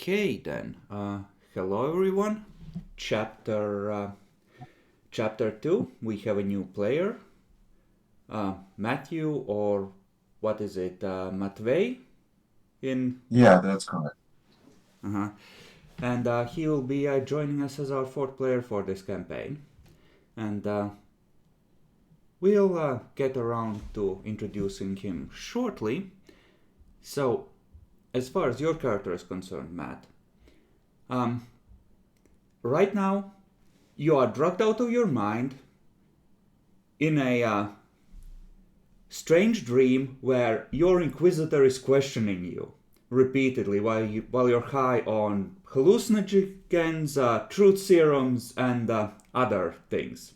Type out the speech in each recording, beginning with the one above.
Okay then. Hello everyone. Chapter 2. We have a new player. Matthew, or what is it? Matvey in Yeah, that's correct. uh-huh. And he will be joining us as our fourth player for this campaign. And we'll get around to introducing him shortly. So, as far as your character is concerned, Matt, um, right now you are drugged out of your mind in a strange dream where your inquisitor is questioning you repeatedly while you're high on hallucinogens, truth serums, and other things.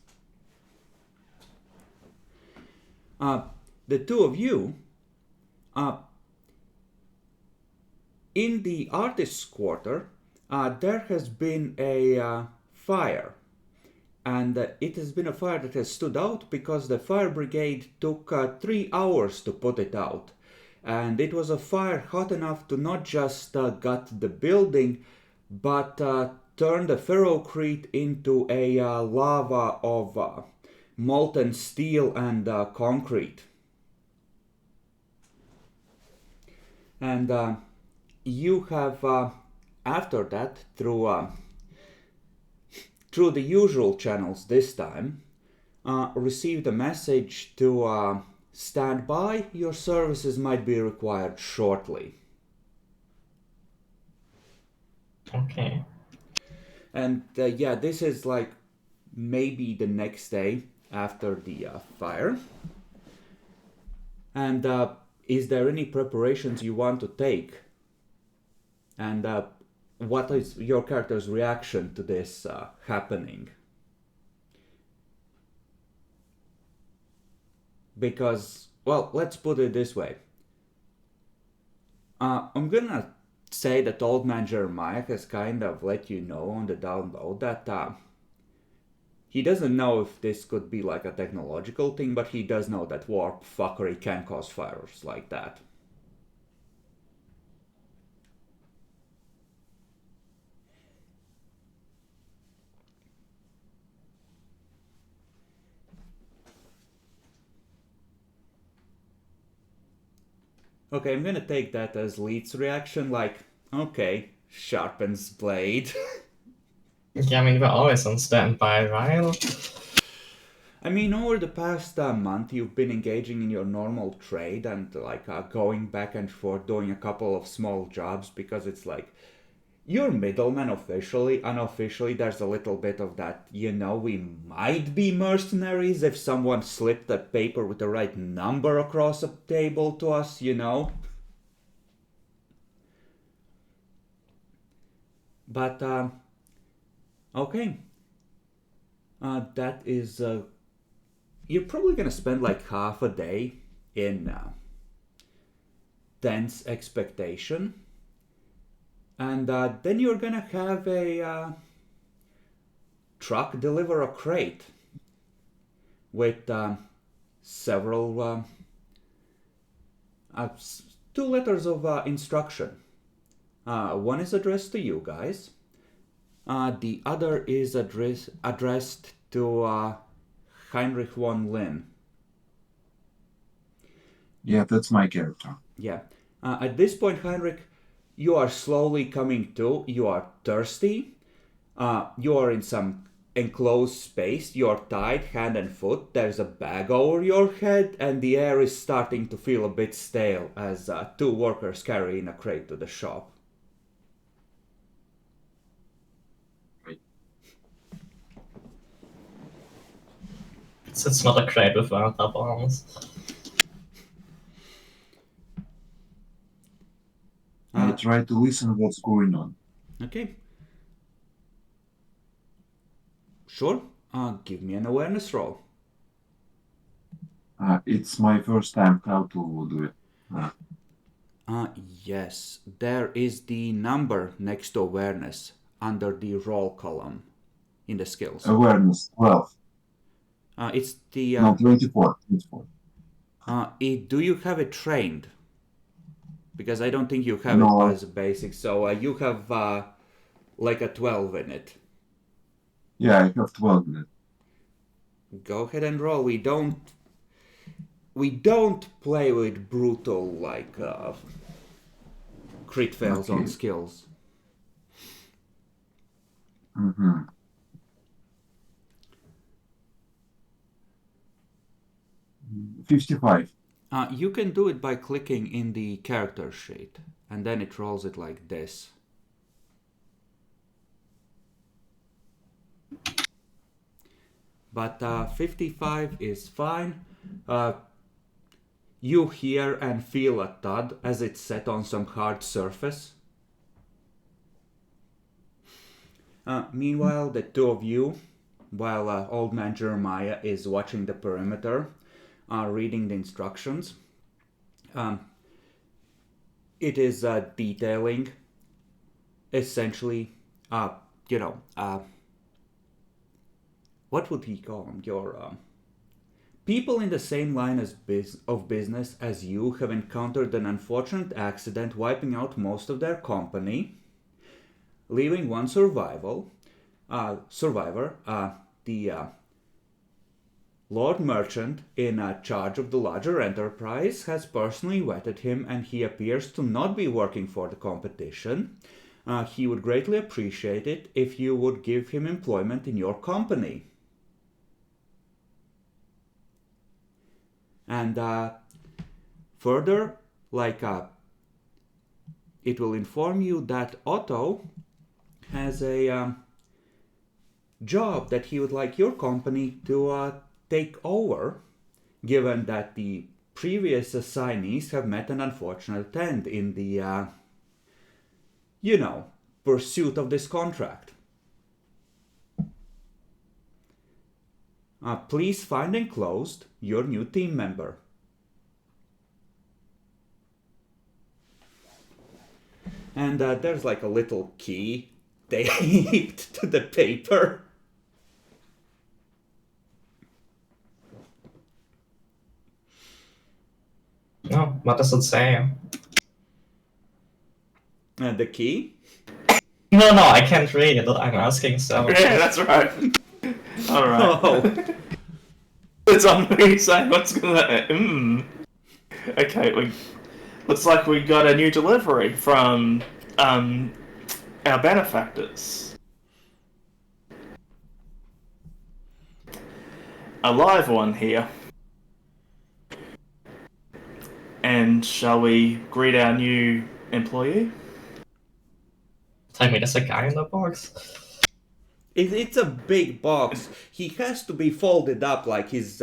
Uh, the two of you, uh, in the artist's quarter, there has been a fire. And it has been a fire that has stood out because the fire brigade took 3 hours to put it out. And it was a fire hot enough to not just gut the building, but turn the ferrocrete into a lava of molten steel and concrete. And you have, after that, through the usual channels this time, received a message to stand by. Your services might be required shortly. Okay. And yeah, this is like maybe the next day after the fire. And is there any preparations you want to take? And what is your character's reaction to this happening? Because, well, let's put it this way. I'm gonna say that Old Man Jeremiah has kind of let you know on the download that he doesn't know if this could be like a technological thing, but he does know that warp fuckery can cause fires like that. Okay, I'm gonna take that as Leet's reaction, like, okay, sharpens blade. Yeah, I mean, we're always on standby, right? I mean, over the past month, you've been engaging in your normal trade and like going back and forth, doing a couple of small jobs because it's like you're middleman officially. Unofficially, there's a little bit of that. We might be mercenaries if someone slipped a paper with the right number across a table to us. But okay, that is you're probably gonna spend like half a day in tense expectation, and then you're gonna have a truck deliver a crate with several two letters of instruction. One is addressed to you guys. The other is addressed to Heinrich von Linn. Yeah, that's my character. Yeah. At this point, Heinrich, you are slowly coming to. You are thirsty. You are in some enclosed space. You are tied hand and foot. There's a bag over your head, and the air is starting to feel a bit stale as two workers carry in a crate to the shop. It's not a crate with wound up arms. I try to listen what's going on. Okay. Sure. Give me an awareness roll. It's my first time how to do it. Yes. There is the number next to awareness under the roll column in the skills. Awareness, 12. It's the... No, 24. 24. do you have it trained? Because I don't think you have No. it as a basic. So you have like a 12 in it. Yeah, I have 12 in it. Go ahead and roll. We don't play with brutal like crit fails on Okay. skills. Mm-hmm. 55. You can do it by clicking in the character sheet, and then it rolls it like this. But 55 is fine. You hear and feel a thud as it's set on some hard surface. Meanwhile, the two of you, while old man Jeremiah is watching the perimeter, reading the instructions, it is detailing essentially, what would he call them? Your people in the same line of business as you have encountered an unfortunate accident wiping out most of their company, leaving one survivor, the Lord Merchant in charge of the larger enterprise has personally vetted him and he appears to not be working for the competition. He would greatly appreciate it if you would give him employment in your company. And further, it will inform you that Otto has a job that he would like your company to take over, given that the previous assignees have met an unfortunate end in the, pursuit of this contract. Please find enclosed your new team member. And there's like a little key taped to the paper. No, what does it say? The key? No, I can't read it. I'm asking so. Yeah, that's right. All right. Oh. It's on me saying what's gonna. Okay, looks like we got a new delivery from our benefactors. A live one here. And shall we greet our new employee? Tell me there's a guy in the box. It's a big box. He has to be folded up like his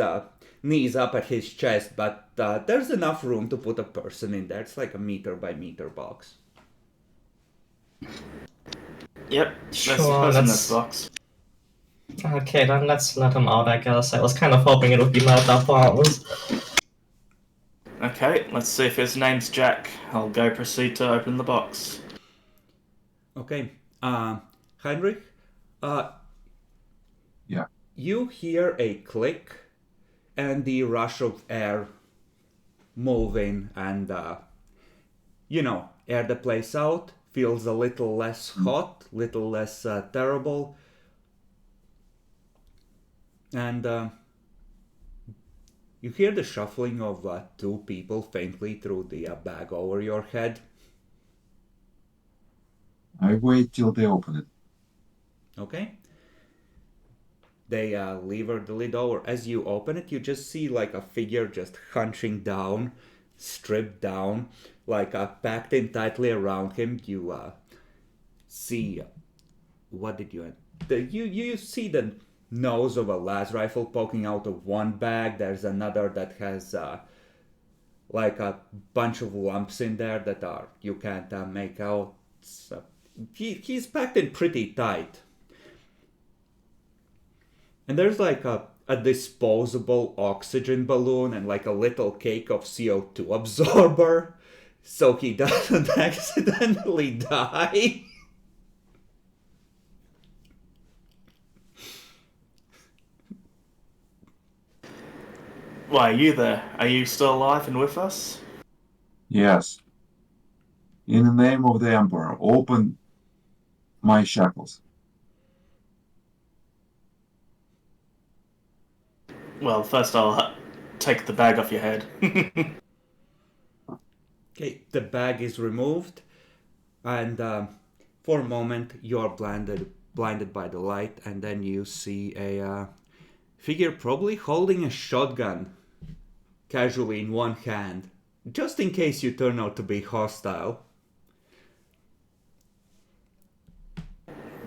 knees up at his chest, but there's enough room to put a person in there. It's like a meter by meter box. Yep, Sure, that's the person in let's- this box. Okay, then let's let him out, I guess. I was kind of hoping it would be not that pointless. Okay, let's see if his name's Jack. I'll go proceed to open the box. Okay. Heinrich? Yeah. You hear a click and the rush of air moving and, air the place out. Feels a little less hot, little less terrible. And you hear the shuffling of two people faintly through the bag over your head. I wait till they open it. Okay. They lever the lid over. As you open it, you just see like a figure just hunching down, stripped down, like packed in tightly around him. You see, what did you? You see the nose of a las rifle poking out of one bag. There's another that has like a bunch of lumps in there that are you can't make out. So he's packed in pretty tight. And there's like a disposable oxygen balloon and like a little cake of CO2 absorber so he doesn't accidentally die. Why, are you there? Are you still alive and with us? Yes. In the name of the Emperor, open my shackles. Well, first I'll take the bag off your head. Okay, the bag is removed, and for a moment you're blinded by the light, and then you see a figure probably holding a shotgun casually in one hand, just in case you turn out to be hostile.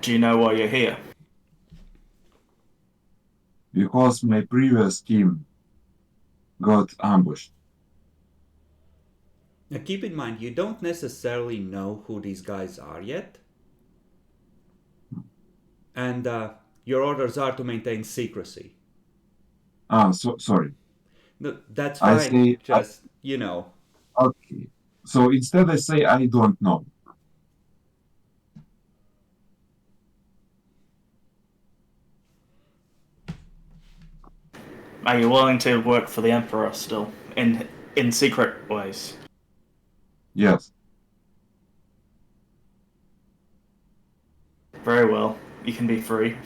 Do you know why you're here? Because my previous team got ambushed. Now keep in mind, you don't necessarily know who these guys are yet. And your orders are to maintain secrecy. Sorry. No, that's I fine, say, just, you know. okay. So instead I say I don't know. Are you willing to work for the Emperor still, in secret ways? Yes. Very well. You can be free,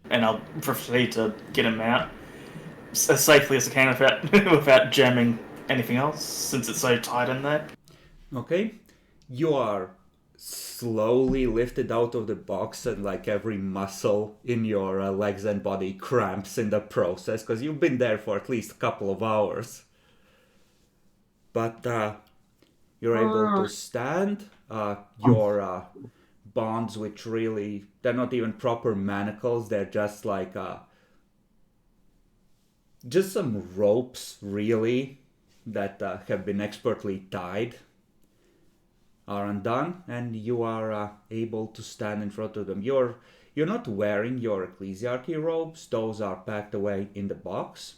and I'll proceed to get him out as safely as I can without jamming anything else, since it's so tight in there. Okay? You are slowly lifted out of the box, and like every muscle in your legs and body cramps in the process, because you've been there for at least a couple of hours. But you're able to stand. Your bonds, which really, they're not even proper manacles, they're just like just some ropes, really, that have been expertly tied, are undone, and you are able to stand in front of them. You're not wearing your ecclesiarchy robes; those are packed away in the box.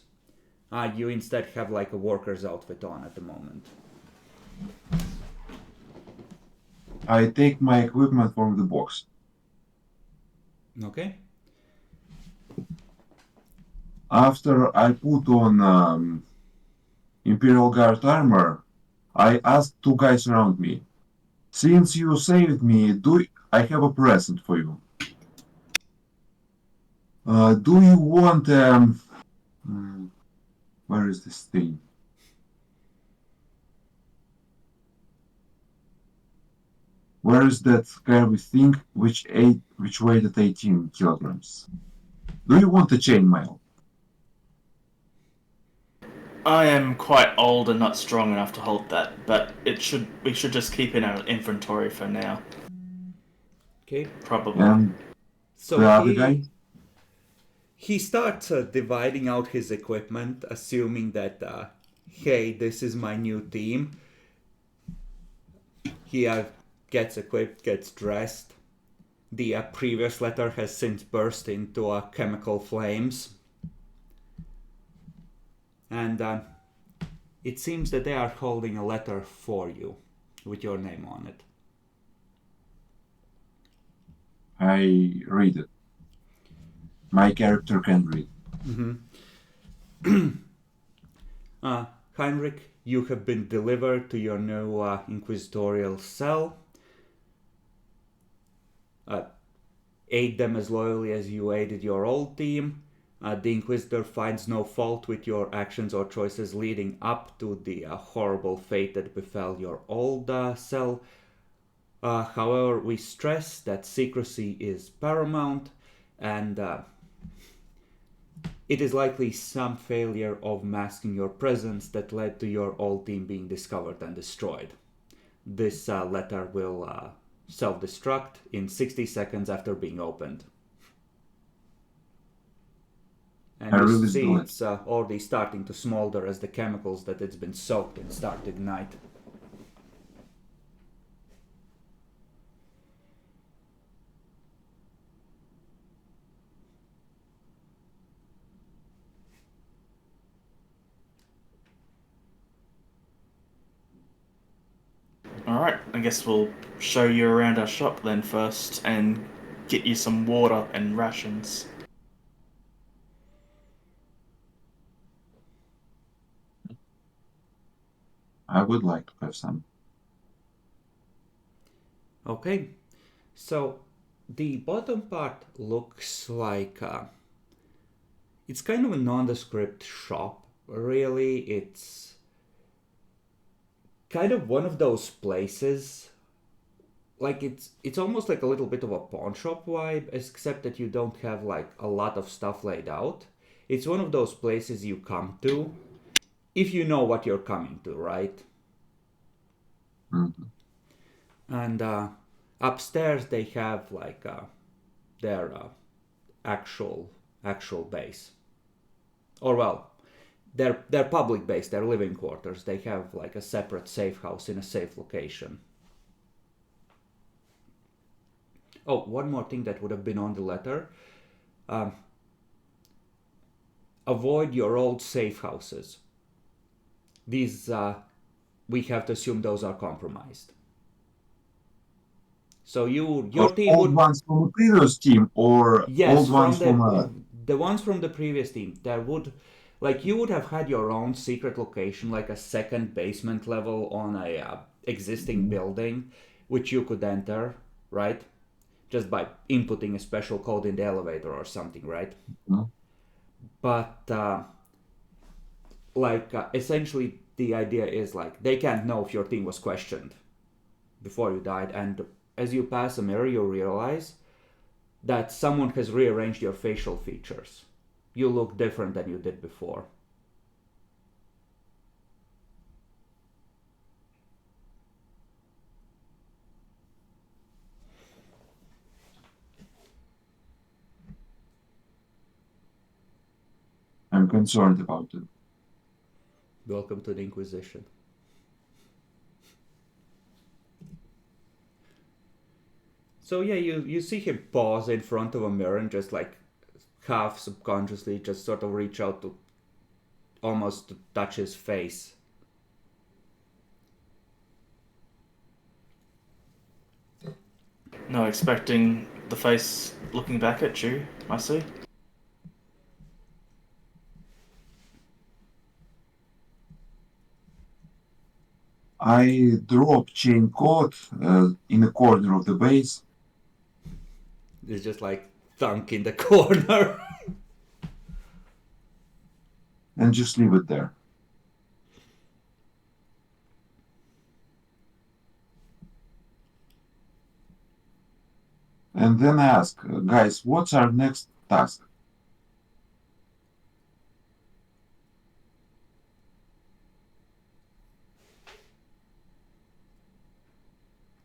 You instead have like a worker's outfit on at the moment. I take my equipment from the box. Okay. After I put on Imperial Guard armor, I asked two guys around me, since you saved me, I have a present for you. Do you want where is this thing? Where is that scary thing which weighed at 18 kilograms? Do you want a chainmail? I am quite old and not strong enough to hold that, but we should just keep it in our inventory for now. Okay. Probably. And So the other guy? he starts dividing out his equipment, assuming that, hey, this is my new team. He gets equipped, gets dressed. The previous letter has since burst into chemical flames. And it seems that they are holding a letter for you with your name on it. I read it. My character can read. Heinrich, you have been delivered to your new inquisitorial cell. Aid them as loyally as you aided your old team. The Inquisitor finds no fault with your actions or choices leading up to the horrible fate that befell your old cell. However, we stress that secrecy is paramount, and it is likely some failure of masking your presence that led to your old team being discovered and destroyed. This letter will self-destruct in 60 seconds after being opened. And I you really see do it. it's already starting to smolder as the chemicals that it's been soaked in start to ignite. Alright, I guess we'll show you around our shop then first and get you some water and rations. would like to have some. Okay, so the bottom part looks like it's kind of a nondescript shop. Really, it's kind of one of those places. Like it's almost like a little bit of a pawn shop vibe, except that you don't have like a lot of stuff laid out. It's one of those places you come to if you know what you're coming to, right? Mhm. And upstairs they have like their actual base, or well, their public base, their living quarters. They have like a separate safe house in a safe location. Oh, one more thing that would have been on the letter. Um, Avoid your old safe houses. These we have to assume those are compromised. So your team Old would, ones from the previous team or yes, old from ones from the ones from the previous team. There would, like, you would have had your own secret location, like a second basement level on a existing building, which you could enter, right? Just by inputting a special code in the elevator or something, right? No? But essentially the idea is like they can't know if your team was questioned before you died, and as you pass a mirror you realize that someone has rearranged your facial features. You look different than you did before. I'm concerned about it. Welcome to the Inquisition. So yeah, you see him pause in front of a mirror and just like half subconsciously just sort of reach out to almost to touch his face. No, expecting the face looking back at you, I see. I drop chain code in the corner of the base. It's just like thunk in the corner. And just leave it there. And then ask, guys, what's our next task?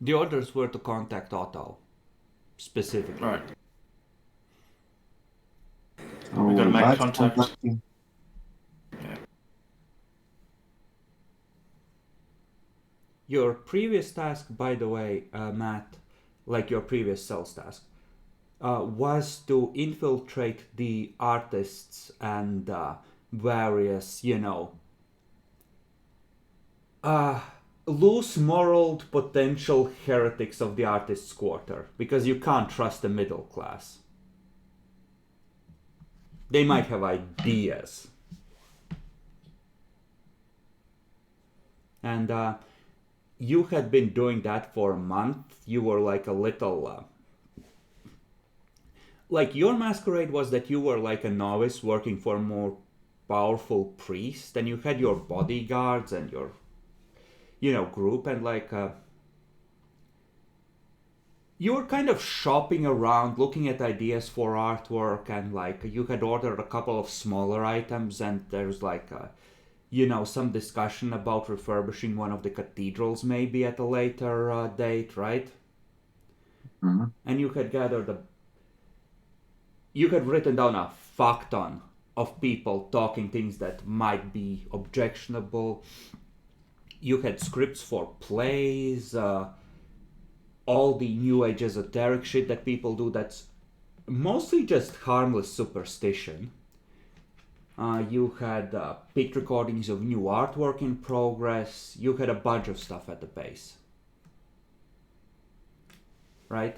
The orders were to contact Otto, specifically. Right. So We gotta make let's contact. contact him. Yeah. Your previous task, by the way, Matt, like your previous sales task, was to infiltrate the artists and various, loose moraled potential heretics of the artists' quarter, because you can't trust the middle class. They might have ideas. And you had been doing that for a month. You were like a little... like your masquerade was that you were like a novice working for a more powerful priest, and you had your bodyguards and your group, and like you were kind of shopping around looking at ideas for artwork, and like you had ordered a couple of smaller items, and there's like some discussion about refurbishing one of the cathedrals maybe at a later date, right? Mm-hmm. And you had written down a fuck ton of people talking things that might be objectionable. You had scripts for plays, all the new age esoteric shit that people do that's mostly just harmless superstition. You had picked recordings of new artwork in progress. You had a bunch of stuff at the base. Right?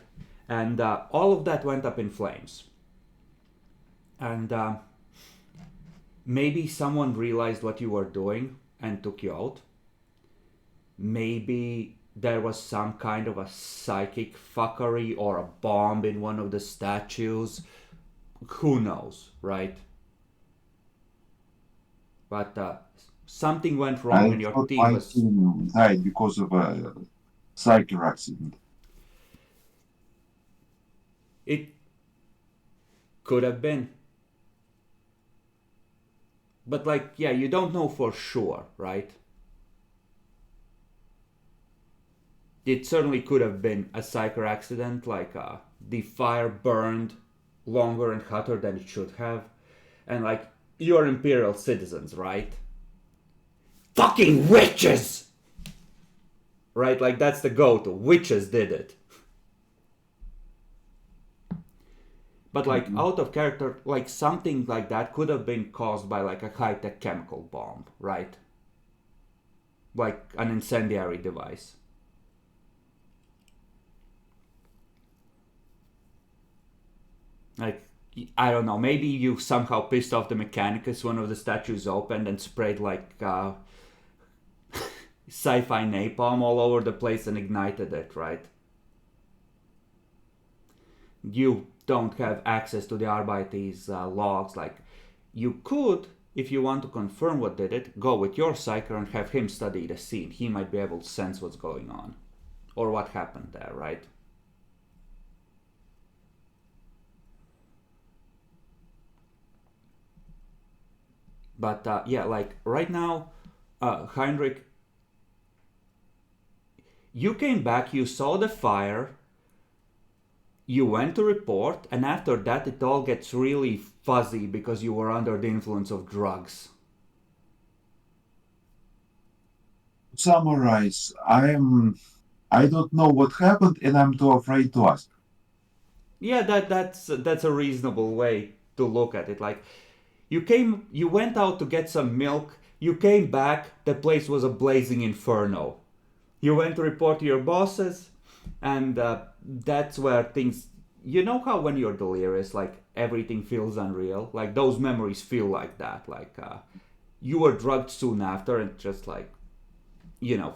And all of that went up in flames. And maybe someone realized what you were doing and took you out. maybe there was some kind of a psychic fuckery or a bomb in one of the statues. Who knows, right? But something went wrong I and your thought team my was... team died because of a cycle accident. It could have been. But like, yeah, you don't know for sure, right? It certainly could have been a cyber accident, like the fire burned longer and hotter than it should have. And like, you're Imperial citizens, right? Fucking witches! Right? Like, that's the go-to. Witches did it. But like, out of character, like something like that could have been caused by like a high-tech chemical bomb, right? Like an incendiary device. Like, I don't know, maybe you somehow pissed off the Mechanicus, one of the statues opened and sprayed like sci-fi napalm all over the place and ignited it, right? You don't have access to the Arbite's logs. Like, you could, if you want to confirm what did it, go with your psyker and have him study the scene. He might be able to sense what's going on or what happened there, right? But yeah, like right now, Heinrich, you came back, you saw the fire, you went to report, and after that it all gets really fuzzy because you were under the influence of drugs. To summarize, I don't know what happened and I'm too afraid to ask. Yeah, that's a reasonable way to look at it. Like, you went out to get some milk, you came back, the place was a blazing inferno. You went to report to your bosses, and that's where things... You know how when you're delirious, like, everything feels unreal? Like, those memories feel like that. Like, you were drugged soon after and just, like,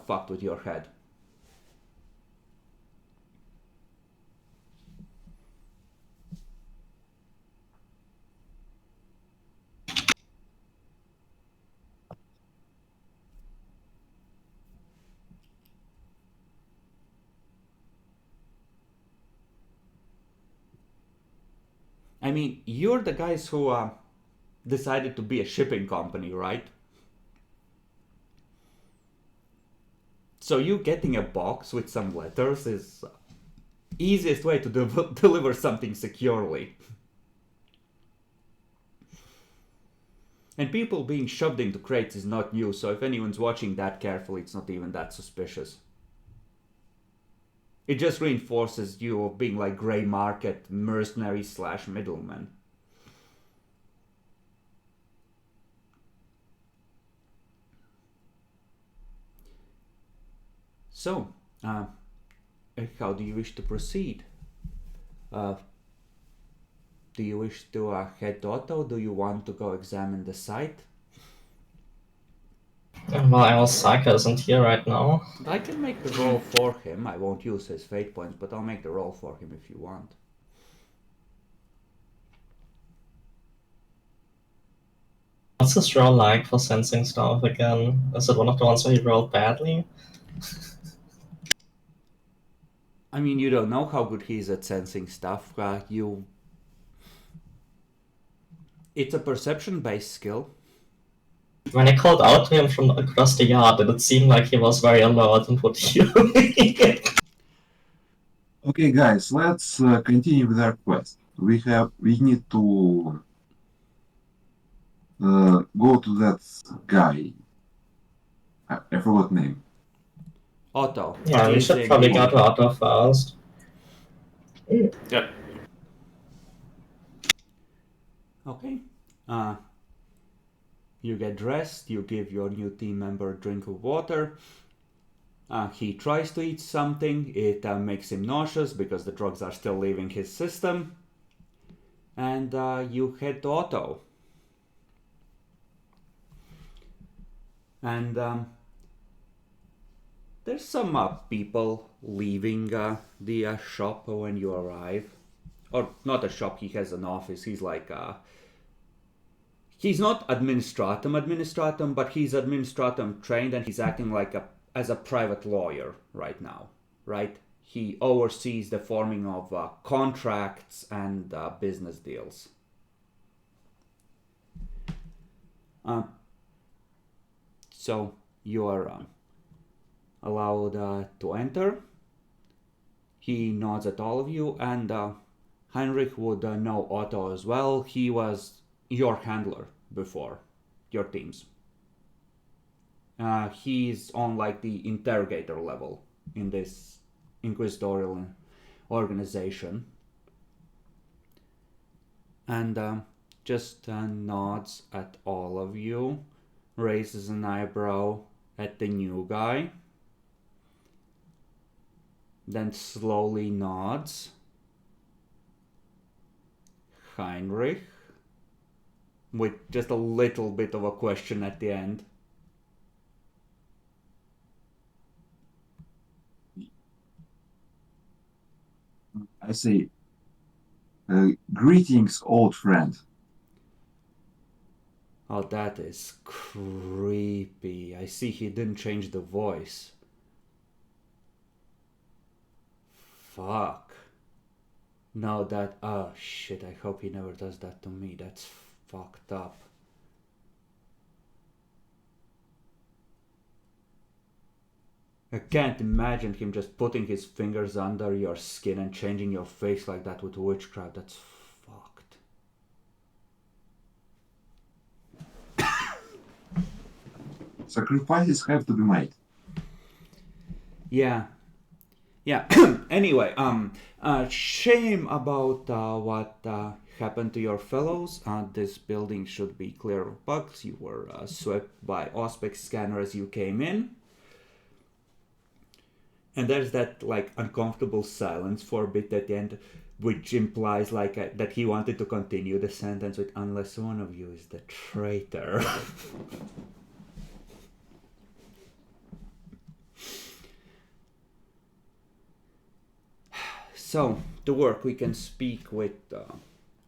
fucked with your head. I mean, you're the guys who decided to be a shipping company, right? So you getting a box with some letters is easiest way to deliver something securely. And people being shoved into crates is not new, so if anyone's watching that carefully, it's not even that suspicious. It just reinforces you of being like grey market mercenary / middleman. So, how do you wish to proceed? Do you wish to head to Otto? Do you want to go examine the site? Well, our psyker isn't here right now. I can make the roll for him. I won't use his fate points, but I'll make the roll for him if you want. What's his roll like for sensing stuff again? Is it one of the ones where he rolled badly? I mean, you don't know how good he is at sensing stuff. It's a perception-based skill. When I called out to him from across the yard, did it seem like he was very alert and would hear me? Okay, guys, let's continue with our quest. We need to go to that guy. I forgot name. Otto. Yeah, we should probably go to Otto first. Yep. Okay. You get dressed, you give your new team member a drink of water. He tries to eat something, it makes him nauseous because the drugs are still leaving his system. And you head to Otto. And there's some people leaving the shop when you arrive. Or not a shop, he has an office. He's like, he's not administratum, but he's administratum trained and he's acting like as a private lawyer right now, right? He oversees the forming of contracts and business deals. So you are allowed to enter. He nods at all of you, and Heinrich would know Otto as well. He was your handler before, your teams. He's on like the interrogator level in this inquisitorial organization. And just nods at all of you, raises an eyebrow at the new guy, then slowly nods. Heinrich, with just a little bit of a question at the end. I say, greetings, old friend. Oh, that is creepy. I see he didn't change the voice. Fuck. No, that... Oh, shit, I hope he never does that to me. That's fucked up. I can't imagine him just putting his fingers under your skin and changing your face like that with witchcraft. That's fucked. Sacrifices have to be made. Yeah. Anyway, shame about what happened to your fellows. This building should be clear of bugs. You were swept by Auspex scanner as you came in. And there's that like uncomfortable silence for a bit at the end, which implies like that he wanted to continue the sentence with "unless one of you is the traitor." So, to work, we can speak with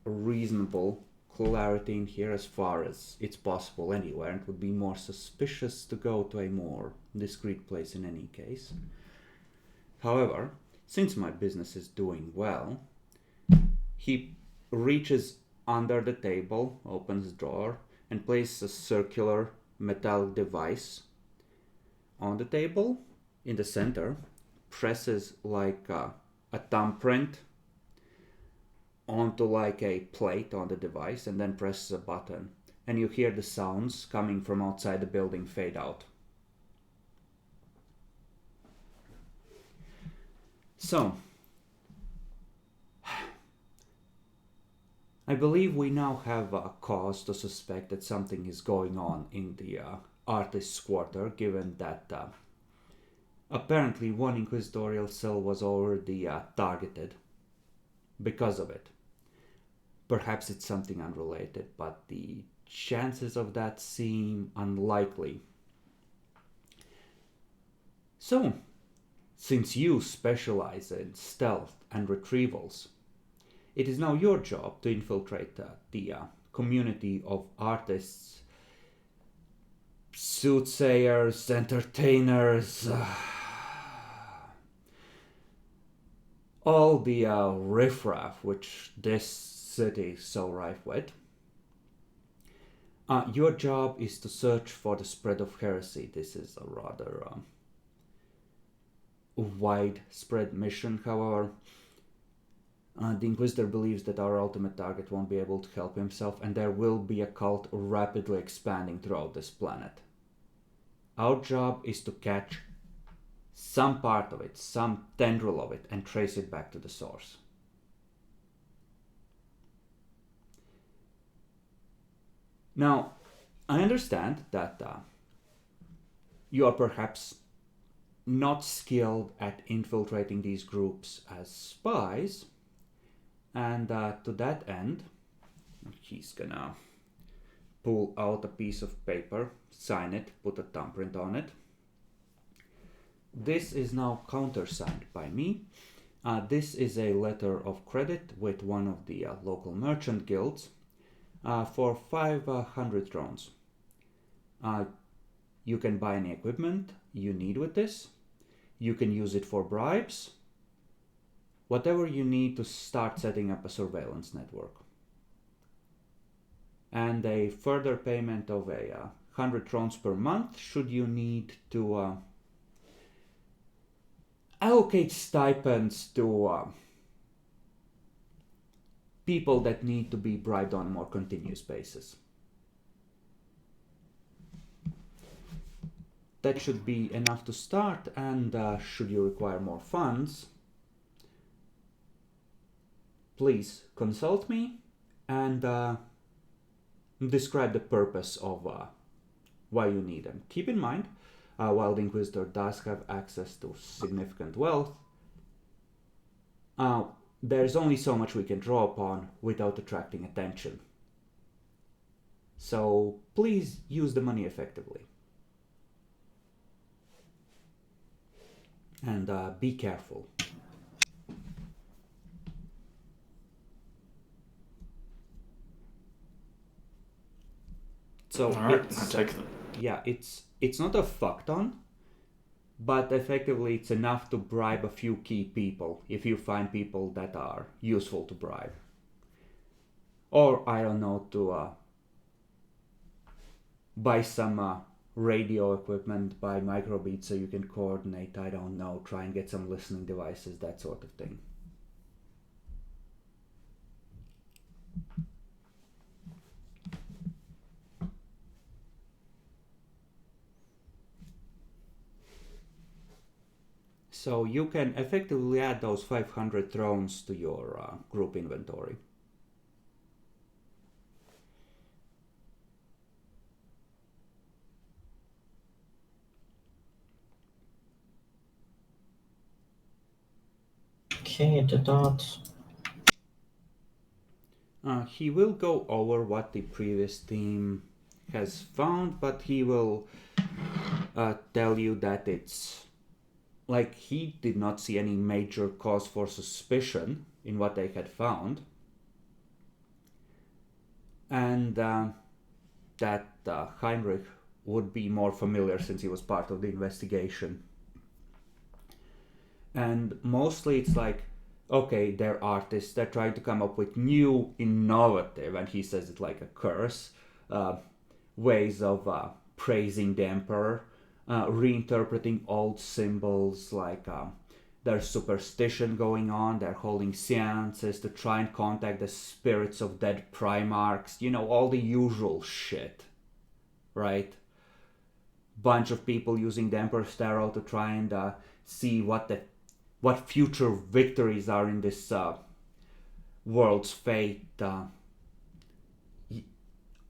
reasonable clarity in here as far as it's possible anywhere, and it would be more suspicious to go to a more discreet place in any case. However, since my business is doing well, he reaches under the table, opens the drawer, and places a circular metallic device on the table in the center, presses like a thumbprint onto like a plate on the device, and then presses a button, and you hear the sounds coming from outside the building fade out. So, I believe we now have a cause to suspect that something is going on in the artist's quarter, given that apparently one inquisitorial cell was already targeted because of it. Perhaps it's something unrelated, but the chances of that seem unlikely. So, since you specialize in stealth and retrievals, it is now your job to infiltrate the community of artists, soothsayers, entertainers, all the riffraff which this city is so rife with. Your job is to search for the spread of heresy. This is a rather widespread mission, however. The Inquisitor believes that our ultimate target won't be able to help himself, and there will be a cult rapidly expanding throughout this planet. Our job is to catch some part of it, some tendril of it, and trace it back to the source. Now, I understand that you are perhaps not skilled at infiltrating these groups as spies, and to that end, he's gonna pull out a piece of paper, sign it, put a thumbprint on it. this is now countersigned by me. This is a letter of credit with one of the local merchant guilds for 500 drones. You can buy any equipment you need with this. You can use it for bribes. Whatever you need to start setting up a surveillance network. And a further payment of 100 drones per month should you need to allocate stipends to people that need to be bribed on a more continuous basis. That should be enough to start, and should you require more funds, please consult me and describe the purpose of why you need them. Keep in mind, while the Inquisitor does have access to significant wealth, there's only so much we can draw upon without attracting attention. So please use the money effectively. And be careful. So Alright, I'll take them. yeah, it's not a fuck ton, but effectively it's enough to bribe a few key people if you find people that are useful to bribe. Or, I don't know, to buy some radio equipment, buy microbeats so you can coordinate, I don't know, try and get some listening devices, that sort of thing. So you can effectively add those 500 drones to your group inventory. Okay, did that. He will go over what the previous team has found, but he will tell you that it's like he did not see any major cause for suspicion in what they had found, and that Heinrich would be more familiar since he was part of the investigation. And mostly it's like, okay, they're artists, they're trying to come up with new, innovative, and he says it like a curse, ways of praising the emperor, reinterpreting old symbols, like there's superstition going on, they're holding seances to try and contact the spirits of dead primarchs, you know, all the usual shit, right? Bunch of people using the Emperor's Tarot to try and see what future victories are in this world's fate.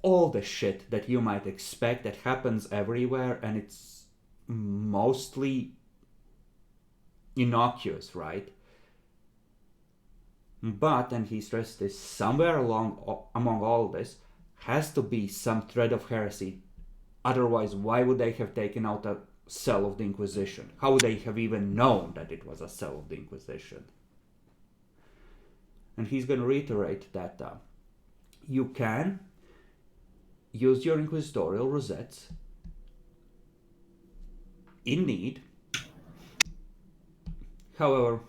All the shit that you might expect that happens everywhere, and it's mostly innocuous, right? But, and he stressed this, somewhere among all this has to be some thread of heresy. Otherwise, why would they have taken out a cell of the Inquisition? How would they have even known that it was a cell of the Inquisition? And he's going to reiterate that you can use your inquisitorial rosettes in need. However,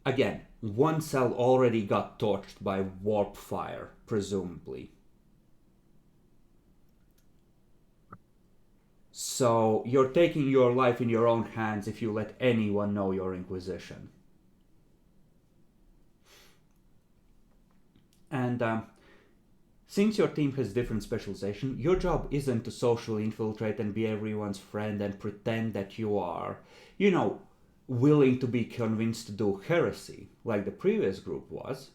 again, one cell already got torched by warp fire, presumably. So you're taking your life in your own hands if you let anyone know your Inquisition. And since your team has different specialization, your job isn't to socially infiltrate and be everyone's friend and pretend that you are, you know, willing to be convinced to do heresy, like the previous group was.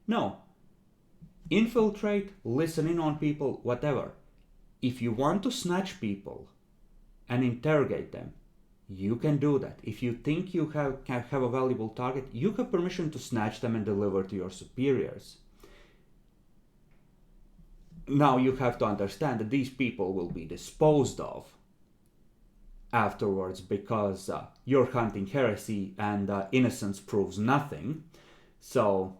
No. Infiltrate, listen in on people, whatever. If you want to snatch people and interrogate them, you can do that. If you think you have a valuable target, you have permission to snatch them and deliver to your superiors. Now you have to understand that these people will be disposed of afterwards because you're hunting heresy and innocence proves nothing. So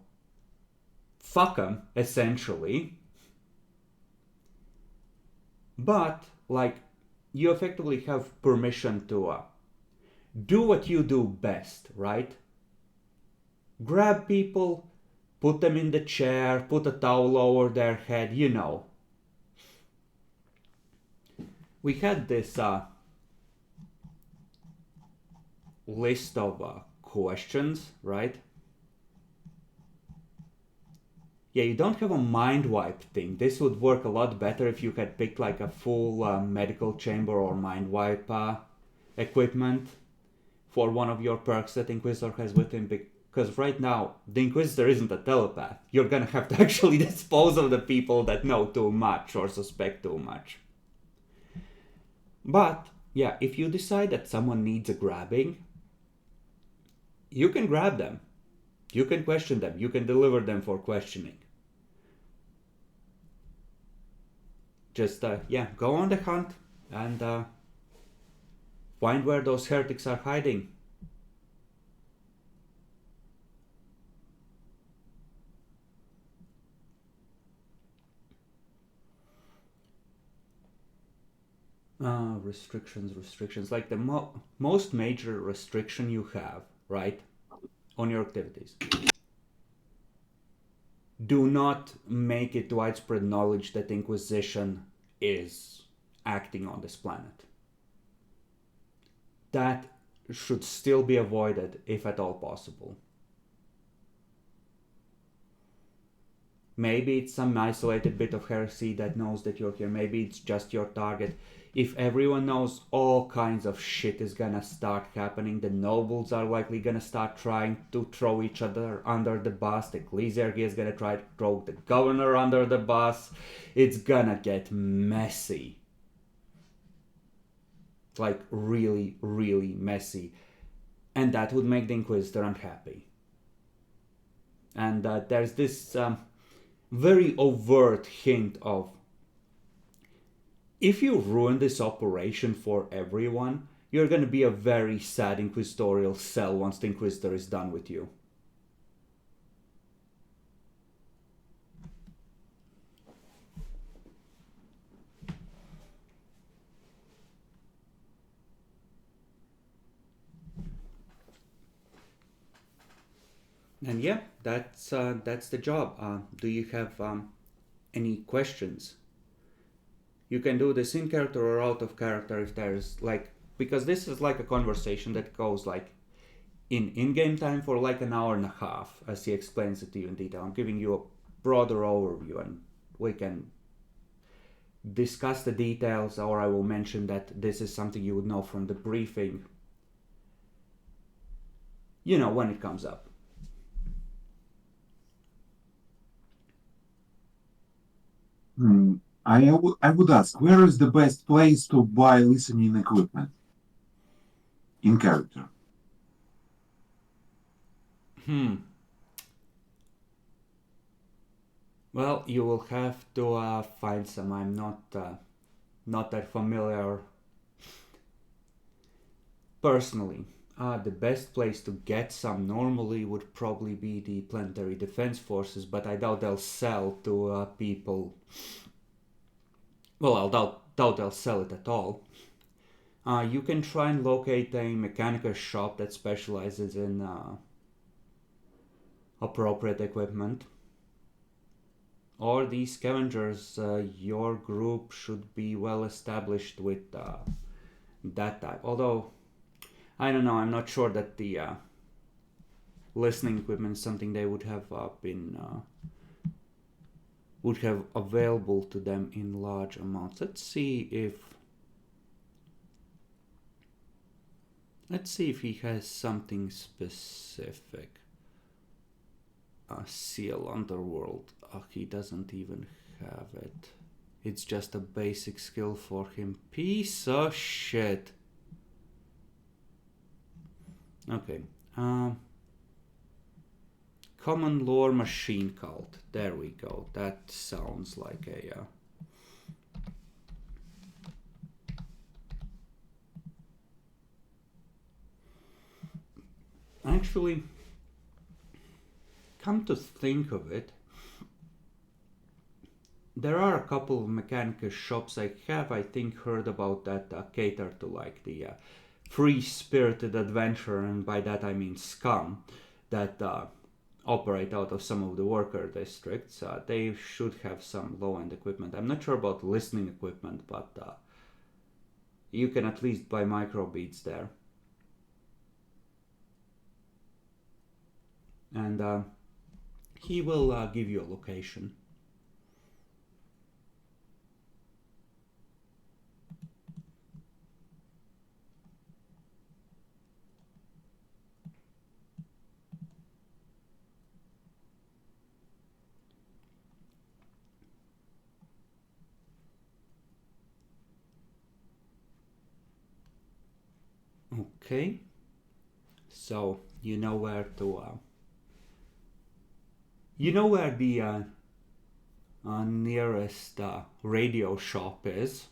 fuck them, essentially. But like, you effectively have permission to do what you do best, right? Grab people, put them in the chair, put a towel over their head, you know. We had this list of questions, right? Yeah, you don't have a mind wipe thing. This would work a lot better if you had picked like a full medical chamber or mind wipe equipment for one of your perks that Inquisitor has with him, because right now the Inquisitor isn't a telepath. You're gonna have to actually dispose of the people that know too much or suspect too much. But yeah, if you decide that someone needs a grabbing, you can grab them. You can question them. You can deliver them for questioning. Just go on the hunt and find where those heretics are hiding. Restrictions. Like the most major restriction you have, right, on your activities. Do not make it widespread knowledge that Inquisition is acting on this planet. That should still be avoided if at all possible. Maybe it's some isolated bit of heresy that knows that you're here. Maybe it's just your target. If everyone knows, all kinds of shit is gonna start happening. The nobles are likely gonna start trying to throw each other under the bus. The ecclesiarchy is gonna try to throw the governor under the bus. It's gonna get messy. Like really, really messy. And that would make the Inquisitor unhappy. And there's this very overt hint of, if you ruin this operation for everyone, you're going to be a very sad inquisitorial cell once the Inquisitor is done with you. And yeah, that's the job. Do you have any questions? You can do this in character or out of character if there's like, because this is like a conversation that goes like in-game time for like an hour and a half as he explains it to you in detail. I'm giving you a broader overview and we can discuss the details, or I will mention that this is something you would know from the briefing, you know, when it comes up. I would ask, where is the best place to buy listening equipment? In character. Well, you will have to find some. I'm not that familiar personally. The best place to get some normally would probably be the Planetary Defense Forces, but I doubt they'll sell to people. Well, I doubt they'll sell it at all. You can try and locate a mechanicus shop that specializes in appropriate equipment. Or the scavengers, your group should be well established with that type. Although, I don't know, I'm not sure that the listening equipment is something they would have would have available to them in large amounts. Let's see if he has something specific. Seal Underworld. He doesn't even have it. It's just a basic skill for him. Piece of shit. Okay. Common Lore Machine Cult. There we go. That sounds like a Actually, come to think of it, there are a couple of mechanical shops I think, heard about that cater to like the free-spirited adventurer, and by that I mean scum, that operate out of some of the worker districts. They should have some low-end equipment. I'm not sure about listening equipment, but you can at least buy microbeads there. And he will give you a location. Okay, so you know where to. You know where the nearest radio shop is.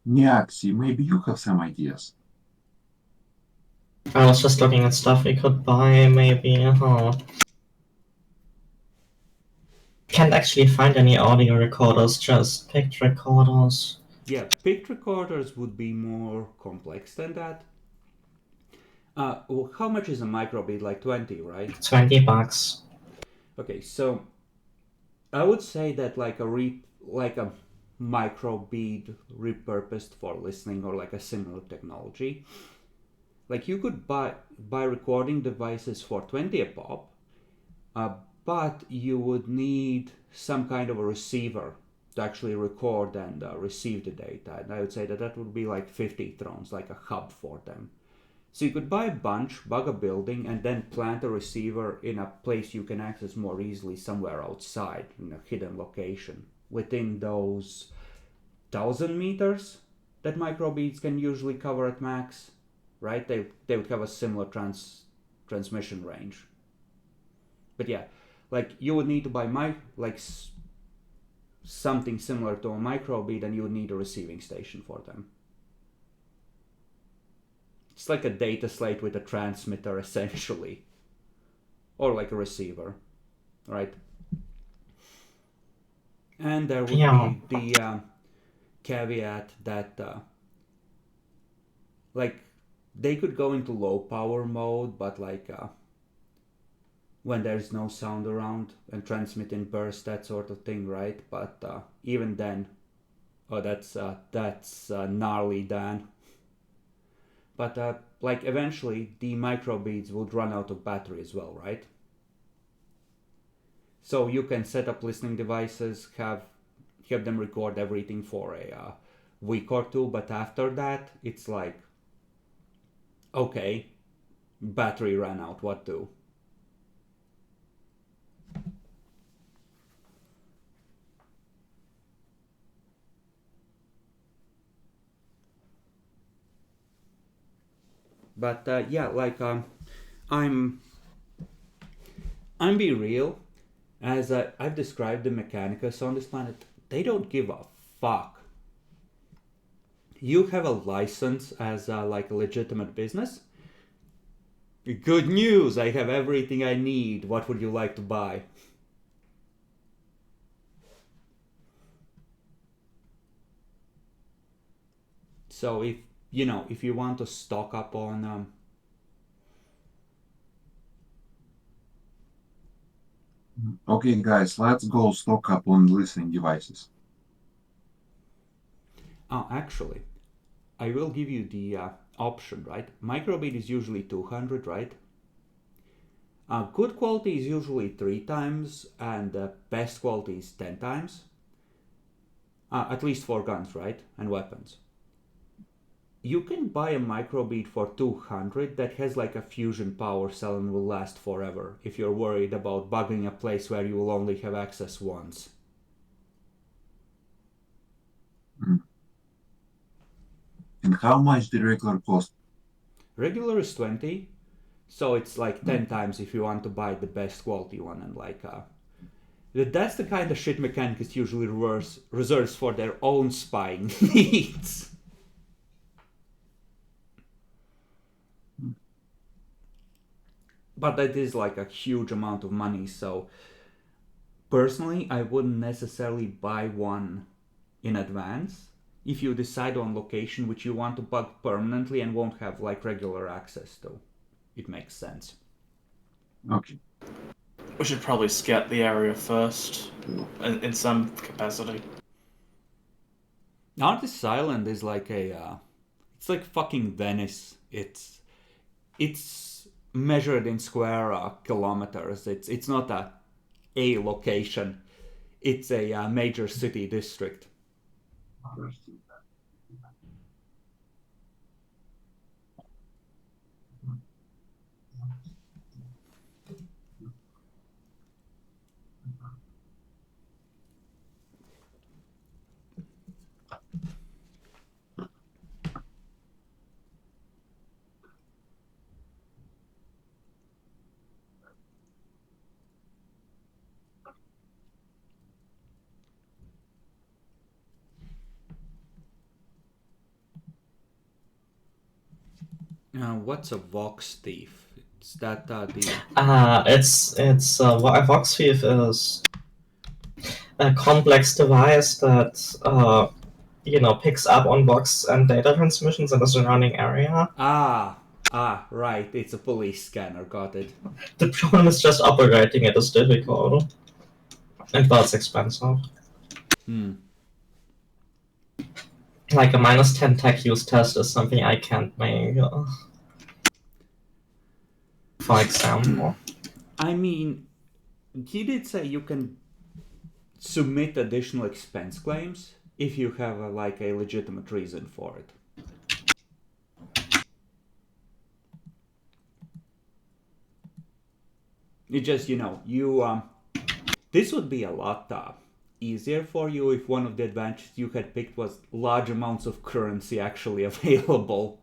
Nyaxi, maybe you have some ideas. I was just looking at stuff we could buy, maybe. Can't actually find any audio recorders, just picked recorders. Yeah, picked recorders would be more complex than that. Well, how much is a microbead? Like 20, right? $20. Okay, so I would say that like a microbead repurposed for listening, or like a similar technology. Like you could buy recording devices for 20 a pop, but you would need some kind of a receiver to actually record and receive the data. And I would say that would be like 50 thrones, like a hub for them. So you could buy a bunch, bug a building, and then plant a receiver in a place you can access more easily somewhere outside, in a hidden location. Within those 1,000 meters that microbeads can usually cover at max, right? They would have a similar transmission range. But yeah, like you would need to buy something similar to a microbead, and you would need a receiving station for them. It's like a data slate with a transmitter, essentially, or like a receiver, right? And there would be the caveat that like they could go into low power mode, but like when there's no sound around, and transmit in bursts, that sort of thing, right? But even then, that's gnarly, Dan. But like eventually the microbeads would run out of battery as well, right? So you can set up listening devices, have them record everything for a week or two, but after that it's like, okay, battery ran out, what do? But yeah, like I'm be real, as I've described the mechanicus on this planet, they don't give a fuck. You have a license as like a legitimate business. Good news, I have everything I need. What would you like to buy? So if you want to stock up on Okay, guys, let's go stock up on listening devices. Actually, I will give you the option, right? Microbead is usually 200, right? Good quality is usually 3 times, and best quality is 10 times. At least for guns, right? And weapons. You can buy a microbead for 200 that has like a fusion power cell and will last forever, if you're worried about bugging a place where you will only have access once. And how much the regular cost? Regular is 20, so it's like 10 times if you want to buy the best quality one, and like That's the kind of shit Mechanicus usually reserves for their own spying needs. But that is like a huge amount of money, so personally, I wouldn't necessarily buy one in advance. If you decide on location which you want to bug permanently and won't have like regular access to, it makes sense. Okay. We should probably scout the area first, in some capacity. Artist's Island is like it's like fucking Venice. It's measured in square kilometers. It's not a location. It's a major city district. What's a Vox Thief? Is that the... A Vox Thief is a complex device that picks up on Vox and data transmissions in the surrounding area. Right. It's a police scanner. Got it. The problem is just operating it is difficult. And well, it's expensive. Like a -10 tech use test is something I can't make. For example. I mean, he did say you can submit additional expense claims if you have a legitimate reason for it. It just, this would be a lot easier for you if one of the advantages you had picked was large amounts of currency actually available.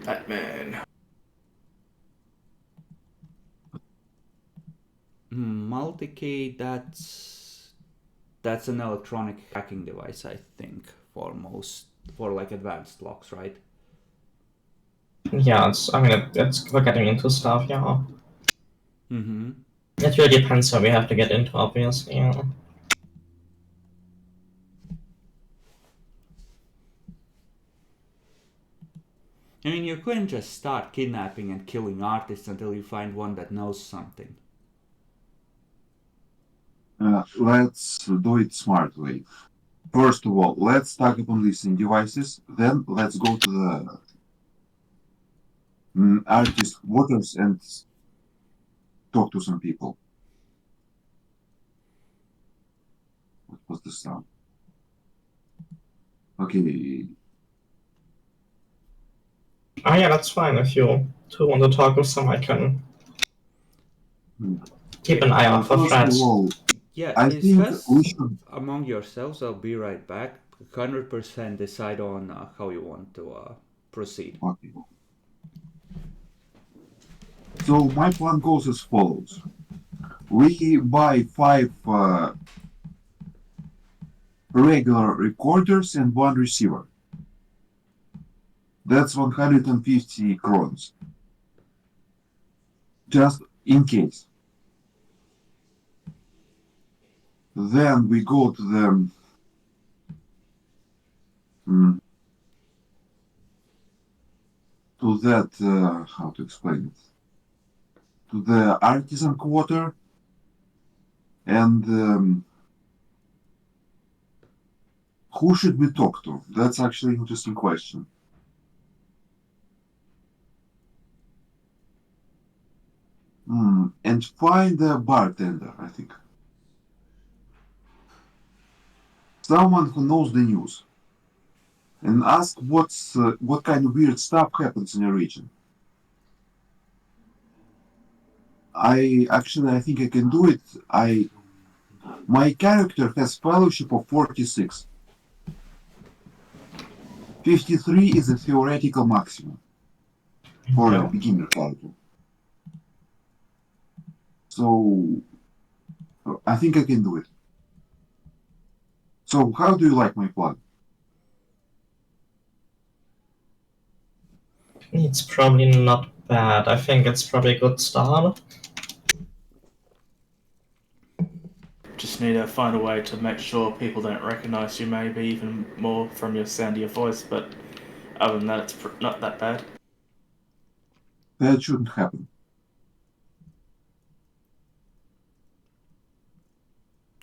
Batman. Multi-key, that's an electronic hacking device, I think, for advanced locks, right? Yeah, it's we're getting into stuff, yeah. Mm-hmm. It really depends what we have to get into, obviously. Yeah. I mean, you couldn't just start kidnapping and killing artists until you find one that knows something. Let's do it smartly. First of all, let's talk upon listening devices. Then let's go to the artist waters and talk to some people. What was the sound? Okay. Oh yeah, that's fine. If you two want to talk with some, I can keep an eye out for First threats. of all, Yeah, I think discuss we should. among yourselves. I'll be right back. 100% decide on how you want to proceed. Okay. So my plan goes as follows. We buy 5 regular recorders and 1 receiver. That's 150 crowns. Just in case. Then we go to the how to explain it? To the artisan quarter, and who should we talk to? That's actually an interesting question. And find a bartender, I think. Someone who knows the news. And ask what kind of weird stuff happens in the region. I think I can do it. My character has fellowship of 46. 53 is a theoretical maximum. for Yeah. a beginner character. So I think I can do it. So how do you like my plan? It's probably not bad. I think it's probably a good start. Just need to find a way to make sure people don't recognise you, maybe even more from your sound of your voice. But other than that, it's not that bad. That shouldn't happen.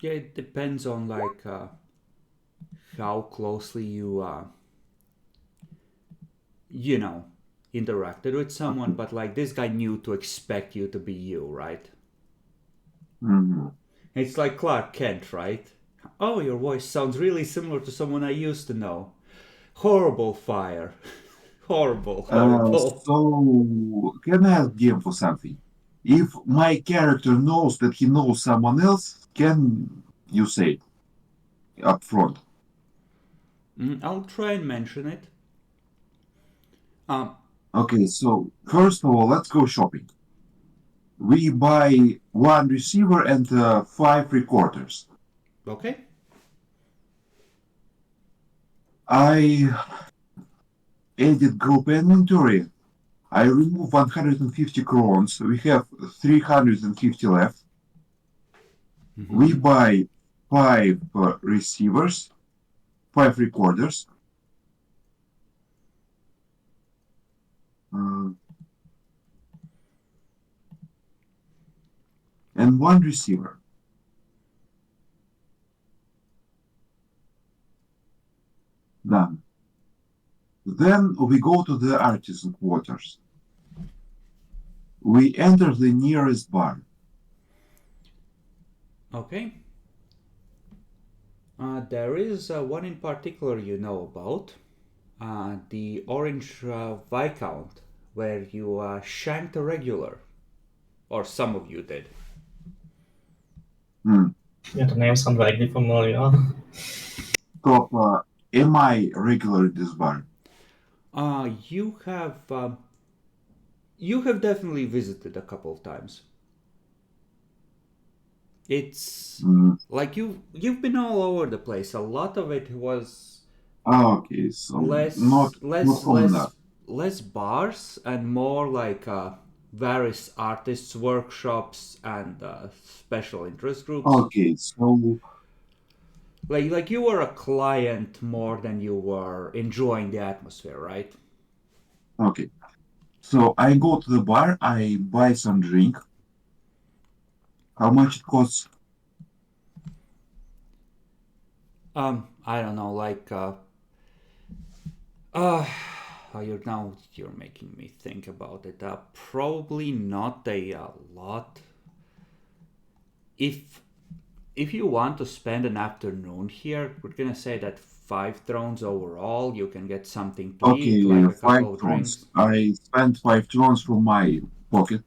Yeah, it depends on like how closely you you know interacted with someone, but like this guy knew to expect you to be you, right? Mhm. It's like Clark Kent, right? Oh, your voice sounds really similar to someone I used to know. Horrible fire. Horrible, horrible. So can I ask Game for something? If my character knows that he knows someone else, can you say it up front? I'll try and mention it. Um, Okay, so first of all, let's go shopping. We buy one receiver and 5 recorders. okay. I edit group inventory. I remove 150 crowns. We have 350 left. We Mm-hmm. buy 5 receivers, 5 recorders, uh, and one receiver. Done. Then we go to the artisan quarters. We enter the nearest bar. Okay. There is one in particular you know about. The Orange Viscount, where you shanked a regular. Or some of you did. Hmm. Yeah, the name sounds vaguely familiar. So, am I regular at this bar? You have definitely visited a couple of times. It's Hmm. like you've been all over the place. A lot of it was Okay, so not less not less from less that. less bars and more like various artists workshops and special interest groups. Okay, so Like you were a client more than you were enjoying the atmosphere, right? okay, so I go to the bar. I buy some drink. How much it costs? I don't know, like uh you're making me think about it. Probably not a lot. If you want to spend an afternoon here, we're gonna say that 5 thrones overall. You can get something to eat, Okay, like a five couple of trons. drinks. I spent 5 trons from my pocket.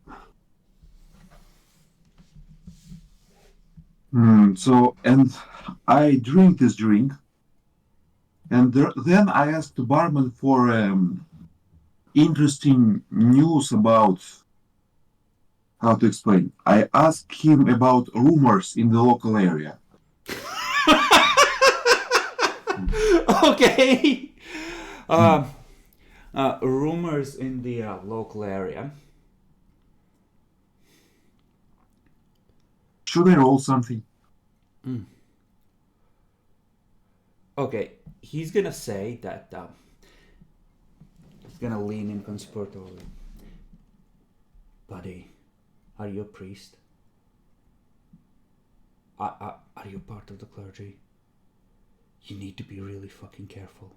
So, and I drink this drink, and then I asked the barman for interesting news about how to explain. I asked him about rumors in the local area. Okay. Hmm. Rumors in the local area. Should I roll something? Okay, he's gonna say that he's gonna lean in conspiratorially. Buddy, are you a priest? Are you part of the clergy? You need to be really fucking careful.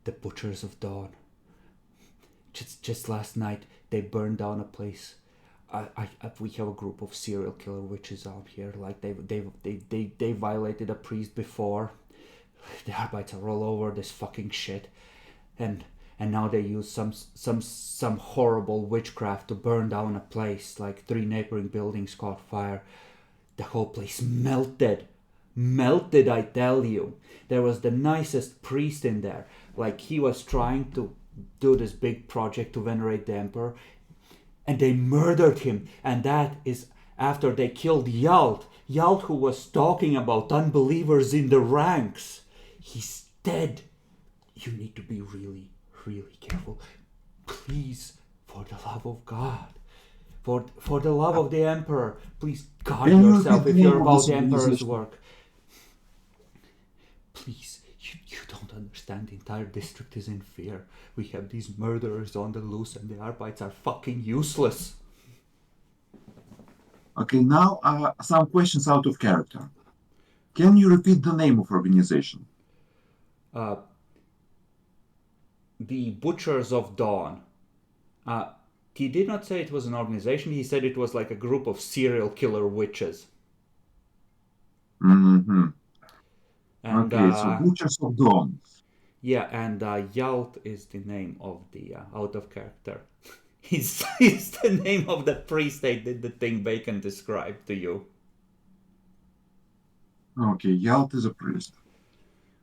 The Butchers of Dawn. Just last night, they burned down a place. We have a group of serial killer witches out here. Like they violated a priest before. The Arbeiter are all over this fucking shit, and now they use some horrible witchcraft to burn down a place. Like 3 neighboring buildings caught fire. The whole place melted, I tell you. There was the nicest priest in there. Like he was trying to do this big project to venerate the emperor, and they murdered him. And that is after they killed Yalt. Yalt, who was talking about unbelievers in the ranks. He's dead. You need to be really, really careful. Please, for the love of God. For the love of the Emperor, please guard yourself if you're about the Emperor's work. Please, you don't understand. The entire district is in fear. We have these murderers on the loose and the Arbeits are fucking useless. Okay, now some questions out of character. Can you repeat the name of organization? The Butchers of Dawn. He did not say it was an organization. He said it was like a group of serial killer witches. Mm-hmm. And, okay, so Butchers of Dawn. Yeah, and Yalt is the name of the out of character. He's the name of the priest they did the thing Bacon described to you. Okay, Yalt is a priest.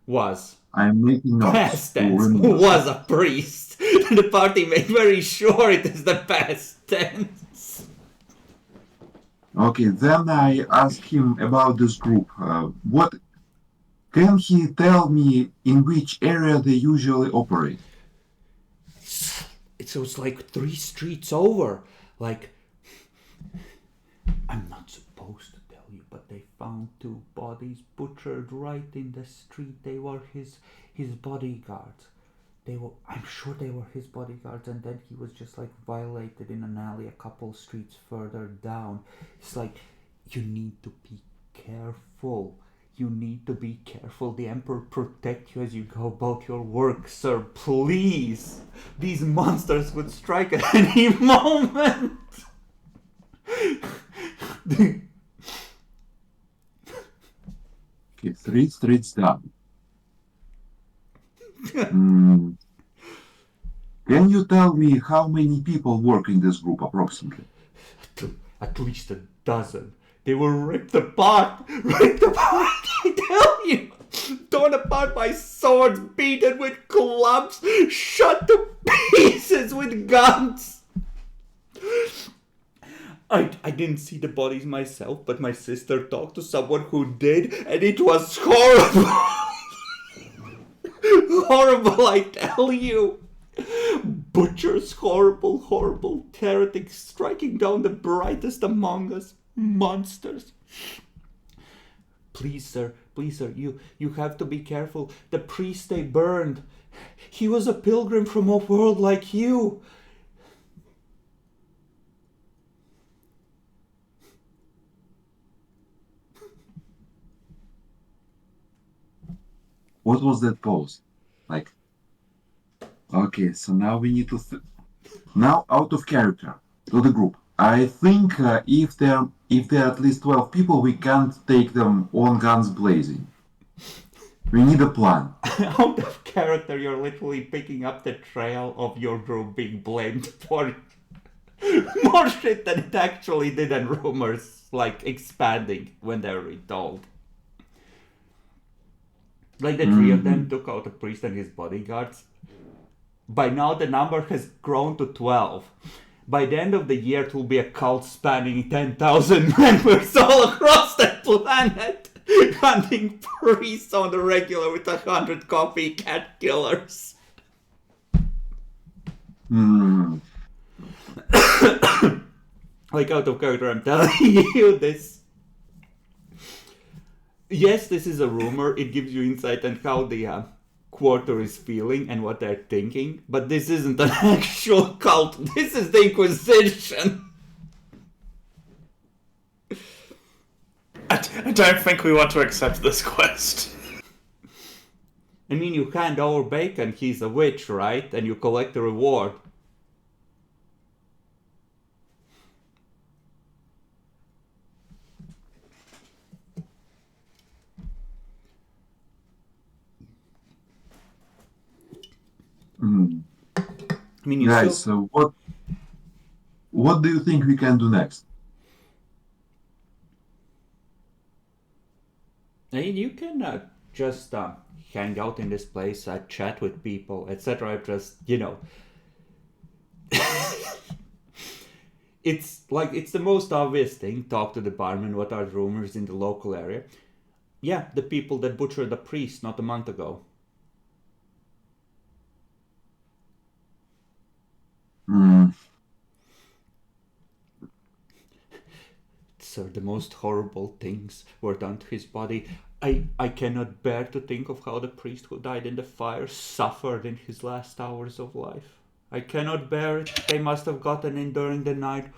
Was. I'm making notes. Past tense. Who was a priest. The party made very sure it is the past tense. Okay, then I asked him about this group. What can he tell me in which area they usually operate? So it's like 3 streets over. Like, I'm not supposed to tell you, but they found 2 bodies butchered right in the street. They were his bodyguards. I'm sure they were his bodyguards, and then he was just like violated in an alley a couple streets further down. It's like, you need to be careful. You need to be careful. The Emperor protect you as you go about your work, sir. Please. These monsters would strike at any moment. Okay, 3 streets down. Can you tell me how many people work in this group approximately? At least a dozen. They were ripped apart, I tell you! Torn apart by swords, beaten with clubs, shot to pieces with guns. I didn't see the bodies myself, but my sister talked to someone who did, and it was horrible. Horrible, I tell you. Butchers, horrible, horrible heretics striking down the brightest among us. Monsters. Please, sir, you have to be careful. The priest they burned. He was a pilgrim from a world like you. What was that pose? Like, okay, so now we need to... Now, out of character, to the group. I think if there are at least 12 people, we can't take them on guns blazing. We need a plan. Out of character, you're literally picking up the trail of your group being blamed for more shit than it actually did, and rumors like expanding when they're retold. Like the 3 of them took out a priest and his bodyguards. By now the number has grown to 12. By the end of the year it will be a cult spanning 10,000 members all across the planet, hunting priests on the regular with 100 copycat killers. Like, out of character, I'm telling you this. Yes, this is a rumor. It gives you insight on how the quarter is feeling and what they're thinking. But this isn't an actual cult. This is the Inquisition. I don't think we want to accept this quest. I mean, you hand over Bacon, he's a witch, right? And you collect the reward. I mean, you Guys, still... so what do you think we can do next? I mean, you can just hang out in this place, chat with people, etc. Just, you know, it's the most obvious thing. Talk to the barman. What are the rumors in the local area? Yeah, the people that butchered the priest not a month ago. Sir, the most horrible things were done to his body. I cannot bear to think of how the priest who died in the fire suffered in his last hours of life. I cannot bear it. They must have gotten in during the night.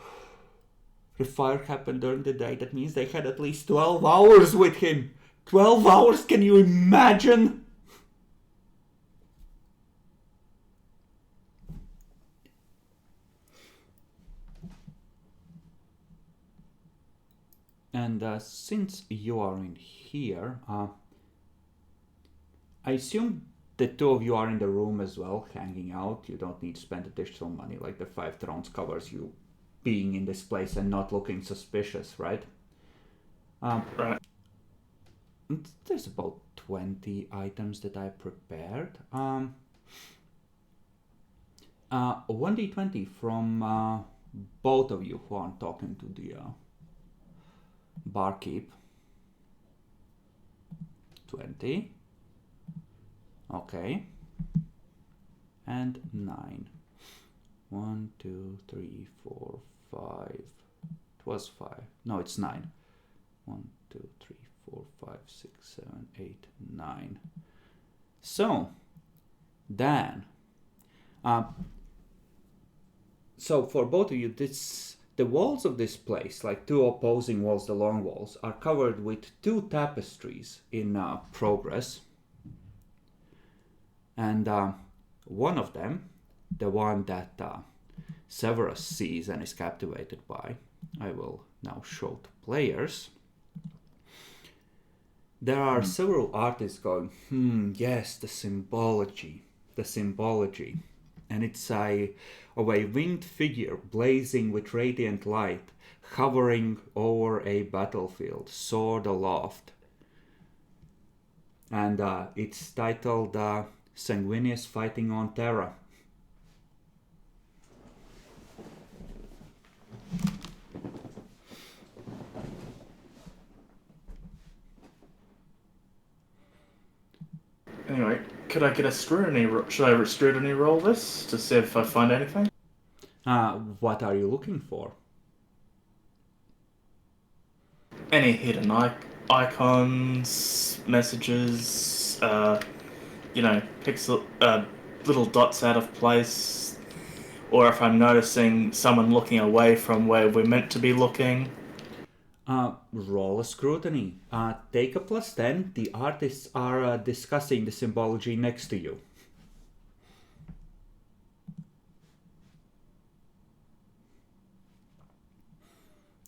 The fire happened during the day. That means they had at least 12 hours with him. 12 hours? Can you imagine? And since you are in here, I assume the two of you are in the room as well, hanging out. You don't need to spend additional money, like the 5 thrones covers you being in this place and not looking suspicious, right? Right. There's about 20 items that I prepared. 1d20 from both of you who aren't talking to the barkeep. 20. Okay. And 9. 1, 2, 3, 4, 5. It was 5. No, it's 9. 1, 2, 3, 4, 5, 6, 7, 8, 9. So, Dan. So for both of you, the walls of this place, like 2 opposing walls, the long walls, are covered with 2 tapestries in progress. And one of them, the one that Severus sees and is captivated by, I will now show to players. There are several artists going, yes, the symbology. And it's of a winged figure blazing with radiant light, hovering over a battlefield, sword aloft. And it's titled Sanguinius Fighting on Terra. Anyway, could I get a scrutiny? Should I scrutiny roll this to see if I find anything? What are you looking for? Any hidden icons, messages, pixel, little dots out of place, or if I'm noticing someone looking away from where we're meant to be looking. Roll a scrutiny. Take a +10. The artists are discussing the symbology next to you.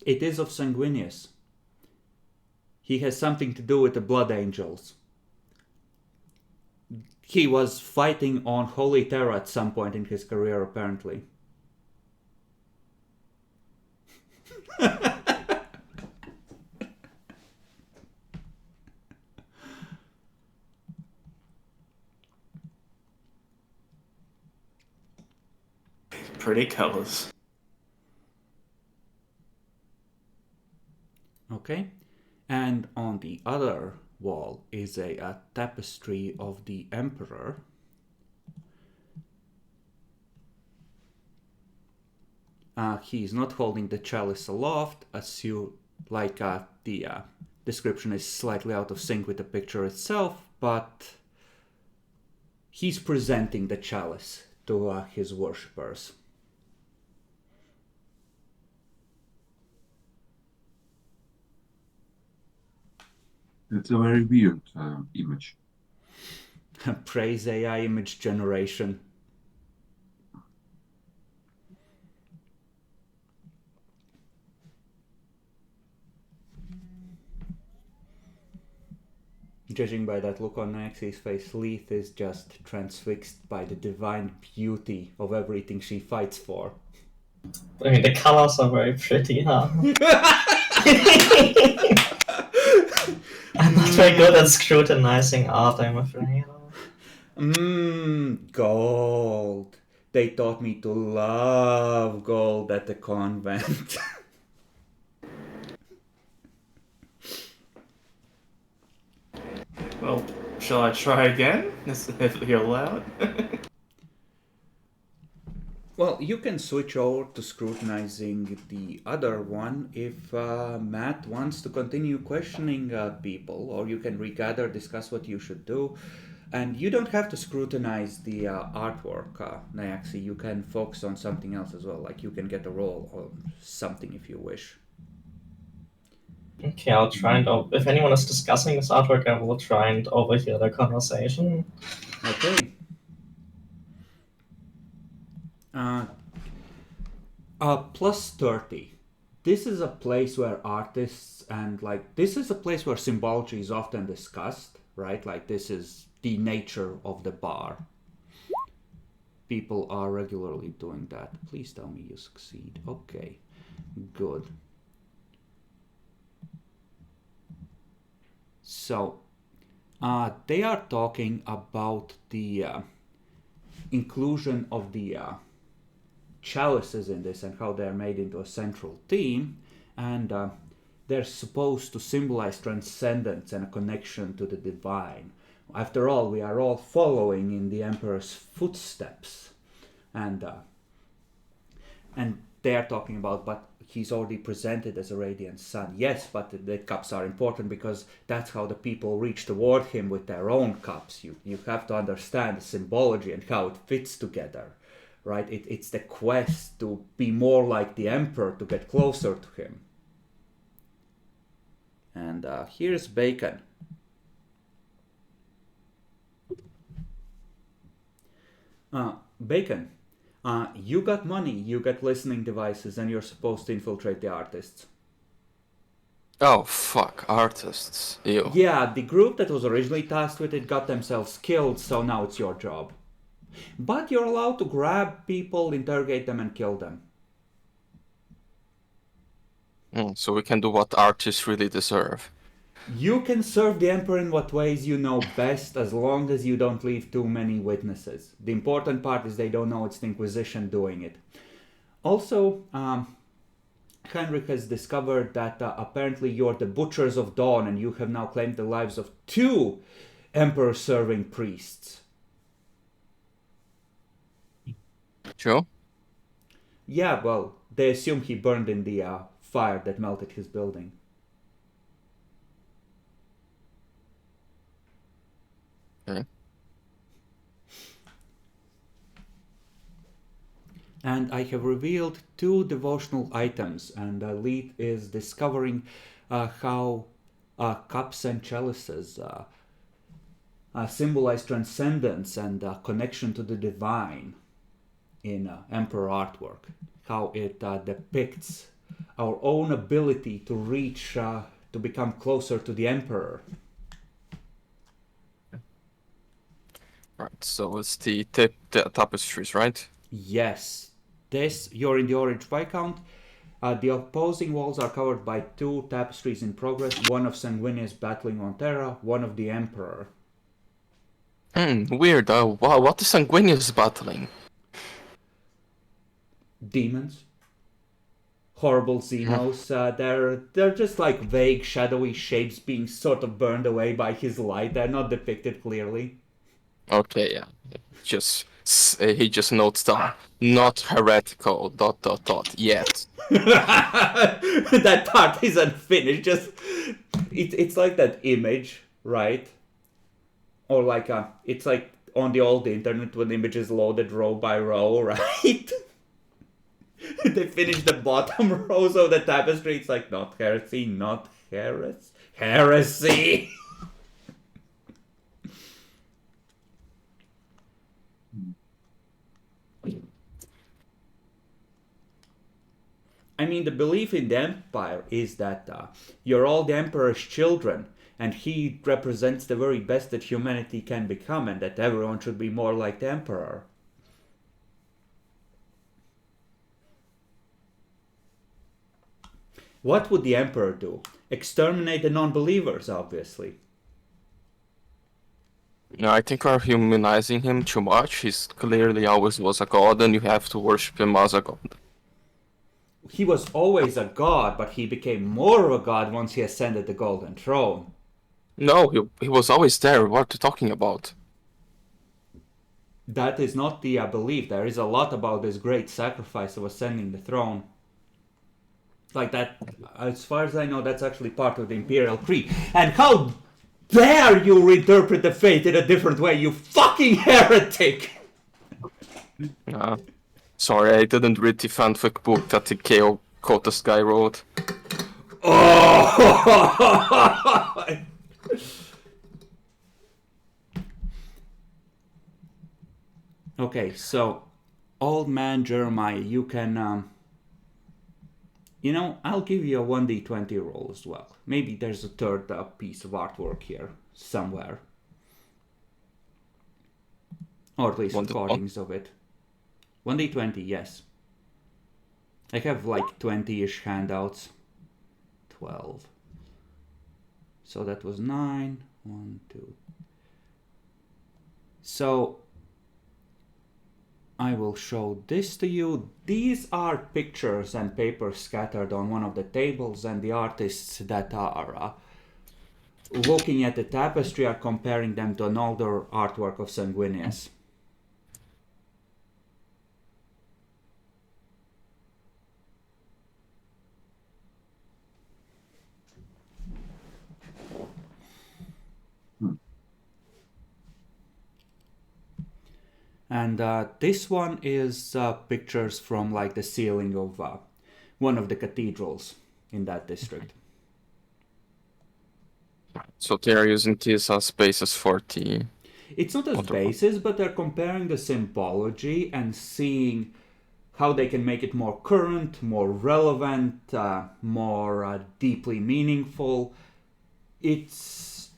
It is of Sanguinius. He has something to do with the Blood Angels. He was fighting on Holy Terra at some point in his career, apparently. Pretty colors. Okay. And on the other wall is a tapestry of the Emperor. He is not holding the chalice aloft, as you like. The description is slightly out of sync with the picture itself, but he's presenting the chalice to his worshippers. It's a very weird image. Praise AI image generation. Judging by that look on Naxi's face, Leith is just transfixed by the divine beauty of everything she fights for. I mean, the colors are very pretty, huh? I'm not very good at scrutinizing art, I'm afraid. Gold. They taught me to love gold at the convent. Well, shall I try again? If you're allowed. Well, you can switch over to scrutinizing the other one if Matt wants to continue questioning people, or you can regather, discuss what you should do. And you don't have to scrutinize the artwork, Nyaxi. You can focus on something else as well. Like you can get a roll on something if you wish. Okay, I'll try and if anyone is discussing this artwork, I will try and overhear the conversation. Okay. Plus 30. This is a place where artists and this is a place where symbology is often discussed, right? Like this is the nature of the bar. People are regularly doing that. Please tell me you succeed. Okay, good. So, they are talking about the inclusion of the chalices in this and how they're made into a central theme, and they're supposed to symbolize transcendence and a connection to the divine. After all, we are all following in the Emperor's footsteps, and they are talking about, but he's already presented as a radiant sun. Yes, but the cups are important because that's how the people reach toward him with their own cups. You have to understand the symbology and how it fits together, right? It's the quest to be more like the Emperor, to get closer to him. And here's Bacon. Bacon, you got money, you got listening devices, and you're supposed to infiltrate the artists. Oh, fuck, artists. Ew. Yeah, the group that was originally tasked with it got themselves killed, so now it's your job. But you're allowed to grab people, interrogate them, and kill them. So we can do what artists really deserve. You can serve the Emperor in what ways you know best, as long as you don't leave too many witnesses. The important part is they don't know it's the Inquisition doing it. Also, Heinrich has discovered that apparently you're the Butchers of Dawn, and you have now claimed the lives of 2 Emperor-serving priests. Sure? Yeah, well, they assume he burned in the fire that melted his building. Okay. And I have revealed 2 devotional items, and Leith is discovering how cups and chalices symbolize transcendence and connection to the divine in Emperor artwork. How it depicts our own ability to reach, to become closer to the Emperor. Right, so it's the tapestries, right? Yes. This, you're in the Orange Viscount. The opposing walls are covered by 2 tapestries in progress, one of Sanguinius battling on Terra, one of the Emperor. Weird. Wow, what is Sanguinius battling? Demons. Horrible Xenos. They're just like vague, shadowy shapes being sort of burned away by his light. They're not depicted clearly. Okay, yeah. He just notes down, not heretical, ... yet. That part isn't finished. Just it's like that image, right? Or like it's like on the old internet when images loaded row by row, right? They finish the bottom rows of the tapestry. It's like not heresy, not heresy. I mean, the belief in the Empire is that you're all the Emperor's children, and he represents the very best that humanity can become, and that everyone should be more like the Emperor. What would the Emperor do? exterminate the non-believers, obviously. No, I think we're humanizing him too much. He's clearly always was a god, and you have to worship him as a god. He was always a god, but he became more of a god once he ascended the Golden Throne. No, he was always there. What are you talking about? That is not the belief. There is a lot about this great sacrifice of ascending the throne. Like that, as far as I know, that's actually part of the Imperial Creed. And how dare you reinterpret the faith in a different way, you fucking heretic! Sorry, I didn't read the fanfic book that the KO Kotas guy wrote. Oh! Okay, so, old man Jeremiah, you can, I'll give you a 1d20 roll as well. Maybe there's a third piece of artwork here, somewhere. Or at least recordings of it. 1d20, yes. I have like 20-ish handouts. 12. So that was 9. 1, 2. So I will show this to you. These are pictures and papers scattered on one of the tables, and the artists that are looking at the tapestry are comparing them to an older artwork of Sanguinius. And this one is pictures from like the ceiling of one of the cathedrals in that district. So they're using this as basis for the... It's not as basis, but they're comparing the symbology and seeing how they can make it more current, more relevant, more deeply meaningful. It's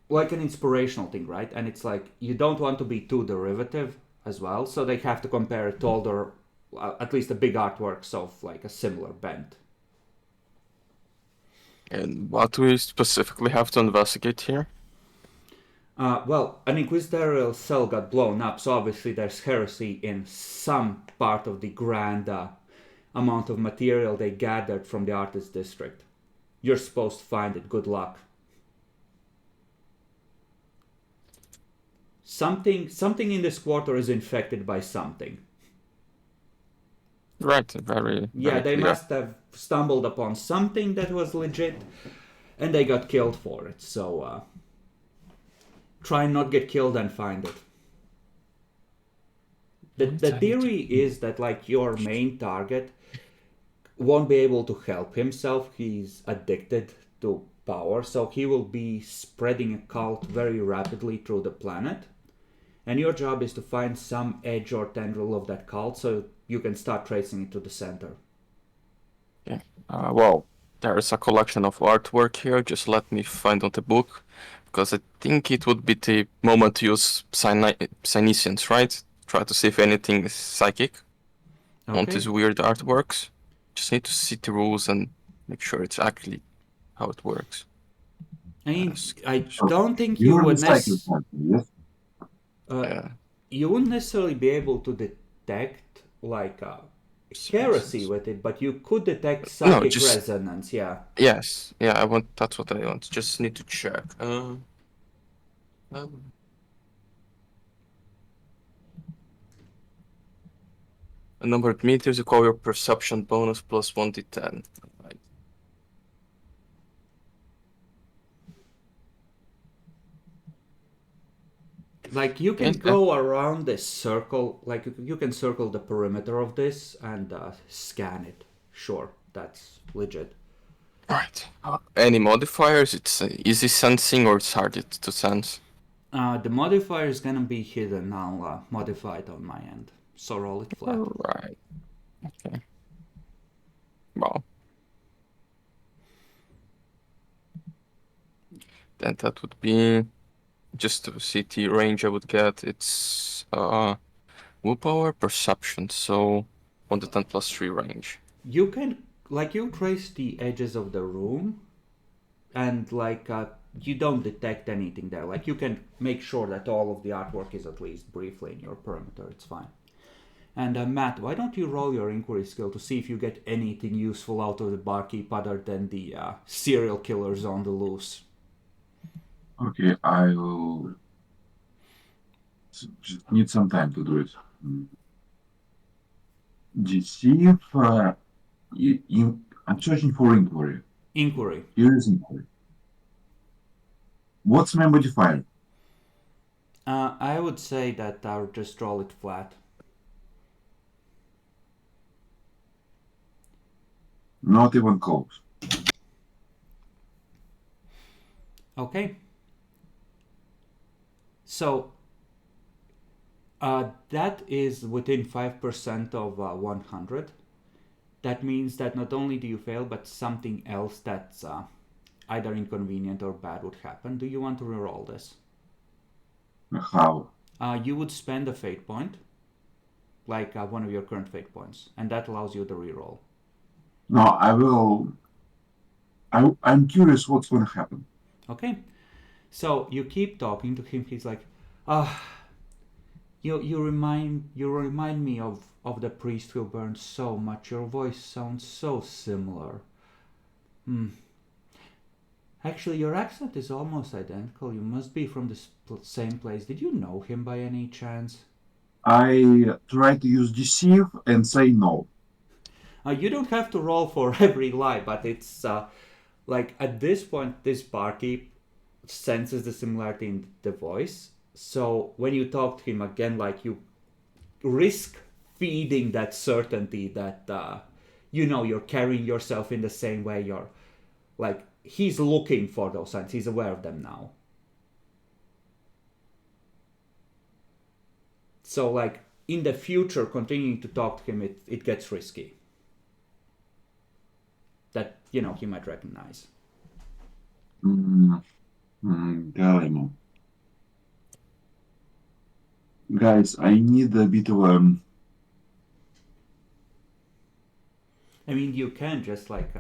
like an inspirational thing, right? And it's like, you don't want to be too derivative as well, so they have to compare it to older, at least the big artworks of like a similar bent. And what do we specifically have to investigate here? Well, an inquisitorial cell got blown up, so obviously there's heresy in some part of the grand amount of material they gathered from the artist district. You're supposed to find it. Good luck. Something in this quarter is infected by something. Right, very Yeah, they clear. must have stumbled upon something that was legit, and they got killed for it. So try and not get killed and find it. The theory is that like your main target won't be able to help himself. He's addicted to power, so he will be spreading a cult very rapidly through the planet. And your job is to find some edge or tendril of that cult so you can start tracing it to the center. Yeah. Well, there's a collection of artwork here. Just let me find out the book, because I think it would be the moment to use Psynicians, right? Try to see if anything is psychic on these weird artworks. Just need to see the rules and make sure it's actually how it works. I mean, I don't think You you are would recycling yes? you wouldn't necessarily be able to detect like heresy with it, but you could detect psychic resonance. Yeah. Yes, yeah, that's what I want. Just need to check. A number of meters, you call your perception bonus plus 1d10. Right. Like you can go around this circle, like you can circle the perimeter of this and scan it. Sure, that's legit. Right. Any modifiers? It's easy sensing or it's hard to sense? The modifier is gonna be hidden. I'll modify it on my end. So roll it flat. Right. Okay. Well. Then that would be, just to see the range I would get, it's willpower, perception, so 1d10 plus 3 range. You can, like, you trace the edges of the room, and like you don't detect anything there. Like you can make sure that all of the artwork is at least briefly in your perimeter. It's fine. And Matt, why don't you roll your inquiry skill to see if you get anything useful out of the barkeep other than the serial killers on the loose? Okay, I will just need some time to do it. Deceive. I'm searching for inquiry. Inquiry. Here is inquiry. What's my modifier? I would say that I'll just roll it flat. Not even close. Okay. So that is within 5% of 100. That means that not only do you fail, but something else that's either inconvenient or bad would happen. Do you want to reroll this? How? You would spend a fate point, like one of your current fate points, and that allows you to reroll. No, I will. I'm curious what's going to happen. Okay. So you keep talking to him. He's like, you remind me of the priest who burned so much. Your voice sounds so similar. Actually, your accent is almost identical. You must be from the same place. Did you know him by any chance? I try to use deceive and say no. You don't have to roll for every lie, but it's like at this point, this barkeep senses the similarity in the voice. So when you talk to him again, like you risk feeding that certainty that you're carrying yourself in the same way. You're like he's looking for those signs. He's aware of them now. So like in the future, continuing to talk to him, it gets risky. That he might recognize. Galimo. Guys, I need a bit of I mean, you can just like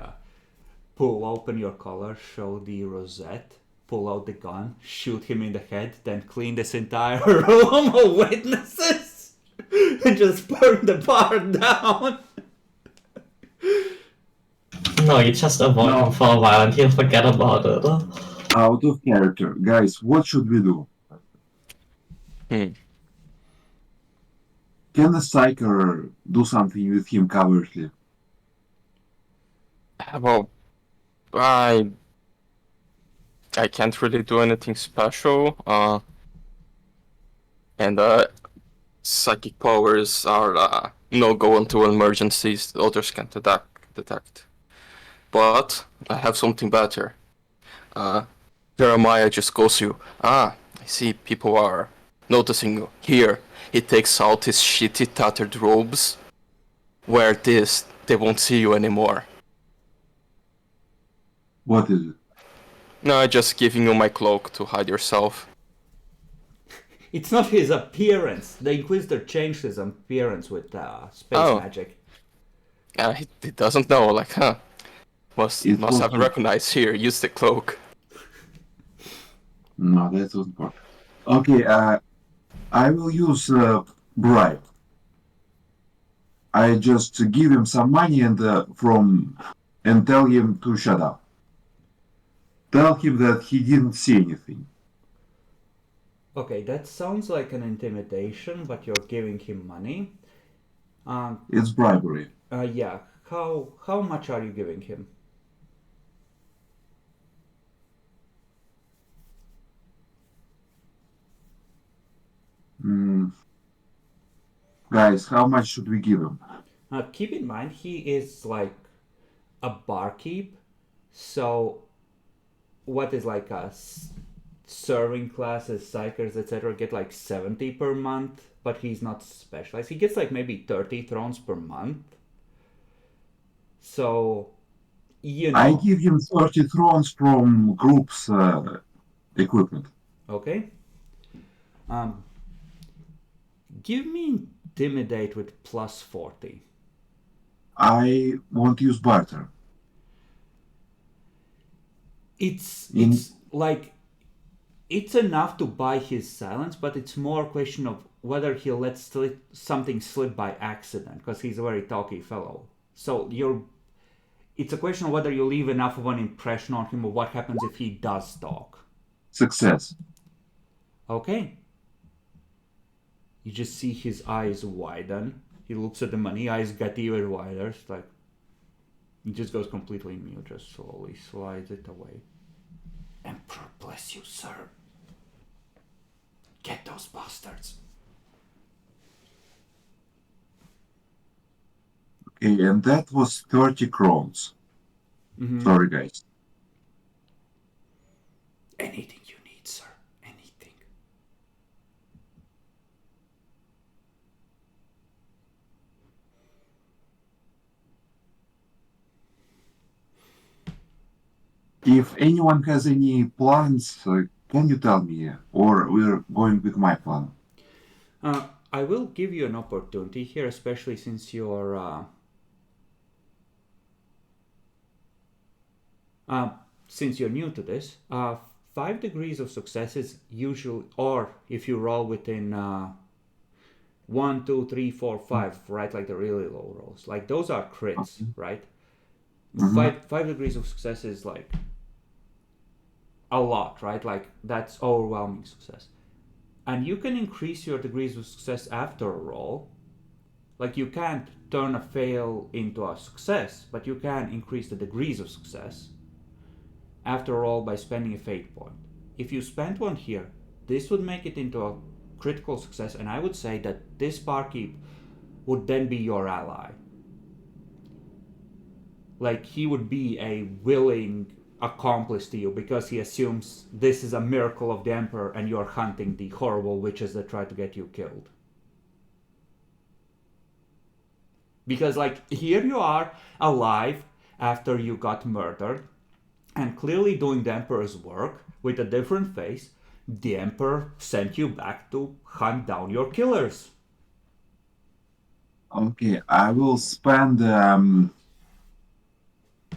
pull open your collar, show the rosette, pull out the gun, shoot him in the head, then clean this entire room of witnesses, and just burn the bar down. No, you just avoid him for a while and he'll forget about it. out of character. Guys, what should we do? Can the psyker do something with him covertly? Well, I can't really do anything special. And psychic powers are no go into emergencies. Others can't detect. But I have something better. Jeremiah just goes to you. I see people are noticing you. Here, he takes out his shitty tattered robes. Wear this, they won't see you anymore. What is it? No, I'm just giving you my cloak to hide yourself. It's not his appearance. The Inquisitor changed his appearance with space magic. He doesn't know, like, Must have recognized here, use the cloak. No, that wouldn't work. Okay, I will use bribe. I just give him some money and tell him to shut up. Tell him that he didn't see anything. Okay, that sounds like an intimidation, but you're giving him money. It's bribery. Yeah. How much are you giving him? Guys, how much should we give him? Keep in mind, he is like a barkeep, so what is like a serving classes, psychers, etc. get like 70 per month, but he's not specialized. He gets like maybe 30 thrones per month. So, I give him 30 thrones from group's equipment. Okay. Give me intimidate with plus 40. I want to use barter. It's In- it's like it's enough to buy his silence, but it's more a question of whether he'll let something slip by accident, because he's a very talky fellow. So it's a question of whether you leave enough of an impression on him of what happens if he does talk. Success. Okay. You just see his eyes widen. He looks at the money, eyes get even wider. It's like he just goes completely mute, just slowly slides it away. Emperor bless you, sir. Get those bastards. Okay, and that was 30 crowns. Mm-hmm. Sorry, guys. Anything you need, sir. Anything. If anyone has any plans, can you tell me? Or we're going with my plan? I will give you an opportunity here, especially since you're new to this. 5 degrees of success is usually, or if you roll within 1, 2, 3, 4, 5, right? Like the really low rolls. Like those are crits, right? Mhm. 5 degrees of success is like a lot, right? Like that's overwhelming success. And you can increase your degrees of success after a roll. Like you can't turn a fail into a success, but you can increase the degrees of success after a roll by spending a fate point. If you spent one here, this would make it into a critical success, and I would say that this barkeep would then be your ally. Like he would be a willing accomplice to you because he assumes this is a miracle of the Emperor and you're hunting the horrible witches that try to get you killed. Because like here you are alive after you got murdered and clearly doing the Emperor's work with a different face. The Emperor sent you back to hunt down your killers. Okay, I will spend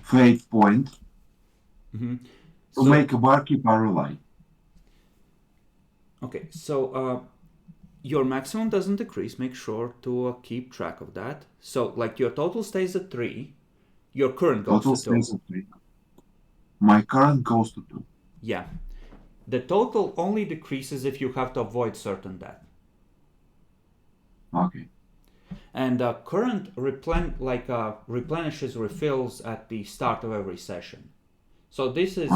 fate point Mm-hmm. to make a barkeep a ally. Okay, so your maximum doesn't decrease. Make sure to keep track of that. So, like, your total stays at 3. Your current goes Total to 2. stays at 3. My current goes to 2. Yeah. The total only decreases if you have to avoid certain death. Okay. And current replenishes refills at the start of every session. So this is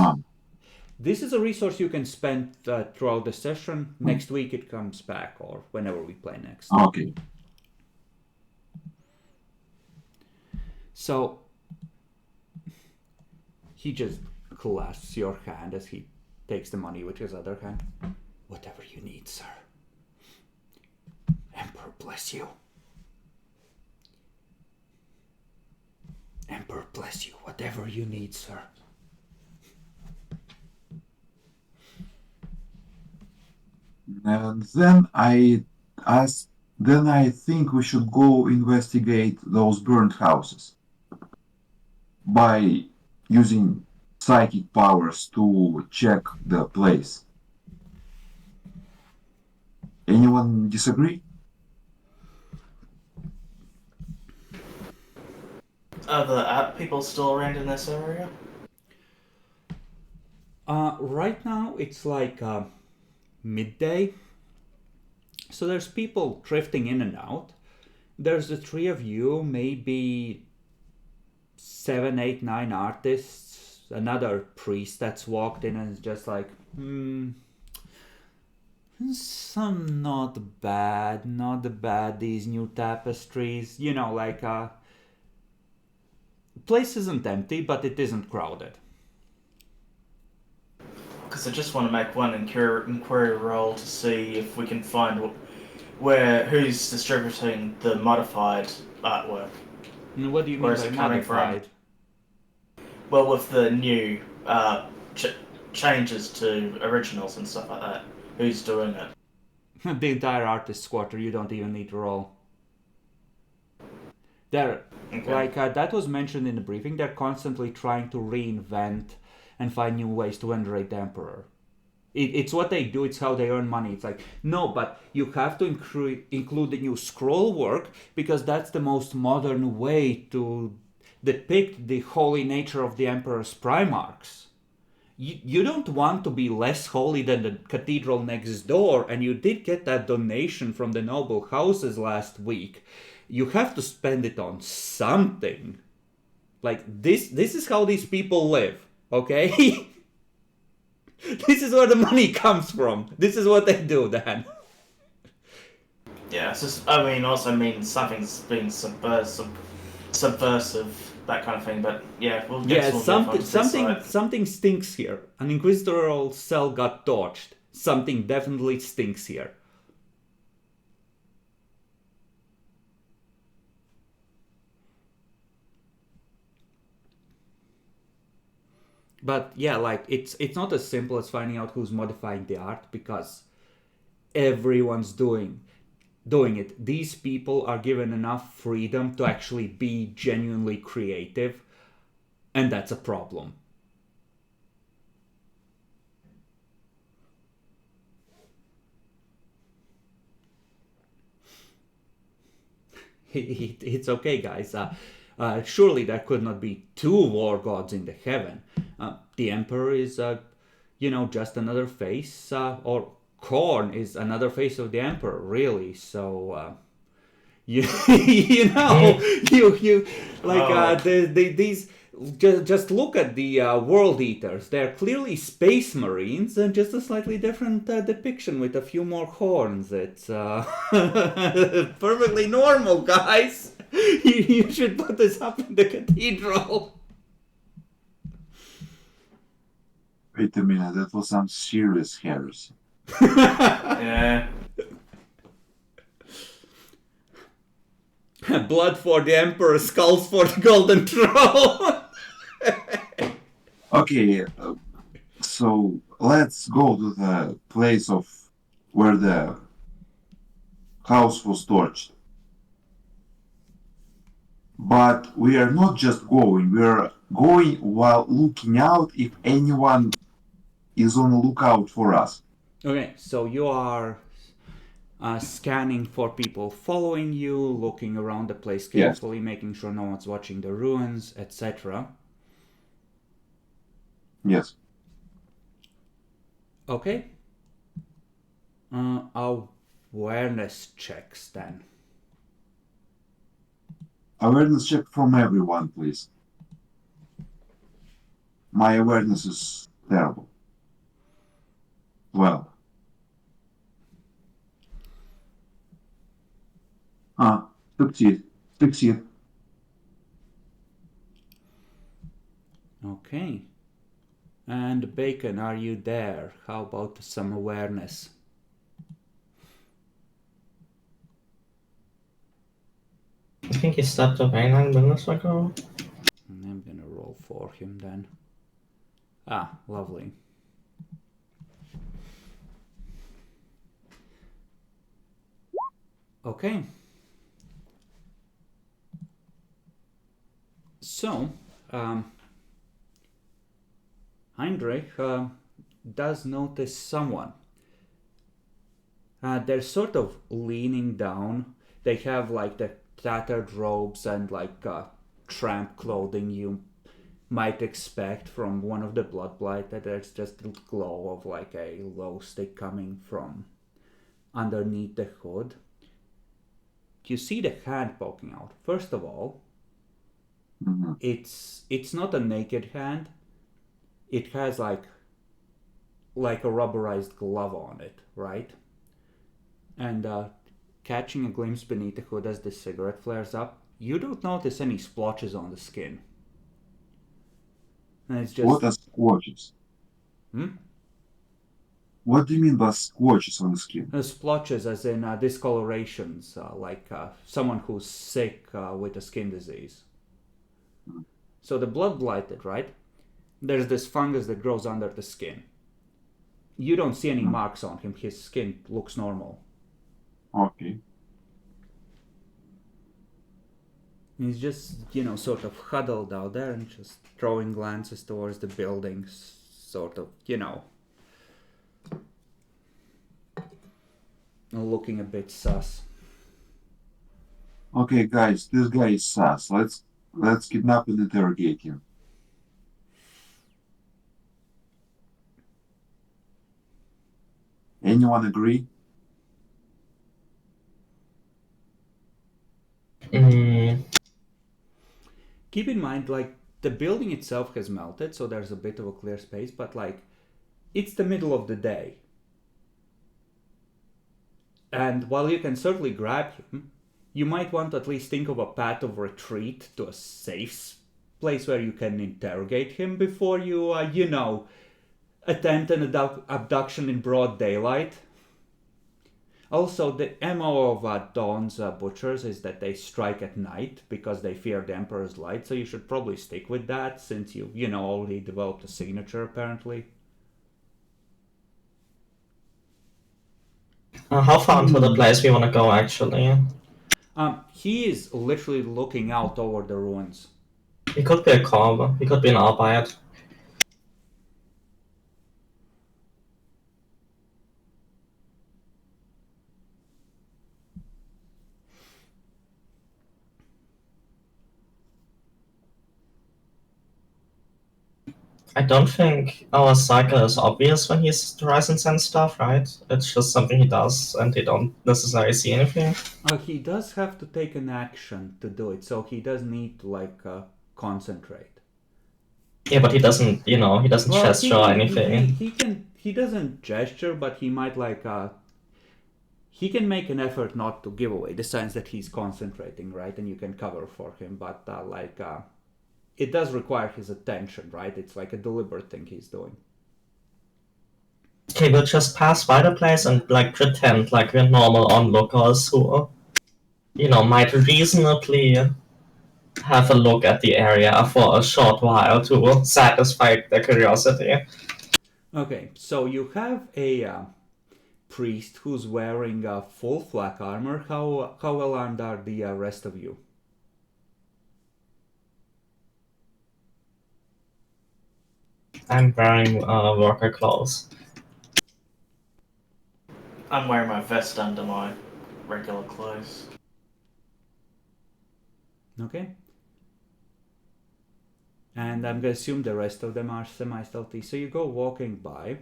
a resource you can spend throughout the session. Next week it comes back, or whenever we play next. Okay. So he just clasps your hand as he takes the money with his other hand. Whatever you need, sir. Emperor bless you. Emperor bless you. Whatever you need, sir. And then I think we should go investigate those burned houses by using psychic powers to check the place. Anyone disagree? Are the people still around in this area? Right now it's like midday. So there's people drifting in and out. There's the 3 of you, maybe 7, 8, 9 artists, another priest that's walked in and is just like, some not bad, these new tapestries. You know, like, place isn't empty, but it isn't crowded. Because I just want to make one inquiry roll to see if we can find who's distributing the modified artwork. And what do you Where mean is by it coming from? modified? Well, with the new changes to originals and stuff like that, who's doing it? The entire artist quarter, you don't even need to roll. They're Okay. like that was mentioned in the briefing. They're constantly trying to reinvent and find new ways to venerate the emperor. It's what they do, it's how they earn money. It's like, no, but you have to include the new scroll work because that's the most modern way to depict the holy nature of the emperor's primarchs. You don't want to be less holy than the cathedral next door, and you did get that donation from the noble houses last week. You have to spend it on something. Like, this is how these people live, okay? This is where the money comes from. This is what they do, Dan. Yeah, it's just, also means something's being subversive, that kind of thing. But yeah, we'll get something stinks here. An inquisitorial cell got torched. Something definitely stinks here. But yeah, like it's not as simple as finding out who's modifying the art because everyone's doing it. These people are given enough freedom to actually be genuinely creative, and that's a problem. It's okay, guys. Surely there could not be two war gods in the heaven. The emperor is, just another face, or Korn is another face of the emperor, really. So, these just look at the world eaters. They're clearly space marines, and just a slightly different depiction with a few more horns. It's perfectly normal, guys. You should put this up in the cathedral. Wait a minute, that was some serious heresy. Yeah. Blood for the emperor, skulls for the golden throne. Okay, so let's go to the place of where the house was torched. But we are not just going, we are going while looking out if anyone is on the lookout for us. Okay, so you are scanning for people following you, looking around the place carefully, making sure no one's watching the ruins, etc. Yes. Okay. Awareness checks then. Awareness check from everyone, please. My awareness is terrible. Well. Succeed. Okay. And Bacon, are you there? How about some awareness? I think he stepped away 9 minutes ago. I'm gonna roll for him then. Ah, lovely. Okay. So, Heinrich does notice someone. They're sort of leaning down. They have like the tattered robes and like tramp clothing you might expect from one of the Bloodblighted. There's just a glow of like a glow stick coming from underneath the hood. You see the hand poking out. First of all, it's not a naked hand. It has like a rubberized glove on it, right? And catching a glimpse beneath the hood as the cigarette flares up, you don't notice any splotches on the skin. And it's just... What are splotches? What do you mean by splotches on the skin? Splotches as in discolorations, like someone who's sick with a skin disease. So the Bloodblighted, right? There's this fungus that grows under the skin. You don't see any marks on him. His skin looks normal. Okay. He's just, sort of huddled out there and just throwing glances towards the buildings, sort of, looking a bit sus. Okay, guys, this guy is sus. Let's kidnap and interrogate him. Anyone agree? Keep in mind, like, the building itself has melted, so there's a bit of a clear space, but, like, it's the middle of the day. And while you can certainly grab him, you might want to at least think of a path of retreat to a safe place where you can interrogate him before you, attempt an abduction in broad daylight. Also, the MO of Dawn's butchers is that they strike at night because they fear the Emperor's light, so you should probably stick with that since you already developed a signature apparently. How far into the place we want to go, actually? He is literally looking out over the ruins. He could be a Corv. He could be an Arbeit. I don't think our cycle is obvious when he's Horizon Sense stuff, right? It's just something he does, and they don't necessarily see anything. He does have to take an action to do it, so he does need to concentrate. Yeah, but he doesn't, he doesn't gesture or anything. He doesn't gesture, but he might he can make an effort not to give away the signs that he's concentrating, right? And you can cover for him, but it does require his attention, right? It's like a deliberate thing he's doing. Okay, we'll just pass by the place and pretend like we're normal onlookers who, might reasonably have a look at the area for a short while to satisfy their curiosity. Okay, so you have a priest who's wearing full flak armor. How well armed are the rest of you? I'm wearing worker clothes. I'm wearing my vest under my regular clothes. Okay. And I'm going to assume the rest of them are semi-stealthy. So you go walking by.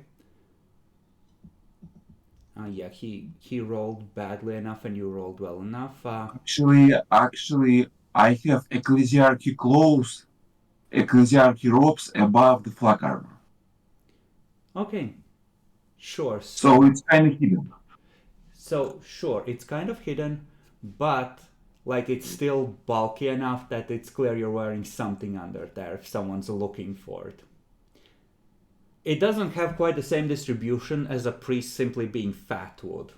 Yeah, he rolled badly enough and you rolled well enough. Actually, I have ecclesiarchy clothes, ecclesiarchy robes above the flak armor. Okay. Sure. So it's kind of hidden. So, sure, it's kind of hidden, but it's still bulky enough that it's clear you're wearing something under there if someone's looking for it. It doesn't have quite the same distribution as a priest simply being fat would.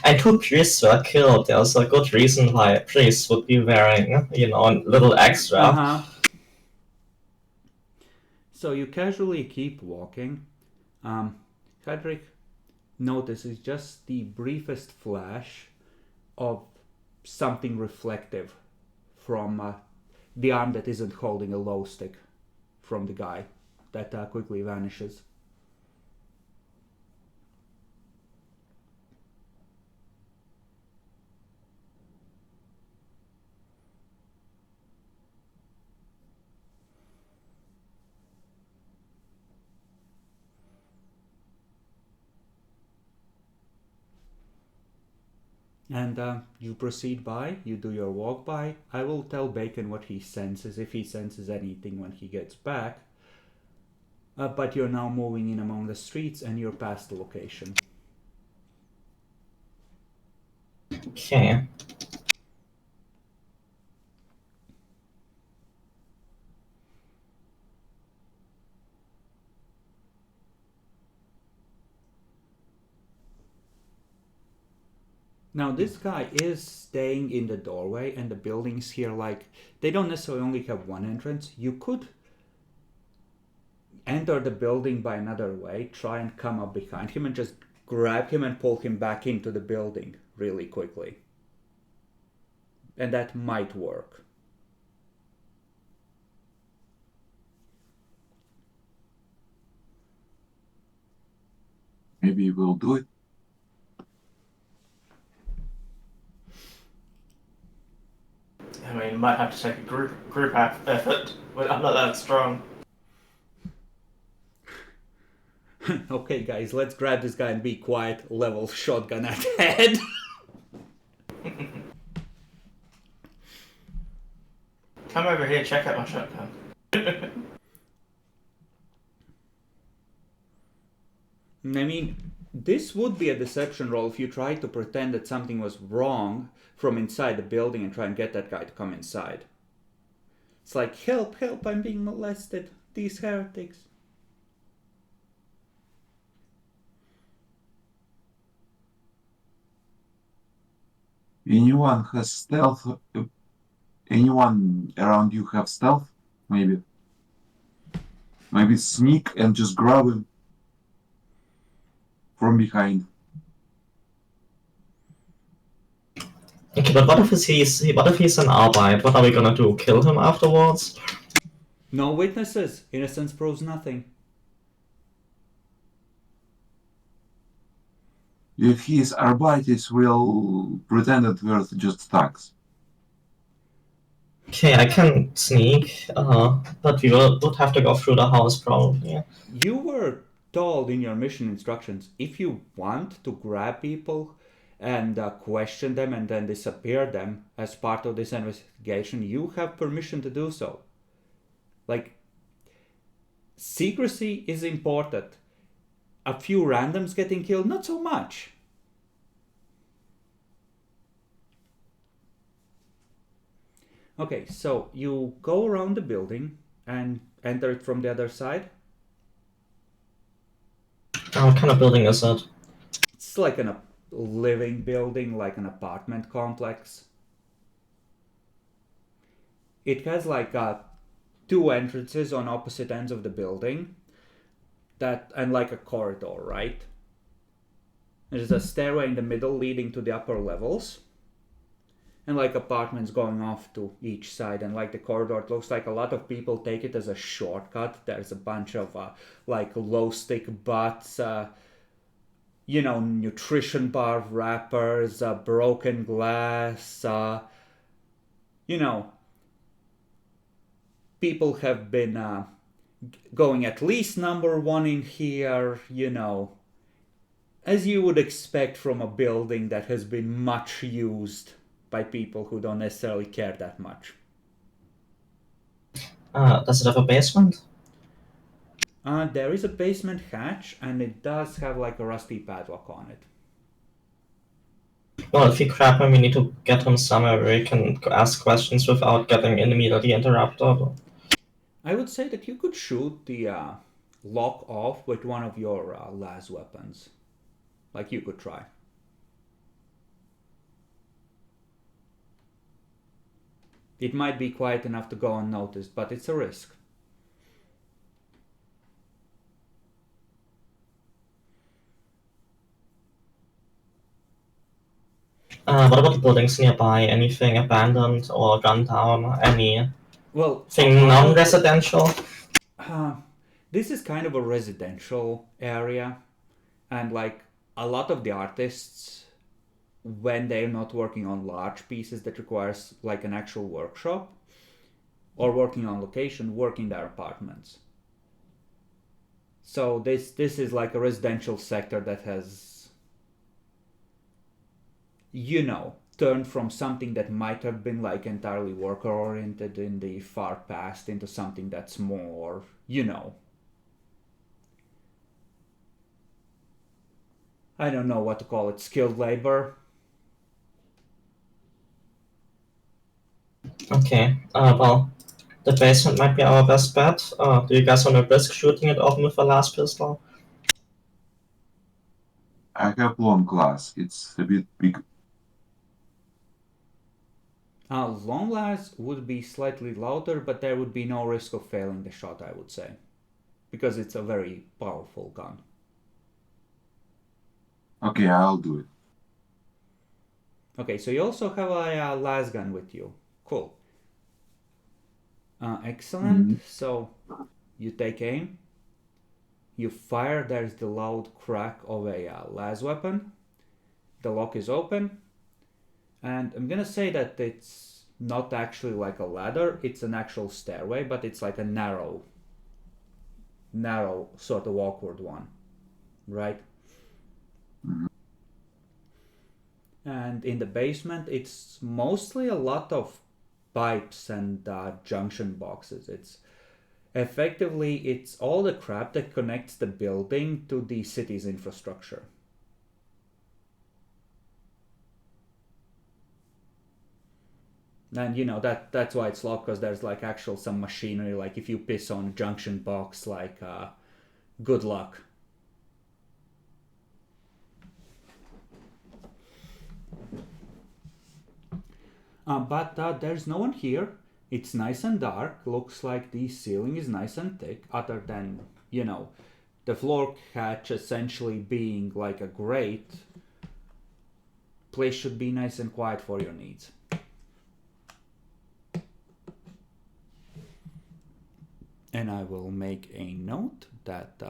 And 2 priests were killed. There's a good reason why a priest would be wearing, a little extra. Uh-huh. So you casually keep walking. Hedrick notices just the briefest flash of something reflective from the arm that isn't holding a low stick from the guy. That quickly vanishes. And you proceed by, you do your walk by. I will tell Bacon what he senses, if he senses anything when he gets back. But you're now moving in among the streets and you're past the location. Okay. Now this guy is staying in the doorway, and the buildings here, they don't necessarily only have one entrance. You could enter the building by another way, try and come up behind him and just grab him and pull him back into the building really quickly. And that might work. Maybe we'll do it. I mean, might have to take a group effort, but I'm not that strong. Okay, guys, let's grab this guy and be quiet. Level shotgun at head. Come over here, check out my shotgun. I mean, this would be a deception roll if you try to pretend that something was wrong from inside the building and try and get that guy to come inside. It's like, help, help, I'm being molested. These heretics. Anyone has stealth? Anyone around you have stealth? Maybe. Maybe sneak and just grab him from behind. Okay, but what if he's an Arbeit? What are we gonna do? Kill him afterwards? No witnesses. Innocence proves nothing. If he is Arbeitis, we'll pretend that we're just thugs. Okay, I can sneak, but we would have to go through the house probably. You were told in your mission instructions, if you want to grab people and question them and then disappear them as part of this investigation, you have permission to do so. Like, secrecy is important. A few randoms getting killed, not so much. Okay, so you go around the building and enter it from the other side. What kind of building is it? It's like a living building, like an apartment complex. It has like two entrances on opposite ends of the building, and like a corridor, right? There's a stairway in the middle leading to the upper levels, and like apartments going off to each side, and like the corridor, it looks like a lot of people take it as a shortcut. There's a bunch of like glow stick butts, nutrition bar wrappers, broken glass, people have been going at least number one in here, as you would expect from a building that has been much used by people who don't necessarily care that much. Does it have a basement? There is a basement hatch, and it does have like a rusty padlock on it. Well, if we grab him, we need to get him somewhere where we can ask questions without getting immediately interrupted. I would say that you could shoot the lock off with one of your las weapons. Like, you could try. It might be quiet enough to go unnoticed, but it's a risk. What about the buildings nearby? Anything abandoned or gone down? Anything non-residential? This is kind of a residential area, and like a lot of the artists, when they're not working on large pieces that requires like an actual workshop or working on location, work in their apartments. So this is like a residential sector that has turned from something that might have been like entirely worker oriented in the far past into something that's more, I don't know what to call it, skilled labor. Okay, well, the basement might be our best bet. Do you guys want to risk shooting it open with a last pistol? I have long glass. It's a bit big. Long last would be slightly louder, but there would be no risk of failing the shot, I would say. Because it's a very powerful gun. Okay, I'll do it. Okay, so you also have a las gun with you. Cool. Excellent. So you take aim. You fire. There's the loud crack of a las weapon. The lock is open. And I'm gonna say that it's not actually like a ladder. It's an actual stairway, but it's like a narrow, sort of awkward one, right? And in the basement, it's mostly a lot of pipes and junction boxes. It's all the crap that connects the building to the city's infrastructure. And that's why it's locked, because there's like actual some machinery. Like if you piss on a junction box, like good luck. But there's no one here. It's nice and dark. Looks like the ceiling is nice and thick, other than, the floor hatch essentially being like a grate. Place should be nice and quiet for your needs. And I will make a note that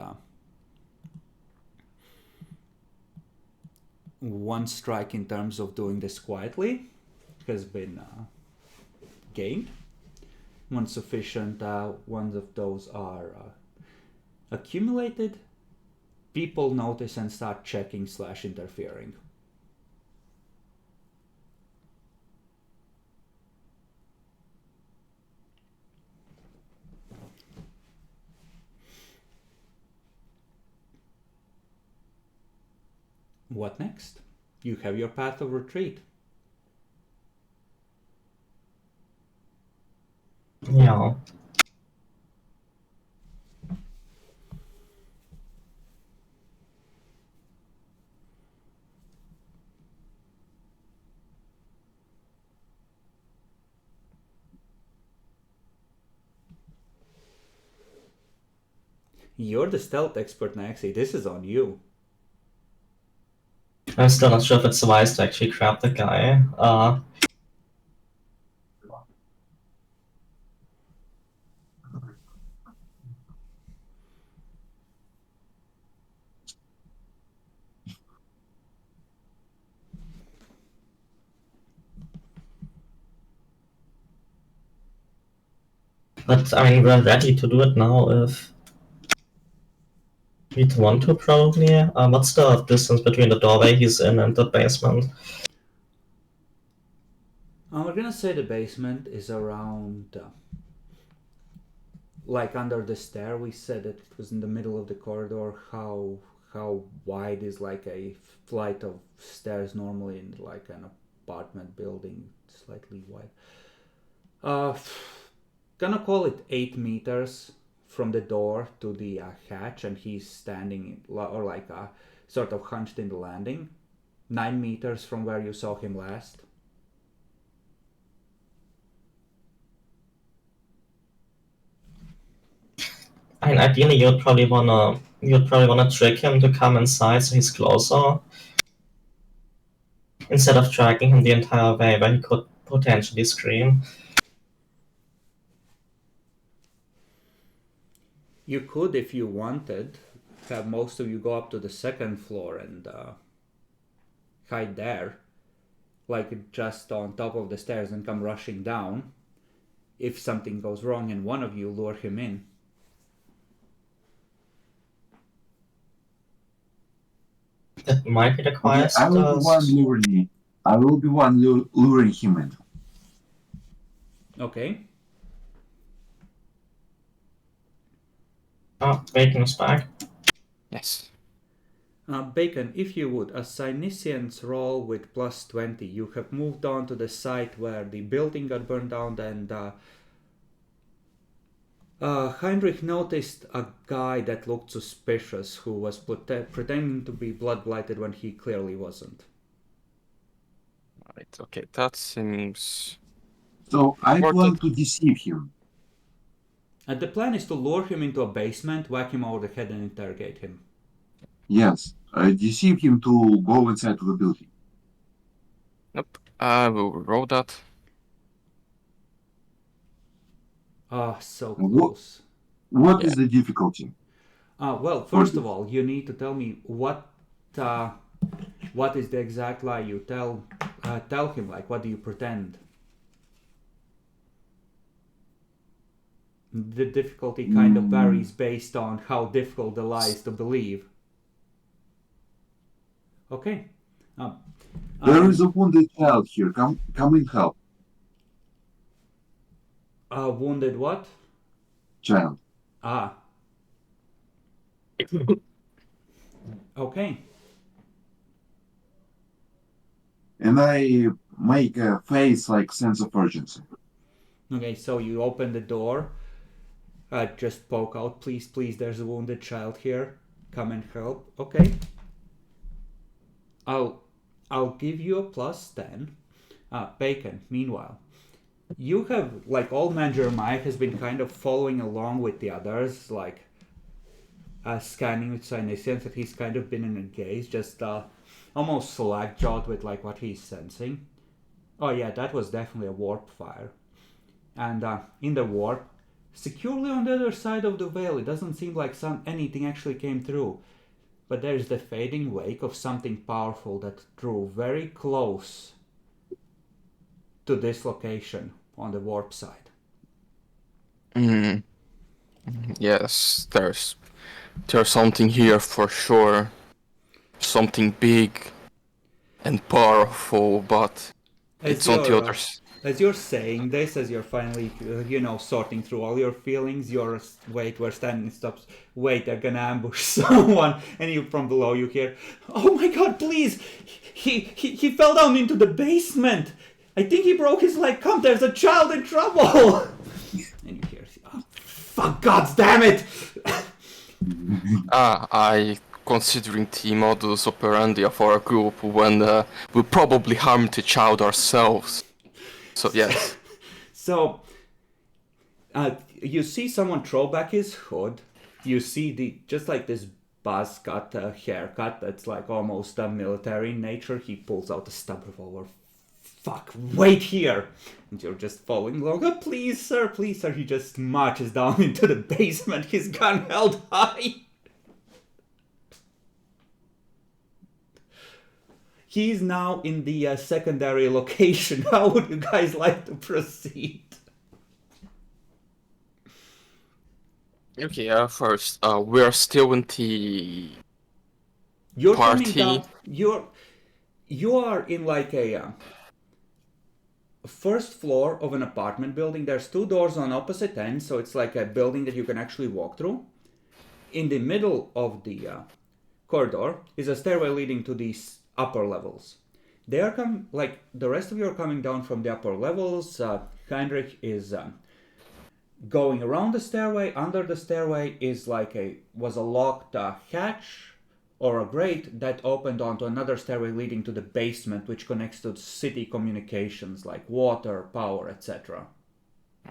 one strike in terms of doing this quietly has been gained. One sufficient ones of those are accumulated. People notice and start checking / interfering. What next? You have your path of retreat. Yeah. You're the stealth expert, Naxi. This is on you. I'm still not sure if it's wise to actually grab the guy. But I mean, we're ready to do it now if we'd want to, probably. What's the distance between the doorway he's in and the basement? We're gonna say the basement is around, like under the stair. We said it was in the middle of the corridor. How wide is like a flight of stairs normally in like an apartment building? Slightly wide. Gonna call it 8 meters from the door to the hatch, and he's standing or like sort of hunched in the landing. 9 meters from where you saw him last. I mean, ideally, you'd probably wanna trick him to come inside so he's closer, instead of dragging him the entire way where he could potentially scream. You could, if you wanted, have most of you go up to the second floor and hide there, like just on top of the stairs, and come rushing down if something goes wrong, and one of you lure him in. That might be the Okay, quietest. I will be one luring him in. Okay. Bacon's back. Yes. Bacon, if you would, a Cynician's roll with +20. You have moved on to the site where the building got burned down, and Heinrich noticed a guy that looked suspicious who was pretending to be blood-blighted when he clearly wasn't. Right, okay, that seems... So I Worth plan it. to deceive him. And the plan is to lure him into a basement, whack him over the head, and interrogate him. Yes, deceive him to go inside of the building. Nope. I will roll that. Ah, so What, close. what Yeah. is the difficulty? Well, for first of this? all, you need to tell me what is the exact lie you tell him. Like, what do you pretend? The difficulty kind of varies based on how difficult the lie is to believe. Okay. There is a wounded child here. Come and help. Wounded what? Child. Ah, okay. And I make a face like sense of urgency. Okay, so you open the door. Just poke out. Please, please, there's a wounded child here. Come and help. Okay. I'll give you a +10. Bacon, meanwhile. You have, like, old man Jeremiah has been kind of following along with the others, like, scanning with Sinisians, that he's kind of been engaged, just almost slack-jawed with, like, what he's sensing. Oh yeah, that was definitely a warp fire. And in the warp, securely on the other side of the veil, it doesn't seem like anything actually came through. But there's the fading wake of something powerful that drew very close to this location on the warp side. Yes, there's something here for sure. Something big and powerful, but it's on the other side. As you're saying this, as you're finally, sorting through all your feelings, wait, we're standing, stops, wait, they're gonna ambush someone, and you from below you hear, oh my god, please, he fell down into the basement. I think he broke his leg. Come, there's a child in trouble. And you hear, oh, fuck, god damn it. I considering the modus operandi of our group when we probably harmed the child ourselves. So yes. So, you see someone throw back his hood. You see just like this buzz cut haircut that's like almost military in nature. He pulls out a stub revolver. Fuck, wait here! And you're just following along. Oh, please, sir, please, sir. He just marches down into the basement, his gun held high. He's now in the secondary location. How would you guys like to proceed? Okay, first, we're still in the You're party. coming down. You are in like a first floor of an apartment building. There's two doors on opposite ends, so it's like a building that you can actually walk through. In the middle of the corridor is a stairway leading to these upper levels. They are the rest of you are coming down from the upper levels. Heinrich is going around the stairway. Under the stairway is was a locked hatch or a grate that opened onto another stairway leading to the basement, which connects to city communications like water, power, etc.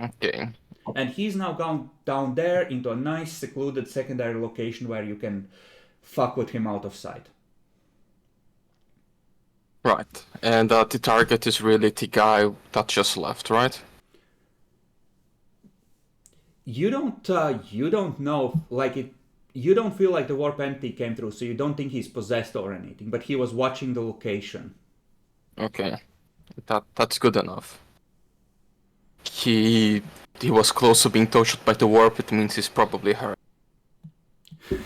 Okay. And he's now gone down there into a nice secluded secondary location where you can fuck with him out of sight. Right. And the target is really the guy that just left, right? You don't know, you don't feel like the warp entity came through, so you don't think he's possessed or anything, but he was watching the location. Okay. That's good enough. He was close to being touched by the warp, it means he's probably hurt.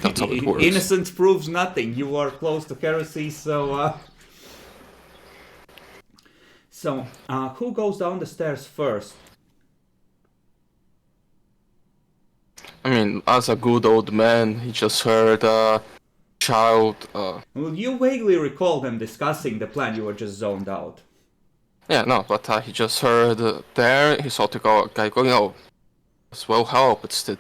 That's how it works. Innocence proves nothing. You are close to heresy, so who goes down the stairs first? I mean, as a good old man, he just heard a child. Well, you vaguely recall them discussing the plan. You were just zoned out. Yeah, no, but he just heard there. He saw the guy going, "Oh, as well help. It's the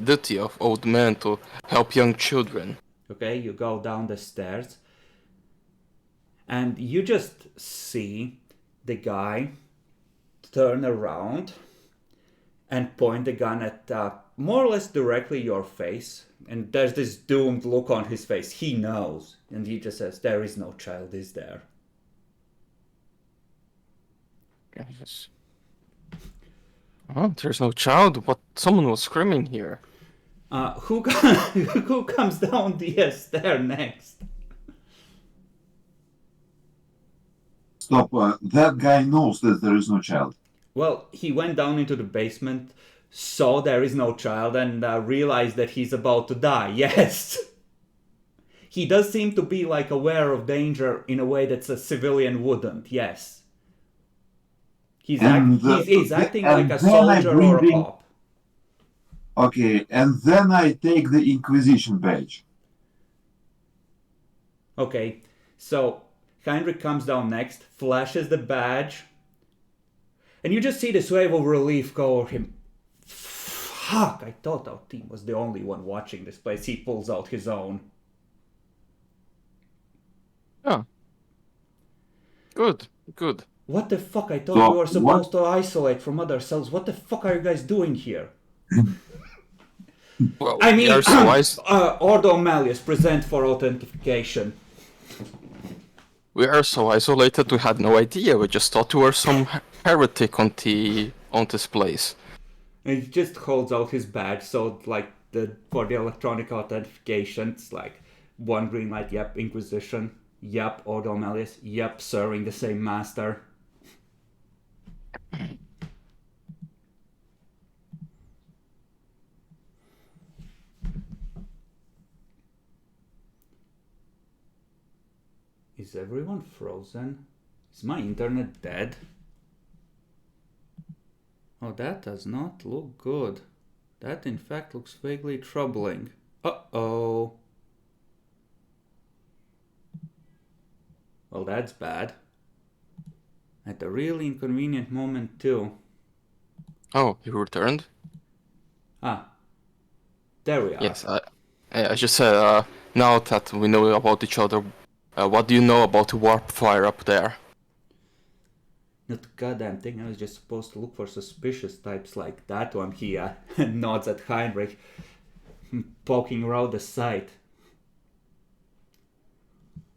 duty of old men to help young children." Okay, you go down the stairs, and you just see the guy turn around and point the gun at more or less directly your face. And there's this doomed look on his face. He knows. And he just says, there is no child, is there? Yes. Oh, there's no child. What? Someone was screaming here. Who who comes down the stair next? Stop. That guy knows that there is no child. Well, he went down into the basement, saw there is no child, and realized that he's about to die. Yes. He does seem to be like aware of danger in a way that a civilian wouldn't. Yes. He's acting like a soldier or a cop. Okay, and then I take the Inquisition badge. Okay, so Heinrich comes down next, flashes the badge, and you just see this wave of relief go over him. Fuck, I thought our team was the only one watching this place. He pulls out his own. Oh. Good, good. What the fuck? I thought So, we were supposed to isolate from other cells. What the fuck are you guys doing here? Well, I mean, we are so Ordo Malleus, present for authentication. we are so isolated. We had no idea. We just thought we were some heretic on this place. And he just holds out his badge, so like for the electronic authentication, it's like one green light, yep, Inquisition, yep, Ordo Malleus, yep, serving the same master. Is everyone frozen? Is my internet dead? Oh, that does not look good. That in fact looks vaguely troubling. Uh-oh. Well, that's bad. At a really inconvenient moment too. Oh, you returned? Ah. There we are. Yes, I just said, now that we know about each other, what do you know about the warp fire up there? Not a goddamn thing. I was just supposed to look for suspicious types like that one. He nods at Heinrich, poking around the site.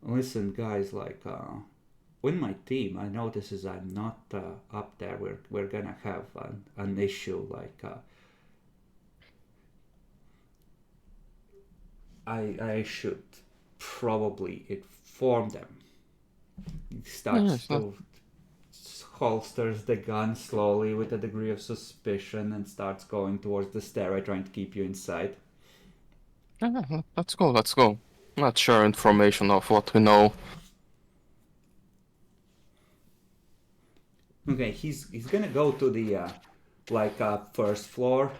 Listen, guys, like, with my team, I notice is I'm not up there. We're gonna have an issue. Like, I should probably inform them. He starts to holsters the gun slowly with a degree of suspicion and starts going towards the stairway, trying to keep you inside. Let's go, let's go. Let's share information of what we know. Okay, he's gonna go to the first floor,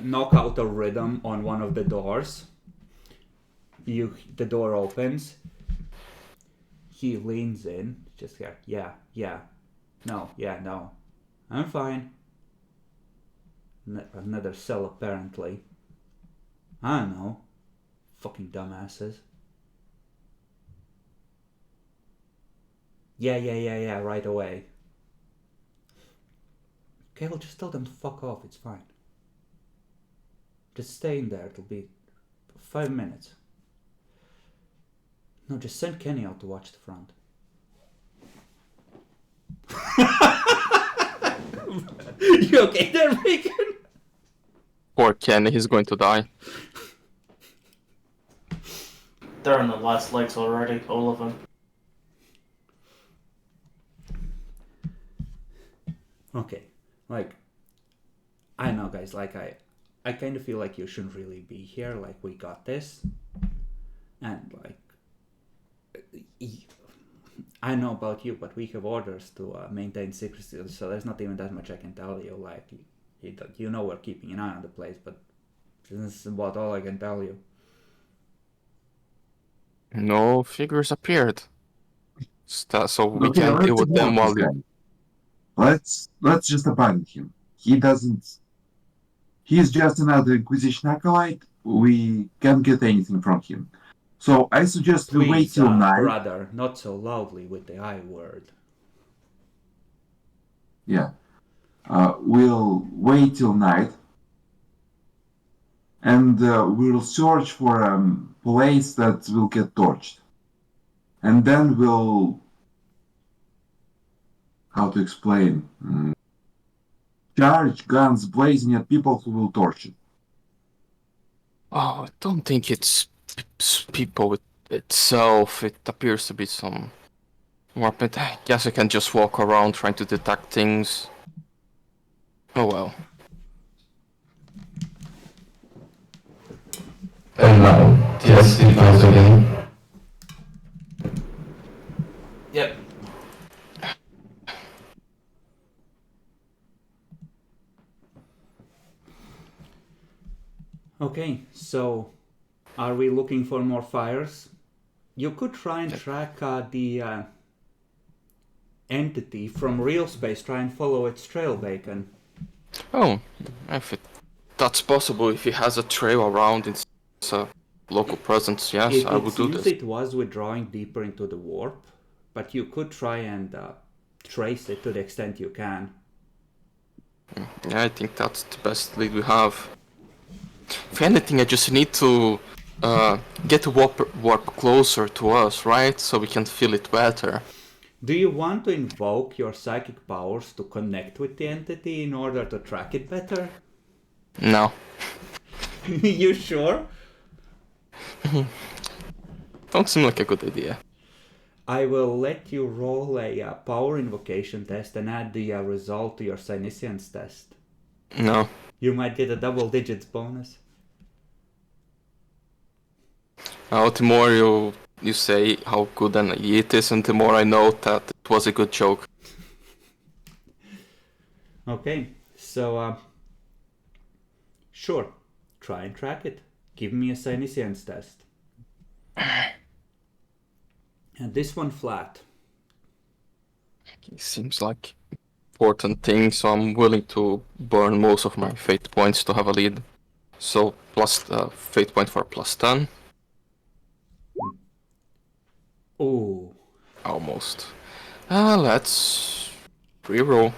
knock out a rhythm on one of the doors. The door opens. He leans in, just here. Yeah. No. I'm fine. Another cell apparently. I don't know. Fucking dumbasses. Yeah, right away. Okay, well just tell them to fuck off, it's fine. Just stay in there, it'll be 5 minutes. No, just send Kenny out to watch the front. You okay there, Regan? Poor Kenny, he's going to die. They're on the last legs already, all of them. Okay, like, I know guys, like I kind of feel like you shouldn't really be here, like we got this. And like, I know about you, but we have orders to maintain secrecy, so there's not even that much I can tell you. Like, you know we're keeping an eye on the place, but this is about all I can tell you. No figures appeared. So we Okay, can't deal let's with them ignore while this you... guy. Let's just abandon him. He's just another Inquisition acolyte. We can't get anything from him. So I suggest we wait Please, till night. brother, not so loudly with the I word. Yeah. We'll wait till night. And we'll search for a place that will get torched. And then we'll how to explain? Charge guns blazing at people who will torch it. Oh, I don't think it's people itself. It appears to be some weapon. I guess I can just walk around trying to detect things. Oh well. And now, just defense again. Yep. Okay, so are we looking for more fires? You could try and track the entity from real space, try and follow its trail, Bacon. Oh, that's possible. If he has a trail around, it's a local presence. Yes, I It would do seems this. it was withdrawing deeper into the warp, but you could try and trace it to the extent you can. Yeah, I think that's the best lead we have. If anything, I just need to get the warp closer to us, right? So we can feel it better. Do you want to invoke your psychic powers to connect with the entity in order to track it better? No. You sure? Don't seem like a good idea. I will let you roll a power invocation test and add the result to your Psyniscience test. No. You might get a double digits bonus. The more you say how good an it is, and the more I know that it was a good joke. Okay, so sure, try and track it. Give me a Psyniscience test. And this one flat. It seems like important thing, so I'm willing to burn most of my fate points to have a lead. So plus fate point for plus 10. Ooh. Almost. Let's reroll.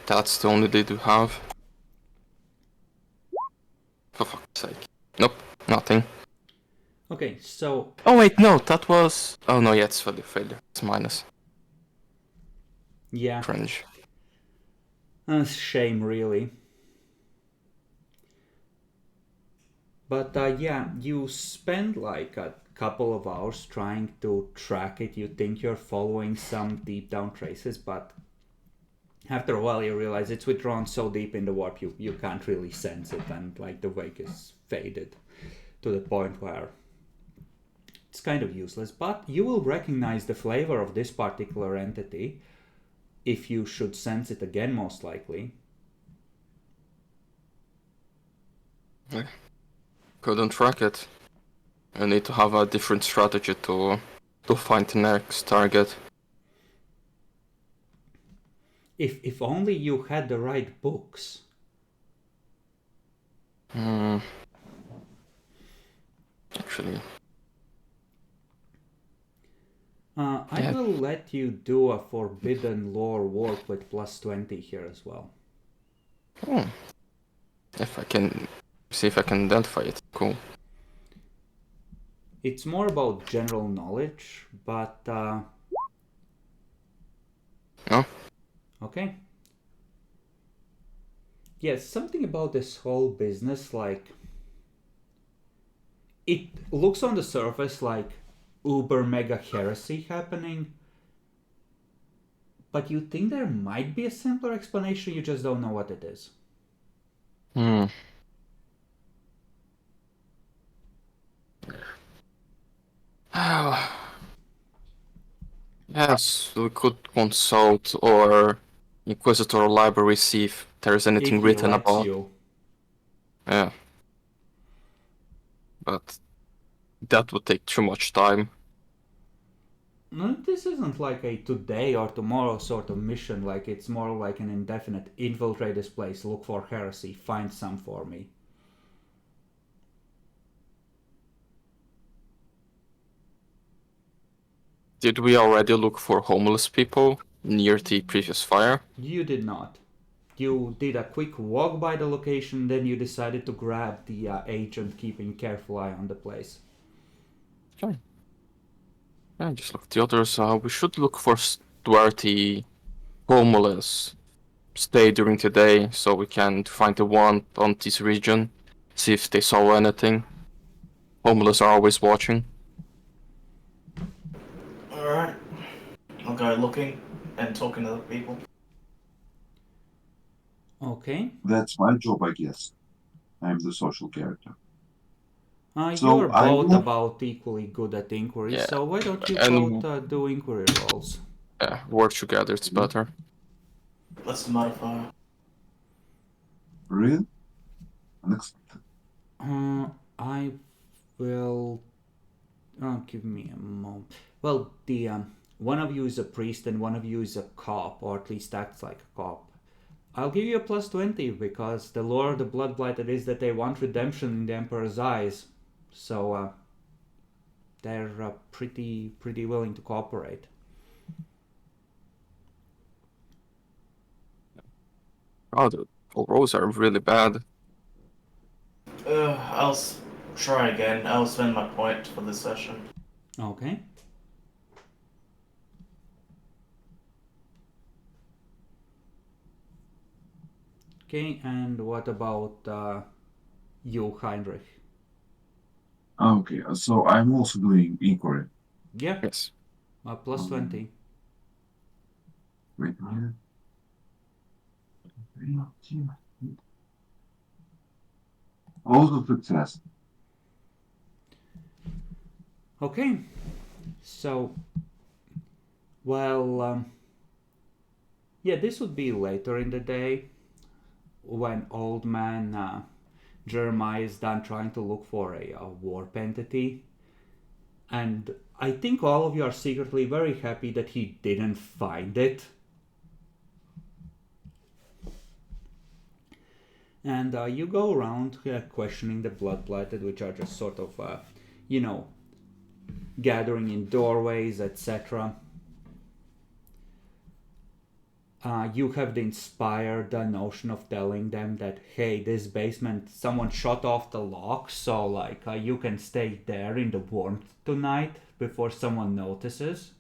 That's the only lead we have. For fuck's sake. Nope, nothing. Okay, so Oh wait, no, that was... Oh no, yeah, it's failure. It's minus. yeah, Cringe. shame really. But yeah, you spend like a couple of hours trying to track it. You think you're following some deep down traces, but after a while you realize it's withdrawn so deep in the warp you can't really sense it, and like the wake is faded to the point where it's kind of useless. But you will recognize the flavor of this particular entity if you should sense it again, most likely. Couldn't track it. I need to have a different strategy to find the next target. If only you had the right books. Actually. I will let you do a forbidden lore warp with plus 20 here as well. If I can see if I can identify it. Cool. It's more about general knowledge, but No? okay. Yes, something about this whole business, like it looks on the surface like uber mega heresy happening, but you think there might be a simpler explanation, you just don't know what it is. Yes, we could consult or Inquisitor library, see if there's anything If he written lets about. you. Yeah. But that would take too much time. No, this isn't like a today or tomorrow sort of mission. Like it's more like an indefinite infiltrate this place, look for heresy, find some for me. Did we already look for homeless people near the previous fire? You did not. You did a quick walk by the location, then you decided to grab the agent, keeping careful eye on the place. Sure. Yeah, just look at the others. We should look for Stuarty, homeless, stay during the day so we can find the one on this region, see if they saw anything. Homeless are always watching. Alright. I'll go looking and talking to the people. Okay. That's my job, I guess. I'm the social character. So You're I both will- about equally good at inquiry, Yeah, so why don't you and- both do inquiry rolls? Yeah, work together, it's better. What's the modifier? Really? Unexpected. I will. Give me a moment. Well, the one of you is a priest and one of you is a cop, or at least acts like a cop. I'll give you a plus 20 because the lore of the Blood Blighted is that they want redemption in the Emperor's eyes, so they're pretty willing to cooperate. Oh, the rolls are really bad. I'll try again. I'll spend my point for this session. Okay. Okay, and what about you, Heinrich? Okay, so I'm also doing inquiry. Yeah, Yes. plus 20. Wait a minute. Also success. Okay, so, well, yeah, this would be later in the day when old man Jeremiah is done trying to look for a warp entity. And I think all of you are secretly very happy that he didn't find it. And you go around questioning the Blood Blighted, which are just sort of, gathering in doorways, etc. You have inspired the notion of telling them that, hey, this basement, someone shut off the lock, so you can stay there in the warmth tonight before someone notices.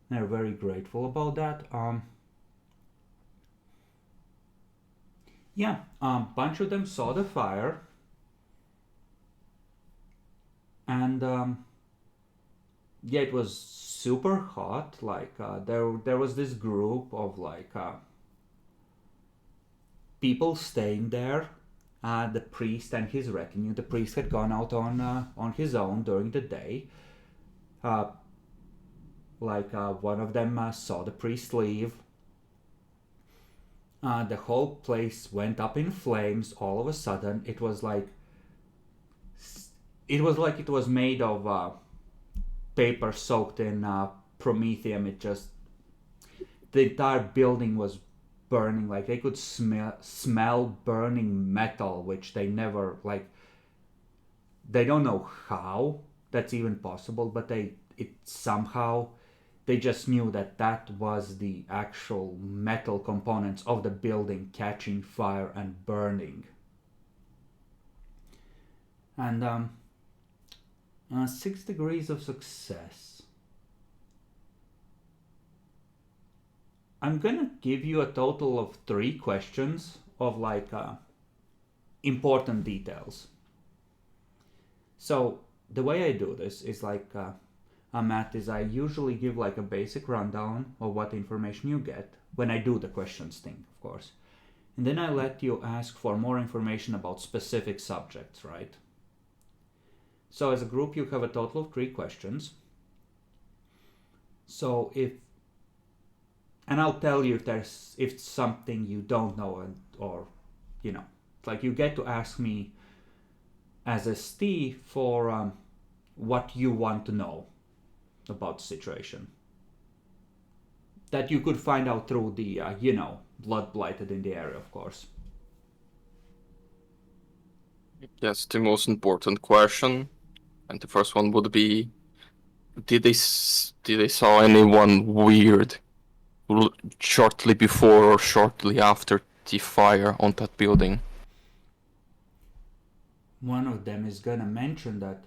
They're very grateful about that. Yeah, a bunch of them saw the fire, and yeah, it was super hot. There was this group of people staying there. The priest and his retinue. The priest had gone out on his own during the day. One of them saw the priest leave. The whole place went up in flames all of a sudden. It was like it was made of paper soaked in promethium. The entire building was burning. Like they could smell burning metal, which they never they don't know how that's even possible, but they just knew that was the actual metal components of the building catching fire and burning. And 6 degrees of success. I'm gonna give you a total of 3 questions of important details. So the way I do this is Matt, is I usually give a basic rundown of what information you get when I do the questions thing, of course. And then I let you ask for more information about specific subjects, right? So as a group, you have a total of 3 questions. So and I'll tell you if it's something you don't know or you get to ask me as a Steve for what you want to know about the situation. That you could find out through the, Blood Blighted in the area, of course. Yes, the most important question, and the first one would be: did they saw anyone weird shortly before or shortly after the fire on that building? One of them is gonna mention that,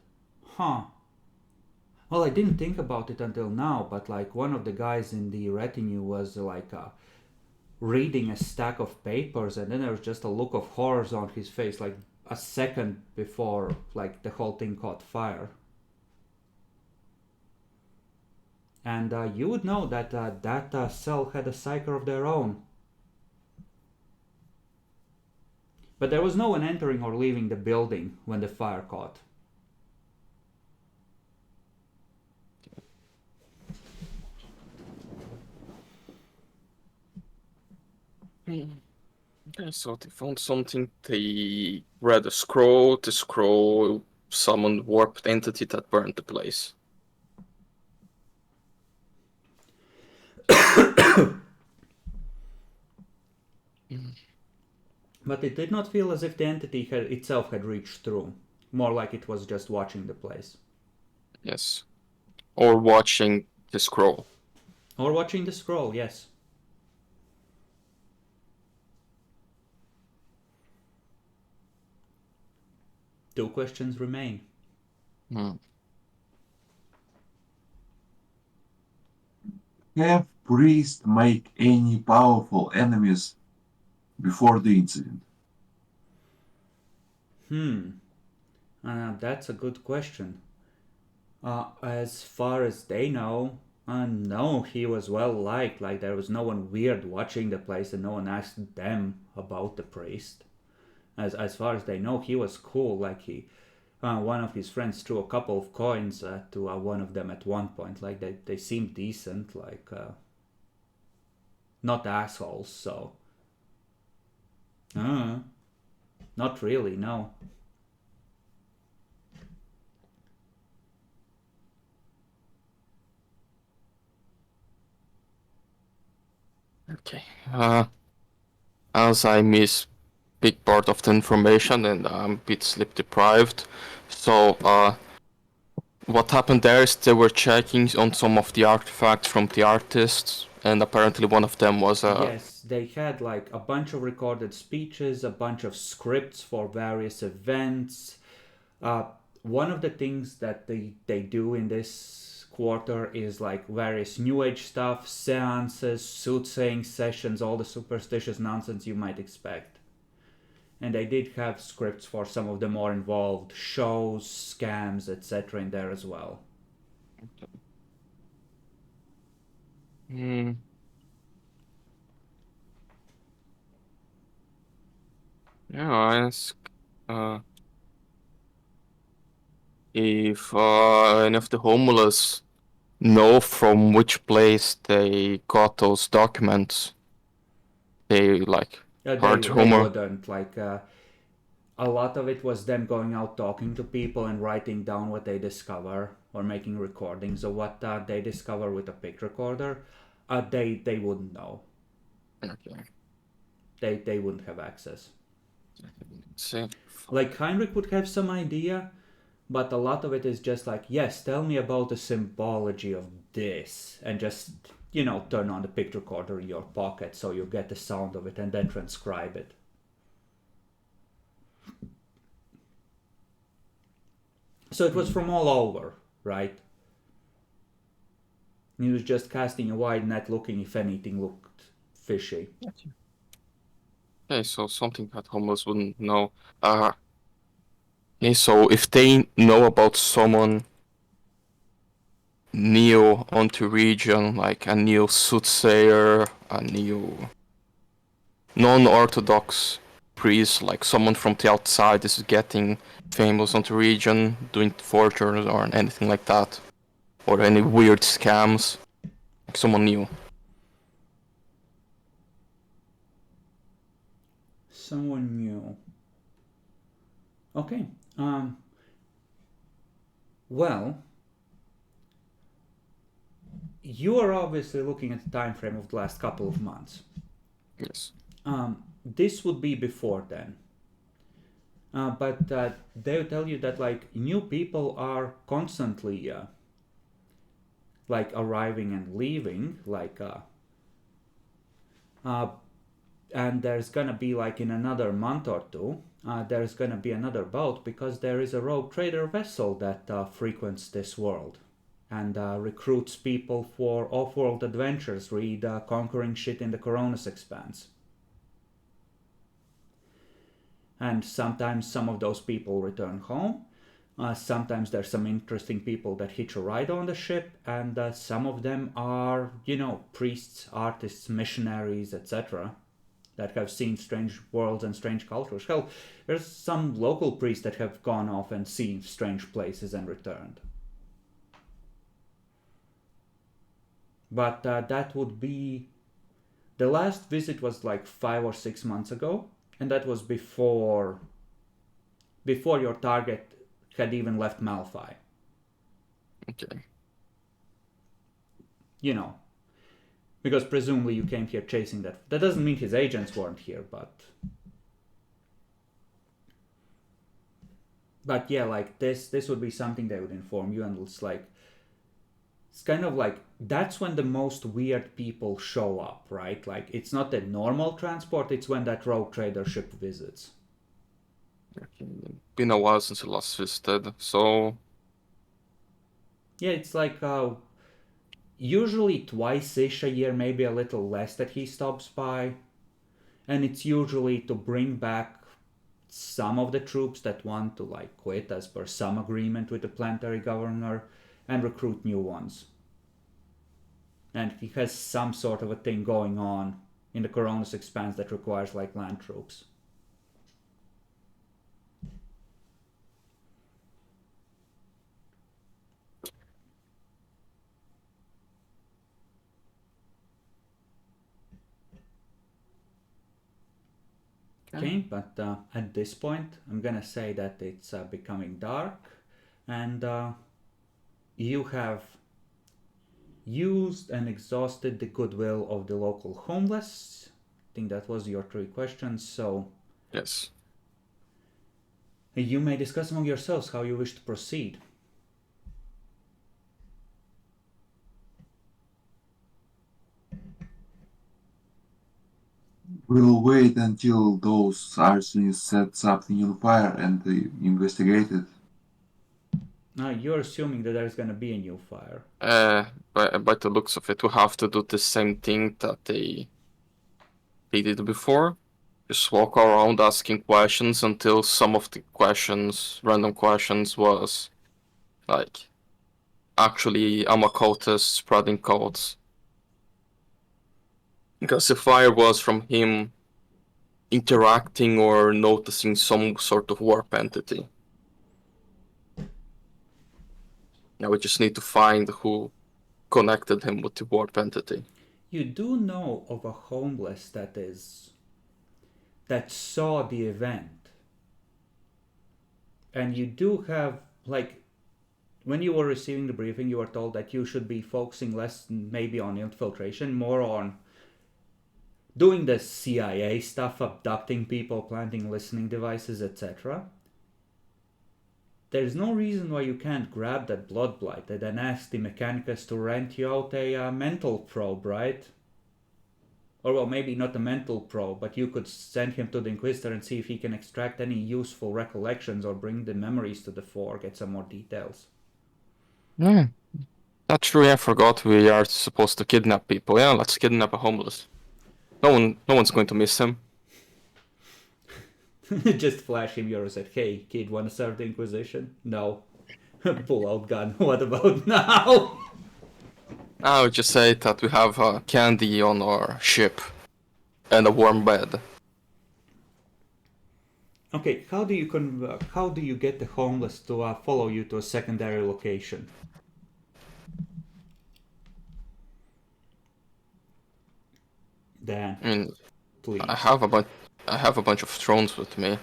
Well, I didn't think about it until now, but like one of the guys in the retinue was like reading a stack of papers, and then there was just a look of horror on his face, like a second before like the whole thing caught fire. And you would know that that cell had a psyker of their own. But there was no one entering or leaving the building when the fire caught. Okay, so they found something. They read a scroll. The scroll summoned warped entity that burned the place. But it did not feel as if the entity itself had reached through. More like it was just watching the place. Yes. Or watching the scroll. Or watching the scroll, yes. Two questions remain. Have priests make any powerful enemies before the incident? That's a good question. As far as they know, no, he was well liked. Like there was no one weird watching the place, and no one asked them about the priest. As far as they know, he was cool. Like one of his friends threw a couple of coins to one of them at one point. Like they seemed decent. Like not assholes. So, not really. No. Okay. As I miss big part of the information and I'm a bit sleep deprived, so what happened there is they were checking on some of the artifacts from the artists, and apparently one of them was Yes, they had like a bunch of recorded speeches, a bunch of scripts for various events. One of the things that they do in this quarter is like various new age stuff, seances, soothsaying sessions, all the superstitious nonsense you might expect. And they did have scripts for some of the more involved shows, scams, etc. in there as well. Yeah, I ask if any of the homeless know from which place they got those documents. They like hard They humor. wouldn't like. A lot of it was them going out talking to people and writing down what they discover or making recordings of what they discover with a pick recorder. They wouldn't know. Okay. They wouldn't have access. See. Like Heinrich would have some idea, but a lot of it is just like, yes, tell me about the symbology of this, and just turn on the pick recorder in your pocket so you get the sound of it and then transcribe it. So it was from all over, right? He was just casting a wide net looking if anything looked fishy. Okay, so something that homeless wouldn't know. Okay, so if they know about someone new onto region, like a new soothsayer, a new non-orthodox priest, like someone from the outside is getting famous onto region, doing forgeries or anything like that, or any weird scams, like someone new. Someone new. Okay. Well, you are obviously looking at the time frame of the last couple of months. Yes. This would be before then. But they'll tell you that like new people are constantly like arriving and leaving, like and there's gonna be like in another month or two, there's gonna be another bout because there is a rogue trader vessel that frequents this world. and recruits people for off-world adventures. Read Conquering Shit in the Coronis Expanse. And sometimes some of those people return home. Sometimes there's some interesting people that hitch a ride on the ship, and some of them are, priests, artists, missionaries, etc., that have seen strange worlds and strange cultures. Hell, there's some local priests that have gone off and seen strange places and returned. But that would be... The last visit was like 5 or 6 months ago, and that was before your target had even left Malphite. Okay. Because presumably you came here chasing that. That doesn't mean his agents weren't here, but yeah, like this would be something they would inform you, and it's kind of like that's when the most weird people show up, right? Like it's not a normal transport, it's when that rogue trader ship visits. Okay. Been a while since I last visited, so Yeah, it's like usually twice-ish a year, maybe a little less, that he stops by. And it's usually to bring back some of the troops that want to quit as per some agreement with the planetary governor, and recruit new ones. And he has some sort of a thing going on in the Coronis Expanse that requires land troops. Okay, but at this point, I'm gonna say that it's becoming dark, and you have used and exhausted the goodwill of the local homeless. I think that was your 3 questions, so yes. you may discuss among yourselves how you wish to proceed. We'll wait until those arsonists set something on fire and investigate it. Now, you're assuming that there's gonna be a new fire. By the looks of it, we have to do the same thing that they did before. Just walk around asking questions until some of the questions, random questions, was actually Amakotas spreading codes. Because the fire was from him interacting or noticing some sort of warp entity. Now we just need to find who connected him with the warp entity. You do know of a homeless that saw the event. And you do have, when you were receiving the briefing, you were told that you should be focusing less maybe on infiltration, more on doing the CIA stuff, abducting people, planting listening devices, etc. There's no reason why you can't grab that blood blight and then ask the Mechanicus to rent you out a mental probe, right? Or well, maybe not a mental probe, but you could send him to the Inquisitor and see if he can extract any useful recollections or bring the memories to the fore, get some more details. Yeah. That's true, I forgot we are supposed to kidnap people. Yeah, let's kidnap a homeless. No one's going to miss him. Just flash him yours and hey, kid, wanna serve the Inquisition? No. Pull out gun. What about now? I would just say that we have candy on our ship and a warm bed. Okay, how do you get the homeless to follow you to a secondary location? Dan, I mean, please. I have a bunch of drones with me.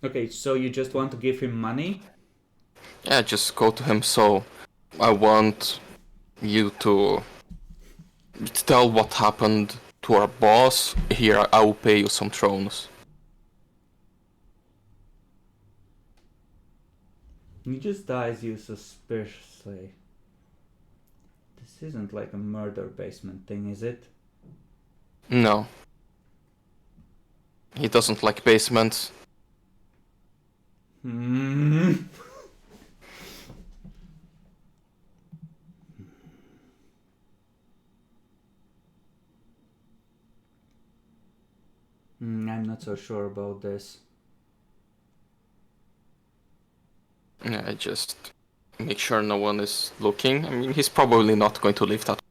Okay, so you just want to give him money? Yeah, just go to him. So, I want you to tell what happened to our boss. Here, I will pay you some drones. He just eyes you suspiciously. This isn't like a murder basement thing, is it? No. He doesn't like basements. Hmm. I'm not so sure about this. Yeah, I just make sure no one is looking. I mean, he's probably not going to leave that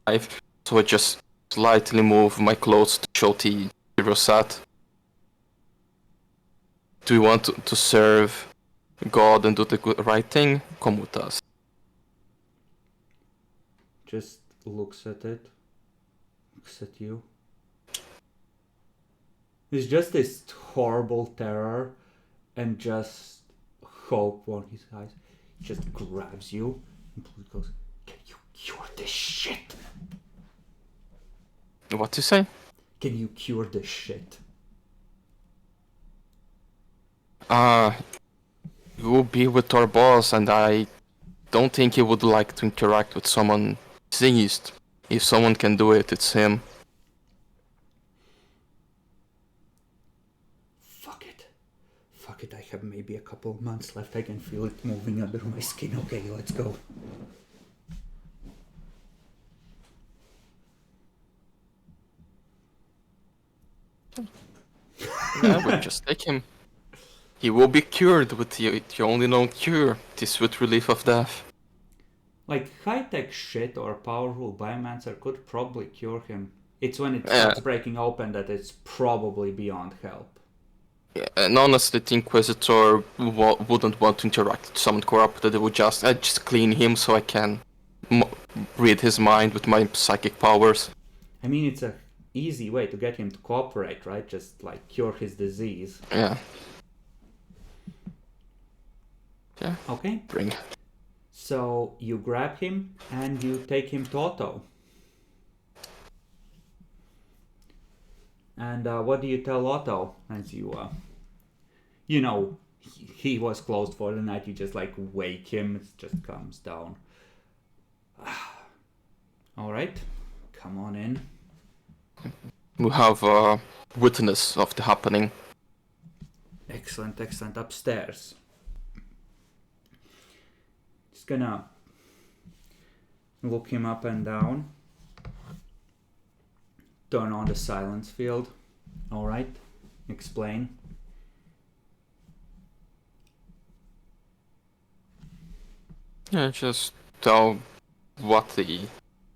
alive, so I just slightly move my clothes to show the Rosat. Do you want to serve God and do the right thing? Come with us. Just looks at it. Looks at you. It's just this horrible terror and just hope on his eyes. He just grabs you and goes, "Can you cure this shit? What you say? Can you cure this shit?" You will be with our boss, and I don't think he would like to interact with someone diseased. If someone can do it, it's him. Fuck it. Fuck it, I have maybe a couple of months left. I can feel it moving under my skin. Okay, let's go. Yeah, we just take him. He will be cured with the only known cure, the sweet relief of death. Like, high-tech shit or powerful biomancer could probably cure him. It's when it starts breaking open that it's probably beyond help. Yeah, and honestly, the Inquisitor wouldn't want to interact with someone corrupted. They would just clean him so I can read his mind with my psychic powers. I mean, it's a easy way to get him to cooperate, right? Just, like, cure his disease. Yeah. Yeah. Okay. Bring. So, you grab him and you take him to Otto. And what do you tell Otto as you, he was closed for the night. You just like wake him. It just comes down. All right, come on in. We have a witness of the happening. Excellent, excellent. Upstairs. Just gonna look him up and down. Turn on the silence field. All right. Explain. Yeah, just tell what the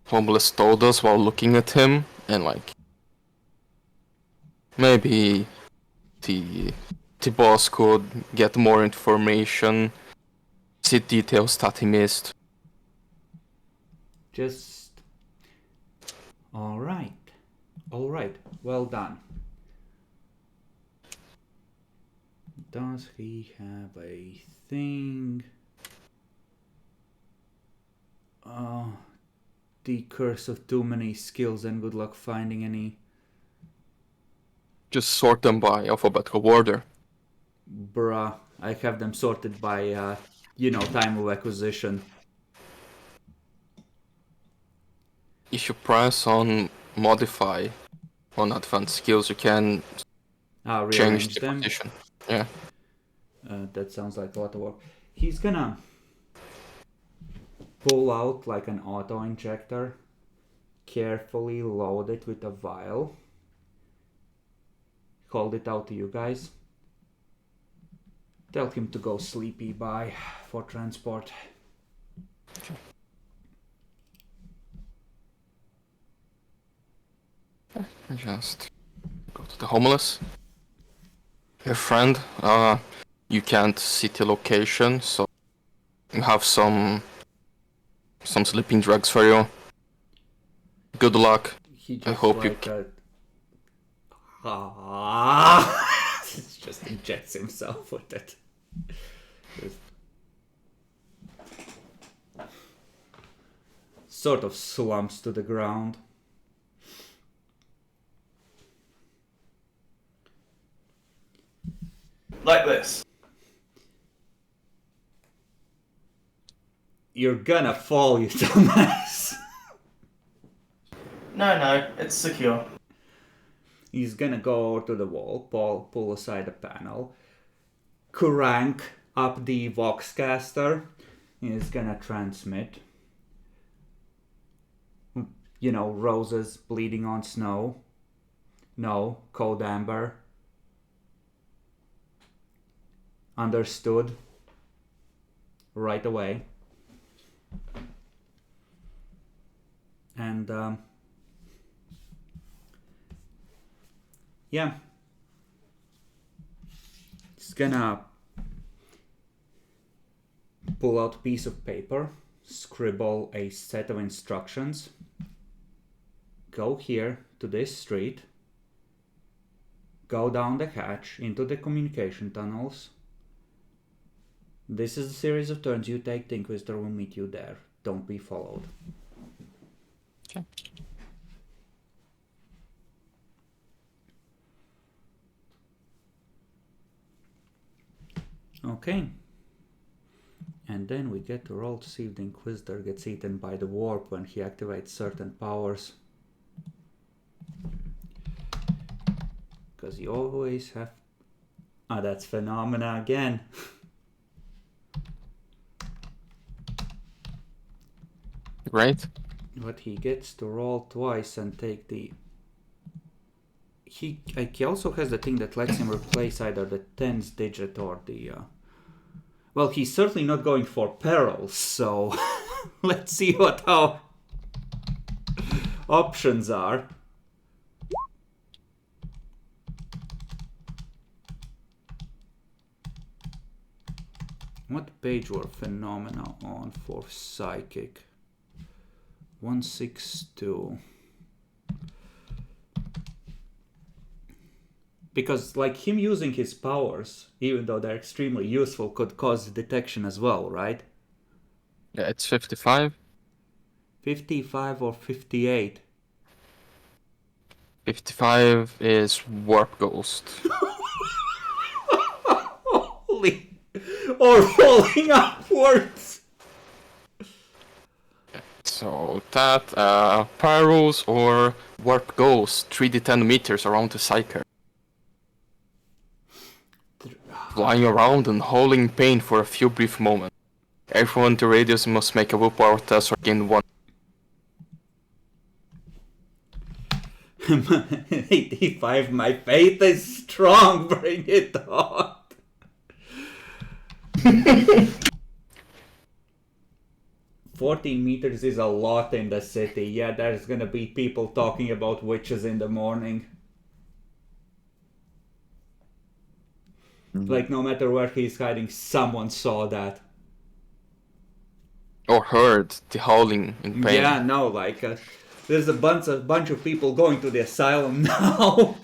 homeless told us while looking at him, and like maybe the boss could get more information, see details that he missed. Just. All right. All right. Well done. Does he have a thing? The curse of too many skills and good luck finding any. Just sort them by alphabetical order. Bruh, I have them sorted by, time of acquisition. If you press on modify on advanced skills, you can change Rearrange the them. position. Yeah. That sounds like a lot of work. He's gonna pull out like an auto injector, carefully load it with a vial, hold it out to you guys, tell him to go sleepy by for transport. Just go to the homeless. Your friend, you can't see the location, so you have some sleeping drugs for you. Good luck. He just I hope like just injects himself with it. Just sort of slumps to the ground. Like this. You're gonna fall, you dumbass. No, it's secure. He's gonna go to the wall, pull aside a panel, crank up the Voxcaster. He's gonna transmit. You know, roses bleeding on snow. No, cold amber. Understood. Right away. And yeah, it's gonna pull out a piece of paper, scribble a set of instructions, go here to this street, go down the hatch into the communication tunnels. This is the series of turns you take. The Inquisitor will meet you there. Don't be followed. Okay. Okay. And then we get to roll to see if the Inquisitor gets eaten by the warp when he activates certain powers. Because you always have... Ah, that's Phenomena again. Right? But he gets to roll twice and take the... He also has the thing that lets him replace either the tens digit or the... Well, he's certainly not going for perils, so let's see what our options are. What page were Phenomena on for Psychic? 162. Because, like, him using his powers, even though they're extremely useful, could cause detection as well, right? Yeah, it's 55. 55 or 58? 55 is Warp Ghost. Holy... Or falling upwards! So that, Pyros or Warp Ghost, 3d10 meters around the Psyker. Flying around and howling pain for a few brief moments. Everyone in the radius must make a willpower test or gain 1. 85, my faith is strong, bring it on! 14 meters is a lot in the city. Yeah, there's gonna be people talking about witches in the morning. Like, no matter where he's hiding, someone saw that. Or heard the howling in pain. Yeah, no, like, there's a bunch of people going to the asylum now.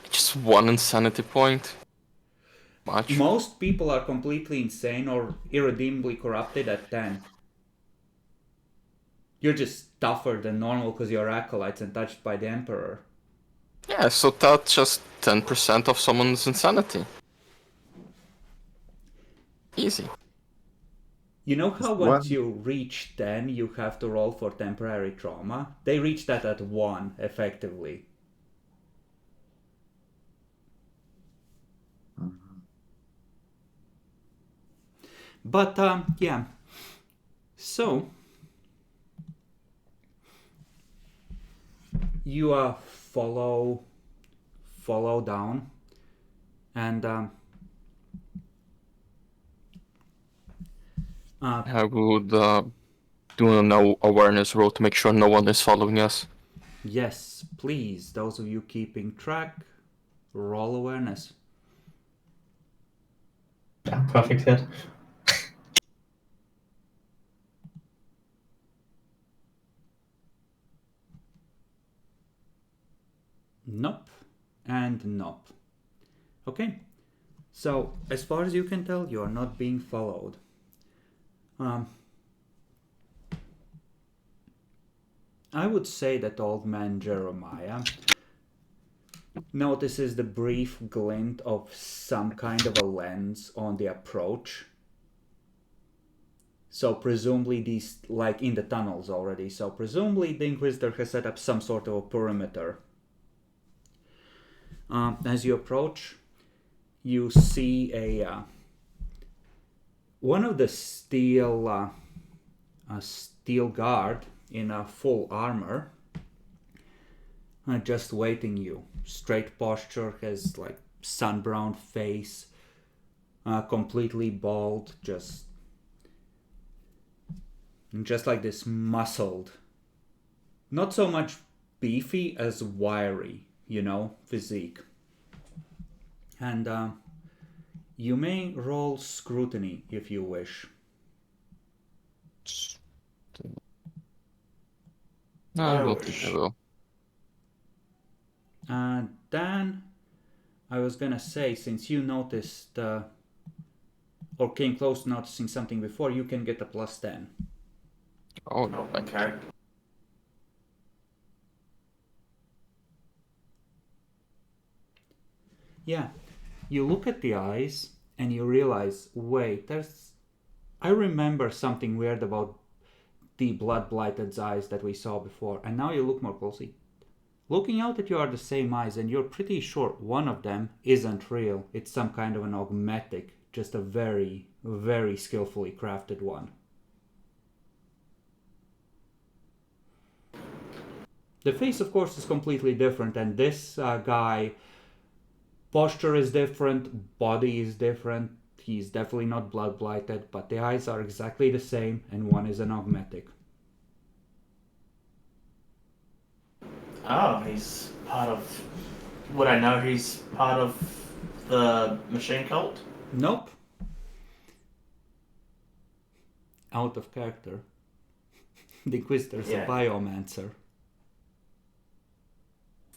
Just 1 insanity point. Much. Most people are completely insane or irredeemably corrupted at 10. You're just tougher than normal because you're acolytes and touched by the Emperor. Yeah, so that's just 10% of someone's insanity. Easy. You know how once you reach 10, you have to roll for temporary trauma? They reach that at 1, effectively. But, yeah. So, you follow down, and I would do an awareness roll to make sure no one is following us. yes, please, those of you keeping track, roll awareness. Yeah, perfect hit. Nope, and nope. Okay, so as far as you can tell, you are not being followed. I would say that old man Jeremiah notices the brief glint of some kind of a lens on the approach. So presumably these, like in the tunnels already, so presumably the Inquisitor has set up some sort of a perimeter. As you approach, you see one of the steel guard in a full armor, just waiting you. Straight posture, has like sun-browned face, completely bald, just like this muscled, not so much beefy as wiry, physique. And you may roll scrutiny if you wish. No, I don't think I will. Dan, I was gonna say, since you noticed or came close to noticing something before, you can get a +10. Oh, no. Okay. Yeah, you look at the eyes and you realize, wait, I remember something weird about the blood-blighted eyes that we saw before, and now you look more closely. Looking out at you are the same eyes, and you're pretty sure one of them isn't real. It's some kind of an augmetic, just a very, very skillfully crafted one. The face, of course, is completely different, and this guy, posture is different, body is different. He's definitely not blood-blighted, but the eyes are exactly the same, and one is an augmetic. Oh, he's part of... Would I know he's part of the machine cult? Nope. Out of character. The Inquisitor's a biomancer.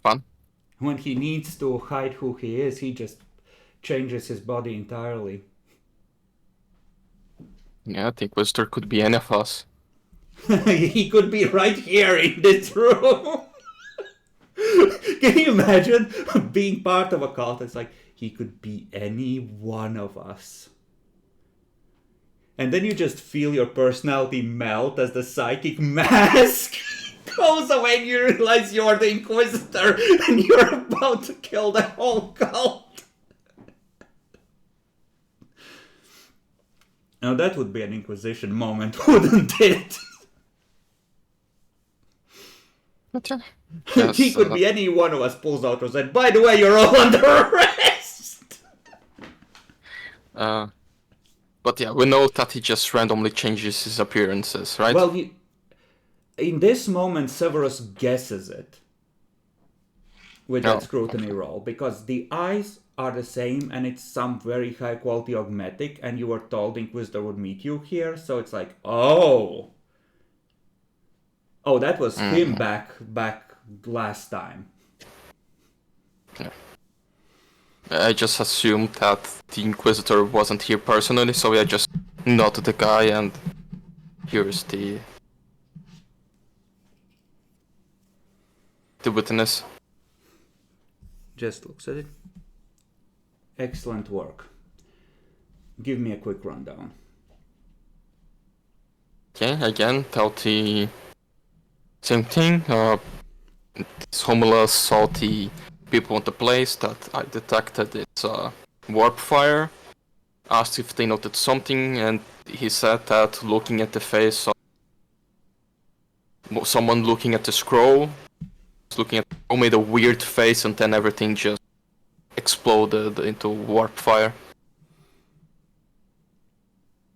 Fun. When he needs to hide who he is, he just changes his body entirely. Yeah, I think Inquisitor could be any of us. He could be right here in this room. Can you imagine being part of a cult? It's like, he could be any one of us. And then you just feel your personality melt as the psychic mask goes away and you realize you're the Inquisitor and you're about to kill the whole cult. Now that would be an Inquisition moment, wouldn't it? Yes, He could be any one of us, pulls out and said, by the way, you're all under arrest! But yeah, we know that he just randomly changes his appearances, right? Well, in this moment, Severus guesses it with that scrutiny roll, because the eyes are the same and it's some very high quality augmetic, and you were told Inquisitor would meet you here, so it's like, oh, that was him back last time. Yeah. I just assumed that the Inquisitor wasn't here personally, so I just nodded the guy, and here's the witness. Just looks at it. Excellent work. Give me a quick rundown. Okay, again, tell the same thing. This homeless, salty people in the place that I detected it's warp fire. Asked if they noted something, and he said that looking at the face of someone looking at the scroll, made a weird face, and then everything just exploded into warp fire.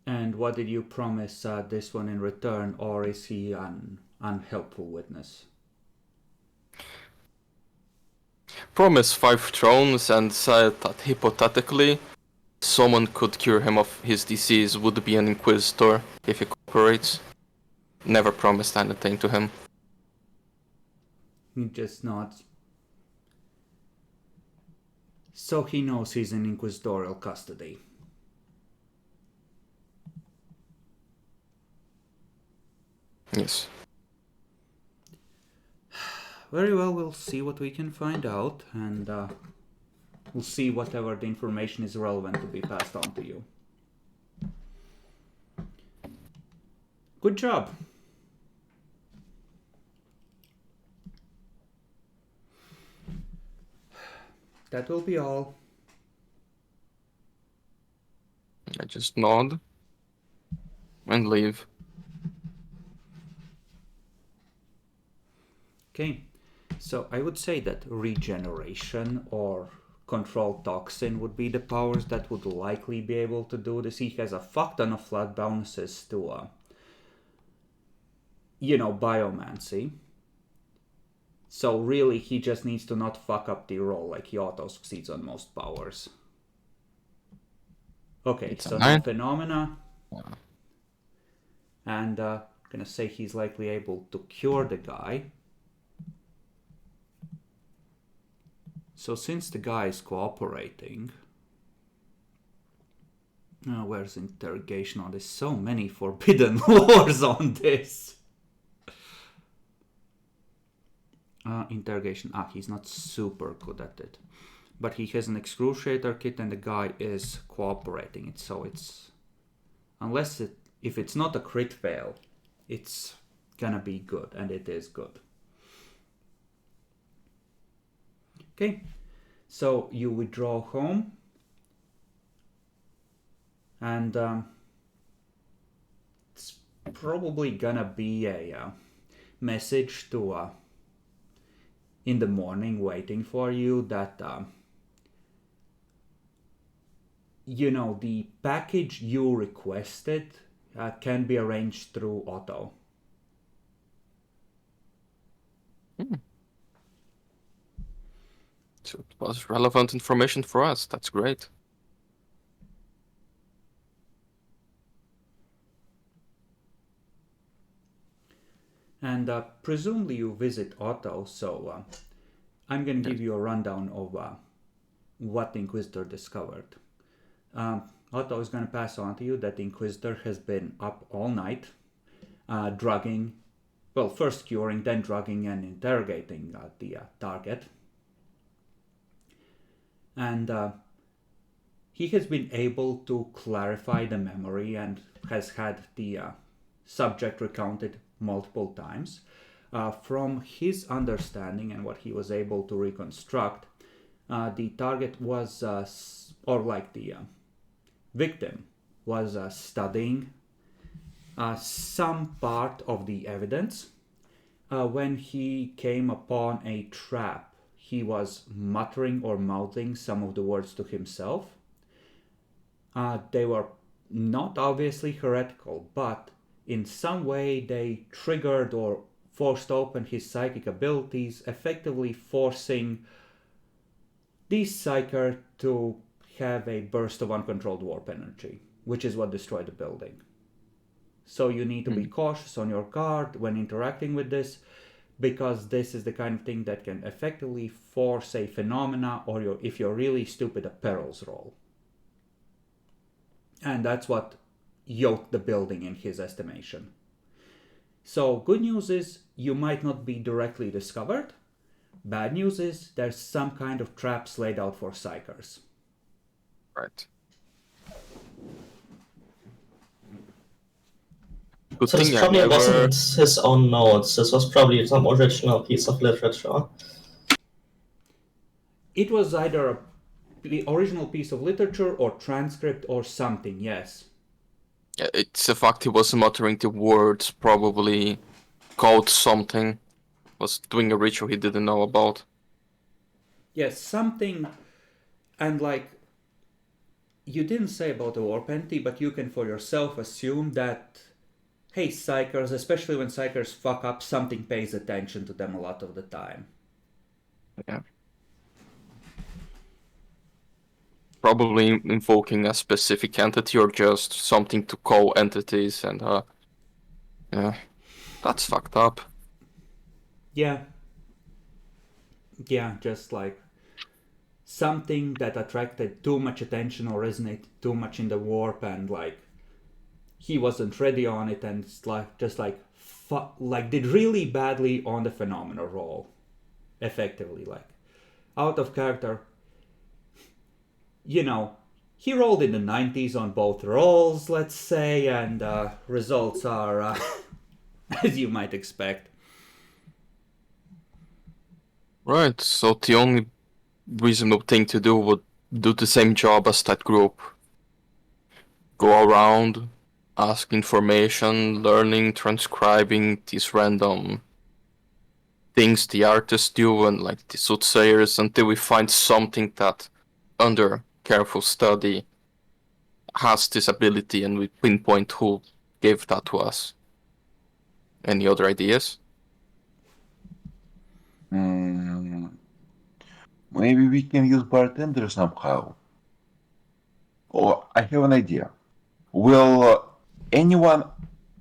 And what did you promise this one in return, or is he an unhelpful witness? Promised 5 thrones and said that hypothetically someone could cure him of his disease would be an Inquisitor if he cooperates. Never promised anything to him. He just nods. So he knows he's in inquisitorial custody. Yes. Very well, we'll see what we can find out, and we'll see whatever the information is relevant to be passed on to you. Good job. That will be all. just nod and leave. Okay, so I would say that regeneration or control toxin would be the powers that would likely be able to do this. He has a fuck ton of flat bonuses to, biomancy. So really, he just needs to not fuck up the roll, like he auto succeeds on most powers. Okay, It's a so 9. no phenomena. Yeah. And gonna say he's likely able to cure the guy. So since the guy is cooperating, where's interrogation on this? So many forbidden laws on this. Interrogation. He's not super good at it. But he has an excruciator kit and the guy is cooperating it. So it's... if it's not a crit fail, it's gonna be good. And it is good. Okay. So you withdraw home. And it's probably gonna be a message to... in the morning waiting for you that the package you requested can be arranged through auto. So it was relevant information for us. That's great. And presumably you visit Otto, so I'm going to give you a rundown of what the Inquisitor discovered. Otto is going to pass on to you that the Inquisitor has been up all night, drugging, well, first curing, then drugging and interrogating the target. And he has been able to clarify the memory and has had the subject recounted multiple times. From his understanding and what he was able to reconstruct, the target was, the victim was studying some part of the evidence. When he came upon a trap, he was muttering or mouthing some of the words to himself. They were not obviously heretical, but in some way they triggered or forced open his psychic abilities, effectively forcing the Psyker to have a burst of uncontrolled warp energy, which is what destroyed the building. So you need to be cautious on your guard when interacting with this, because this is the kind of thing that can effectively force a phenomena, or if you're really stupid, a perils roll. And that's what yoked the building in his estimation. So good news is you might not be directly discovered. Bad news is there's some kind of traps laid out for Psykers. Right. Good So this thing I probably never... wasn't his own notes. This was probably some original piece of literature. It was either the original piece of literature or transcript or something, yes. Yeah, it's the fact he was muttering the words, probably called something. Was doing a ritual he didn't know about. Yes, something, and you didn't say about the warp entity, but you can for yourself assume that, hey, Psykers, especially when Psykers fuck up, something pays attention to them a lot of the time. Yeah. Probably invoking a specific entity or just something to call entities, and yeah, that's fucked up. Yeah, just something that attracted too much attention or resonated too much in the warp, and he wasn't ready on it, and it's did really badly on the phenomena roll, effectively, out of character. He rolled in the 90s on both rolls, let's say, and results are as you might expect. Right, so the only reasonable thing to do would do the same job as that group. go around, ask information, learning, transcribing these random things the artists do and like the soothsayers until we find something that, under careful study, has this ability and we pinpoint who gave that to us. Any other ideas? Maybe we can use bartender somehow. Oh, I have an idea. Will anyone,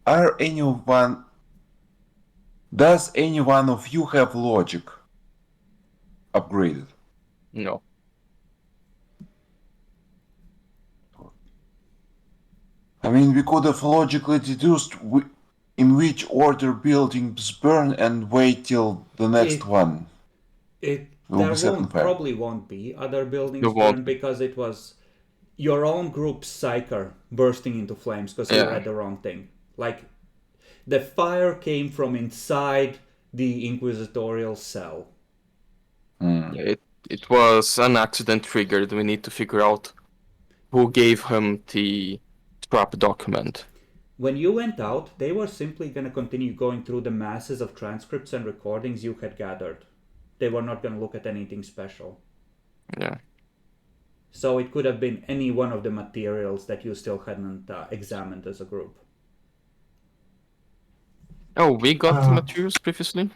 are anyone, does any one of you have logic upgraded? No. I mean, we could have logically deduced in which order buildings burn and wait till the next one. Probably won't be other buildings There won't burned because it was your own group's psyker bursting into flames because you read the wrong thing. Like, the fire came from inside the inquisitorial cell. Yeah, it was an accident triggered. We need to figure out who gave him the scrap document. When you went out, they were simply going to continue going through the masses of transcripts and recordings you had gathered. They were not going to look at anything special. Yeah. So it could have been any one of the materials that you still hadn't examined as a group. Oh, we got the materials previously?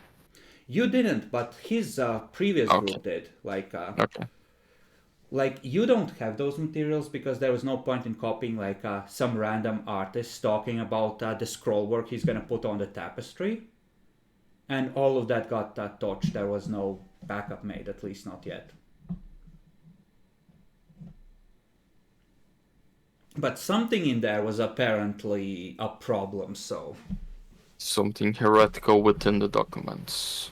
You didn't, but his previous group did. Okay. Like, you don't have those materials because there was no point in copying like some random artist talking about the scroll work he's going to put on the tapestry. And all of that got torched. There was no backup made, at least not yet. But something in there was apparently a problem, so... Something heretical within the documents.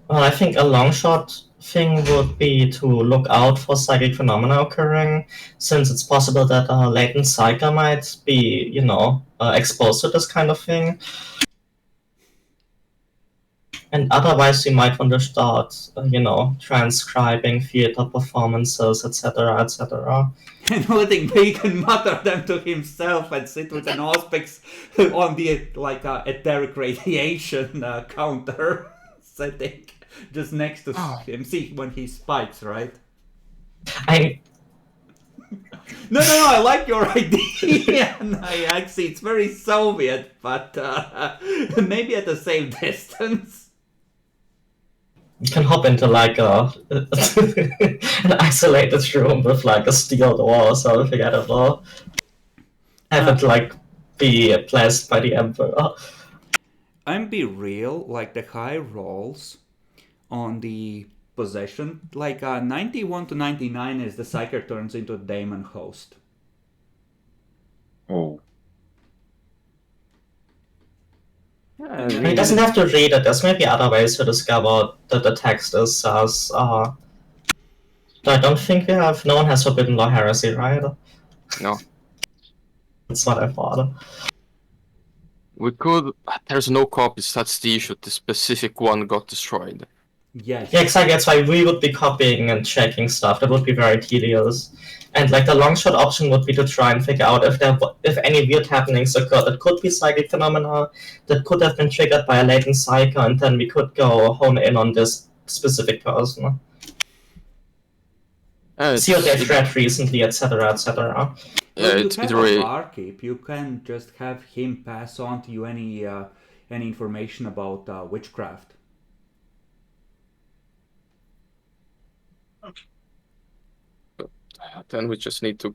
Well, I think a long shot thing would be to look out for psychic phenomena occurring, since it's possible that a latent psyker might be, exposed to this kind of thing. And otherwise, you might want to start, transcribing theater performances, etc., etc. And letting Bacon mutter them to himself and sit with an auspice on the etheric radiation counter setting just next to him. See when he spikes, right? No, I like your idea. Actually, it's very Soviet, but maybe at the same distance. You can hop into an isolated room with a steel door or something, I don't know. Have it be blessed by the Emperor. I'm be real, the high rolls on the possession, 91 to 99 is the psyker turns into a daemon host. Oh. Yeah, he doesn't have to read it. There's maybe other ways to discover that the text is as. I don't think no one has forbidden law heresy, right? No. That's what I thought. We could. There's no copies. That's the issue. The specific one got destroyed. Yes. Yeah, exactly. That's why we would be copying and checking stuff. That would be very tedious. And the long shot option would be to try and figure out if any weird happenings occurred. That could be psychic phenomena that could have been triggered by a latent psyker, and then we could go hone in on this specific person. See what they've read recently, etc., etc. Yeah, it's really... barkeep. You can just have him pass on to you any information about witchcraft. Then we just need to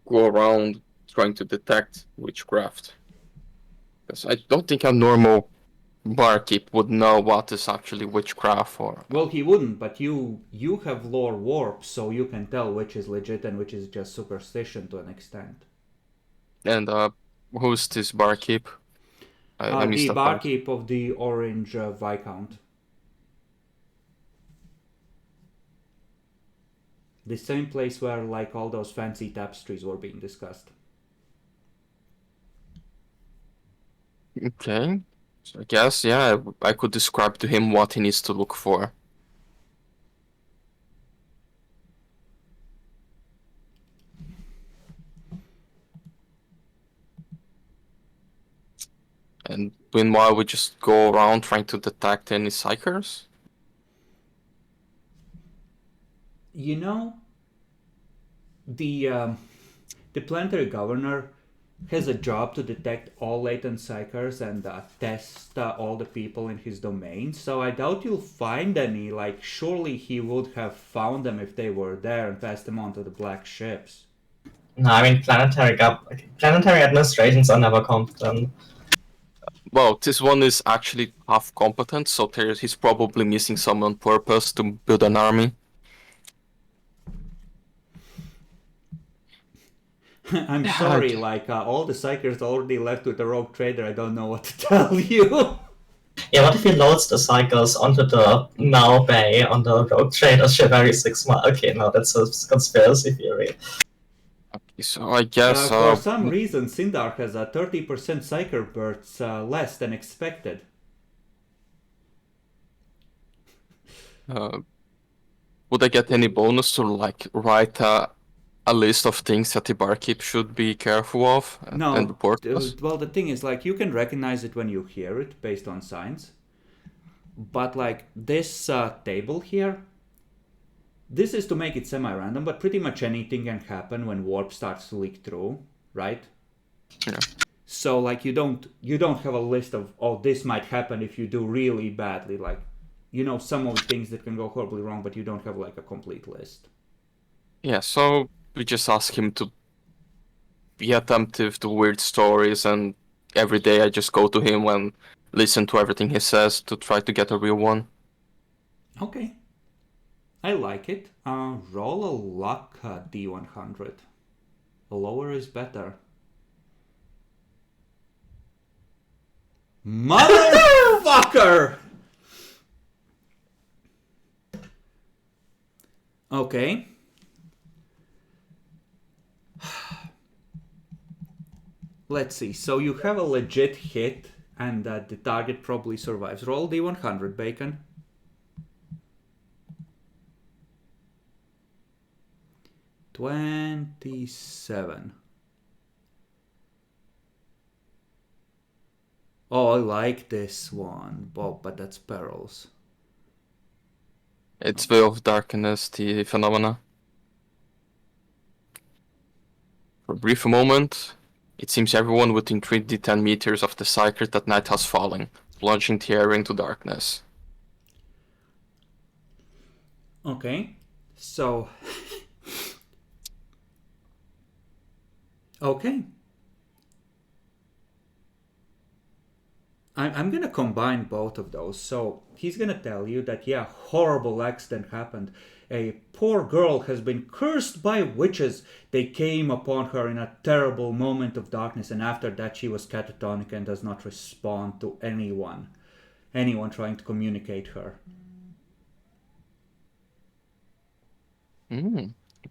go around trying to detect witchcraft. Because I don't think a normal barkeep would know what is actually witchcraft or... Well, he wouldn't, but you have lore warp, so you can tell which is legit and which is just superstition to an extent. And who's this barkeep? The barkeep of the Orange Viscount. The same place where all those fancy tapestries were being discussed. Okay. So I guess, yeah, I could describe to him what he needs to look for. And meanwhile, we just go around trying to detect any psychers? You know, the planetary governor has a job to detect all latent psychers and test all the people in his domain, so I doubt you'll find any. Like, surely he would have found them if they were there and passed them on to the black ships. No, I mean planetary administrations are never competent. Well, this one is actually half competent, so he's probably missing some on purpose to build an army. I'm sorry, like, all the psychers already left with the rogue trader. I don't know what to tell you. Yeah, what if he loads the cycles onto the Now Bay on the rogue trader ship every 6 months? Okay, no, that's a conspiracy theory. Okay, so I guess... For some reason, Cindaran has a 30% psyker bursts less than expected. Would I get any bonus to, like, write a list of things that the barkeep should be careful of and report us? Well, the thing is, like, you can recognize it when you hear it based on signs. But, like, this table here, this is to make it semi-random, but pretty much anything can happen when warp starts to leak through, right? Yeah. So, like, you don't have a list of, oh, this might happen if you do really badly. Like, you know some of the things that can go horribly wrong, but you don't have, like, a complete list. Yeah, so we just ask him to be attentive to weird stories, and every day I just go to him and listen to everything he says to try to get a real one. Okay. I like it. Roll a luck D100. The lower is better. Motherfucker! Okay. Let's see. So you have a legit hit, and the target probably survives. Roll D100, Bacon. $27. Oh, I like this one, Bob, but that's perils. It's Veil of Darkness, the phenomena. For a brief moment, it seems everyone within 3d10 meters of the psyker that night has fallen, plunging the air into darkness. Okay, so... okay. I'm gonna combine both of those. So he's gonna tell you that, yeah, horrible accident happened. A poor girl has been cursed by witches. They came upon her in a terrible moment of darkness, and after that she was catatonic and does not respond to anyone trying to communicate her.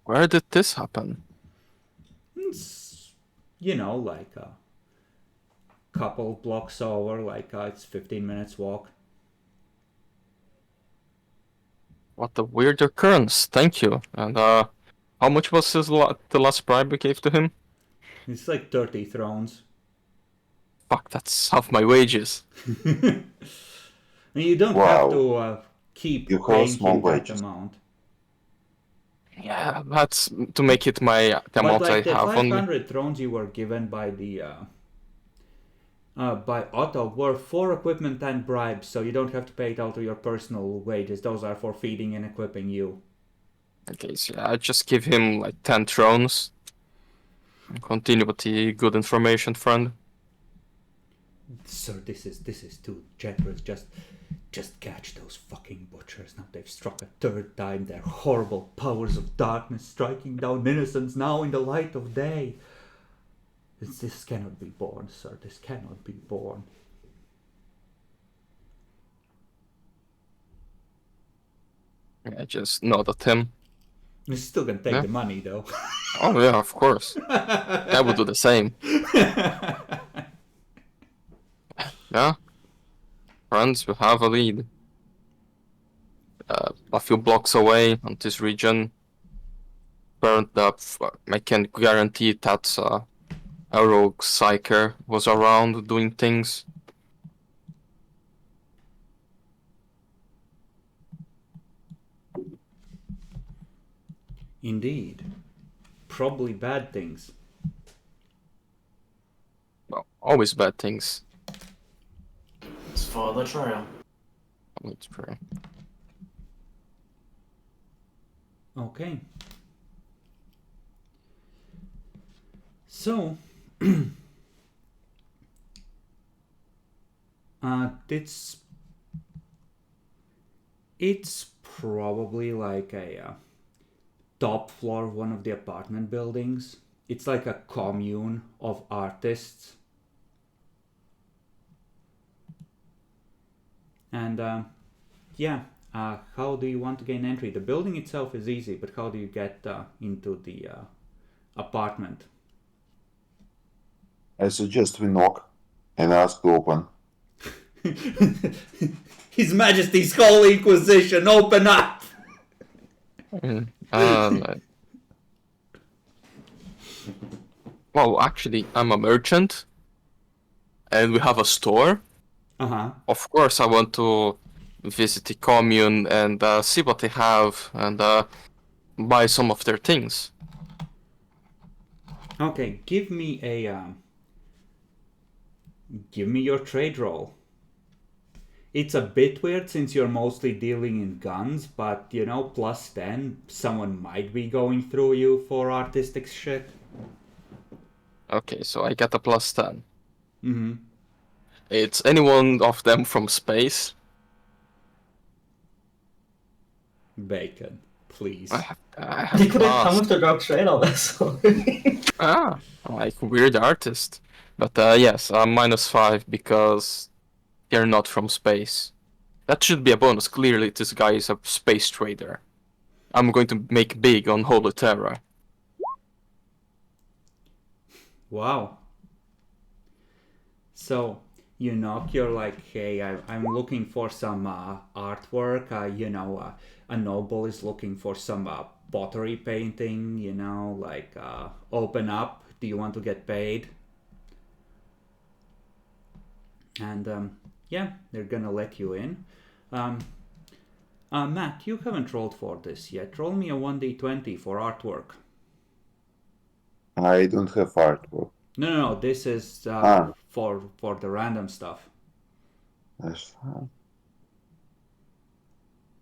Where did this happen? It's, you know, like a couple blocks over, like it's 15 minutes walk. What a weird occurrence, thank you. And how much was the last bribe we gave to him? It's like 30 thrones. Fuck, that's half my wages. And you don't have to keep You have paying small him that wages. amount. Yeah, that's to make it the But amount like the I have 500 thrones you were given by the by Otto were for equipment and bribes, so you don't have to pay it out of your personal wages. Those are for feeding and equipping you. Okay, so I just give him like 10 thrones. And continue with the good information, friend. Sir, this is too generous. Just catch those fucking butchers. Now they've struck a third time. Their horrible powers of darkness striking down innocents now in the light of day. This cannot be borne, sir. This cannot be borne. I just nod at him. You're still gonna take the money, though. Oh yeah, of course. I would do the same. Yeah. Friends, we have a lead. A few blocks away on this region. I can guarantee that a rogue psyker was around doing things. Indeed. Probably bad things. Well, always bad things. Let's follow the trail. That's true. Okay. So, it's probably like a top floor of one of the apartment buildings. It's like a commune of artists. And how do you want to gain entry? The building itself is easy, but how do you get into the apartment? I suggest we knock and ask to open. His Majesty's Holy Inquisition, open up! Well, actually, I'm a merchant, and we have a store. Uh-huh. Of course, I want to visit the commune and see what they have and buy some of their things. Okay, give me your trade roll. It's a bit weird since you're mostly dealing in guns, but plus 10, someone might be going through you for artistic shit. Okay, so I get a plus 10. Mm-hmm. It's any one of them from space. Bacon, please. I have They couldn't come asked. with the dark trade on this. Like weird artist. But yes, -5 because they're not from space. That should be a bonus. Clearly, this guy is a space trader. I'm going to make big on Holy Terra. Wow. So you knock, you're like, hey, I'm looking for some artwork. A noble is looking for some pottery painting, open up. Do you want to get paid? And they're gonna let you in. Matt, you haven't rolled for this yet. Roll me a 1d20 for artwork. I don't have artwork. No. This is for the random stuff. That's fine.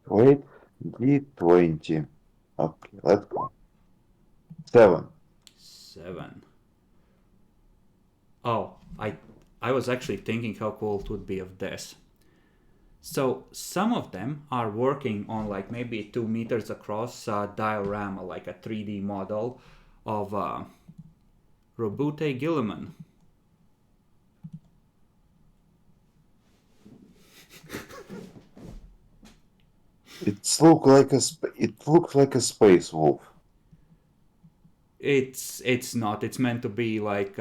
Wait, D20. Okay, let's go. 7. 7. Oh, I was actually thinking how cool it would be of this. So some of them are working on like maybe 2 meters across diorama, like a 3D model of Robute Gilliman. It looks like a space wolf. It's not. It's meant to be like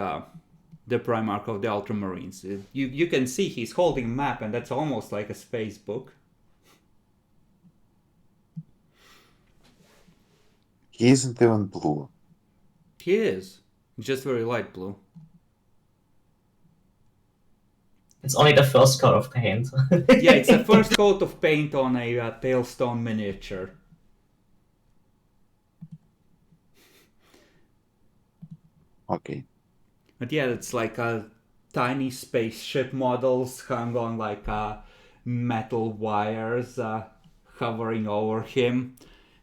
the Primarch of the Ultramarines. You can see he's holding a map, and that's almost like a space book. He isn't even blue. He is. Just very light blue. It's only the first coat of paint. Yeah, it's the first coat of paint on a pale stone miniature. Okay. But yeah, it's like tiny spaceship models hung on like metal wires hovering over him.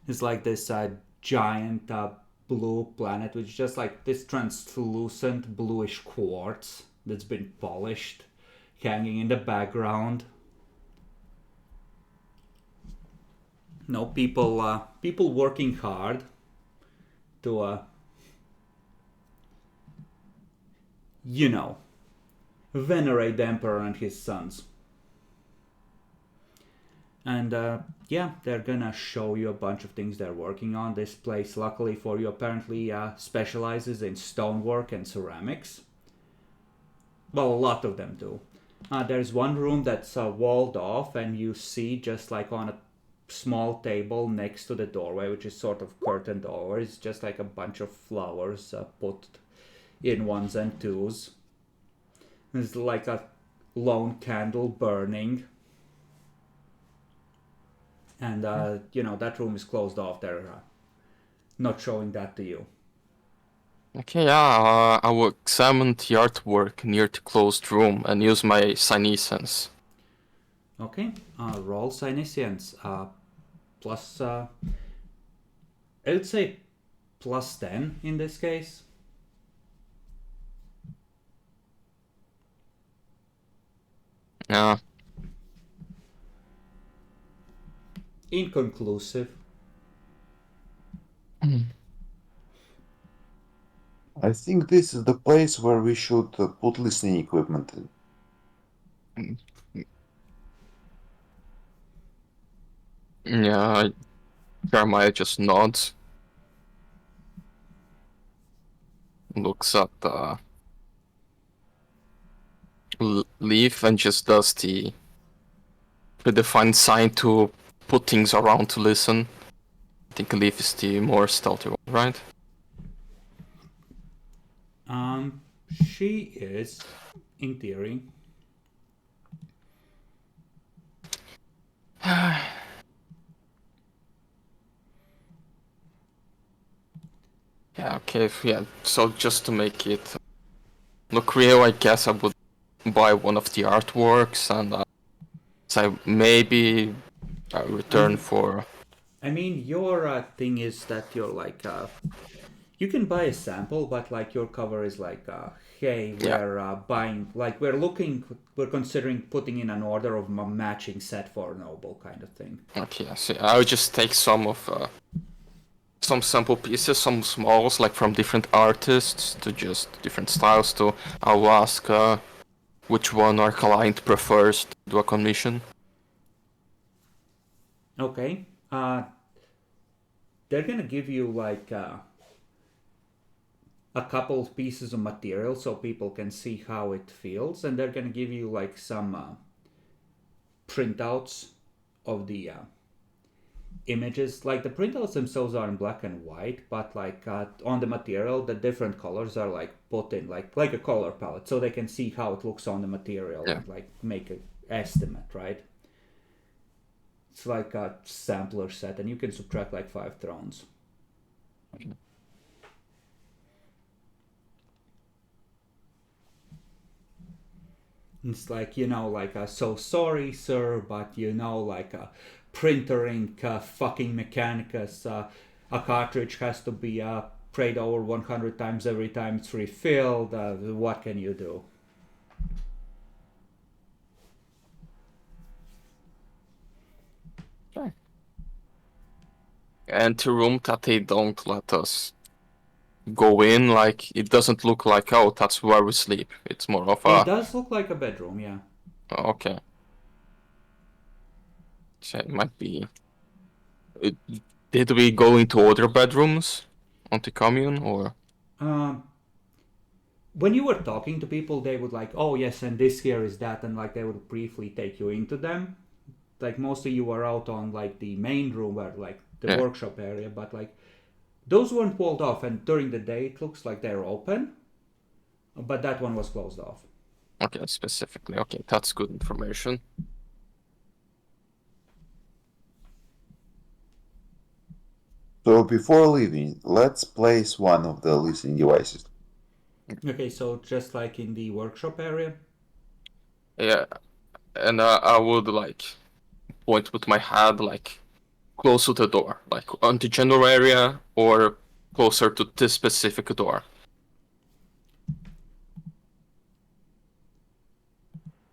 It's like this giant blue planet, which is just like this translucent bluish quartz that's been polished, hanging in the background. No, people working hard to venerate the emperor and his sons. And they're gonna show you a bunch of things they're working on. This place, luckily for you, apparently specializes in stonework and ceramics. Well, a lot of them do. There's one room that's walled off, and you see just like on a small table next to the doorway, which is sort of curtained over, it's just like a bunch of flowers put in ones and twos. There's like a lone candle burning. And, that room is closed off. They're not showing that to you. Okay, yeah, I will examine the artwork near the closed room and use my senescence. Okay, roll Psyniscience. Plus, I would say plus 10 in this case. Yeah. Inconclusive. I think this is the place where we should put listening equipment in. Yeah, Jeremiah just nods. Looks at the leaf and just does the predefined sign to put things around to listen. I think leaf is the more stealthy one, right? She is, in theory. Yeah, okay, yeah, so just to make it look real, I guess I would buy one of the artworks and so maybe return for... I mean, your thing is that you're like, you can buy a sample, but like your cover is like, hey, Yeah. we're buying, like we're considering putting in an order of a matching set for Noble kind of thing. Okay, I see. I would just take some of some sample pieces, some smalls, like from different artists to just different styles. To I'll ask which one our client prefers to do a commission. Okay. They're gonna give you like a couple of pieces of material so people can see how it feels, and they're gonna give you like some printouts of the images. Like the printouts themselves are in black and white, but like on the material, the different colors are like put in like a color palette, so they can see how it looks on the material Yeah. and like make an estimate, right? It's like a sampler set, and you can subtract like 5 thrones. Okay. It's like, like so sorry, sir, but like a printer ink fucking mechanicus. A cartridge has to be prayed over 100 times every time it's refilled. What can you do? Okay. Enter room that they don't let us go in. Like it doesn't look like, oh, that's where we sleep. It's more of It a... does look like a bedroom, yeah. Okay. So it might be... Uh, Did we go into other bedrooms on the commune, or... Um, when you were talking to people, they would like, oh yes, and this here is that, and like they would briefly take you into them. Like mostly you were out on like the main room where like the Yeah. workshop area, but like those weren't walled off, and during the day it looks like they're open, but that one was closed off. Okay, specifically. Okay, that's good information. So before leaving, let's place one of the listening devices. Okay, so just like in the workshop area. Yeah, and I would like point with my hand like close to the door, like on the general area or closer to this specific door.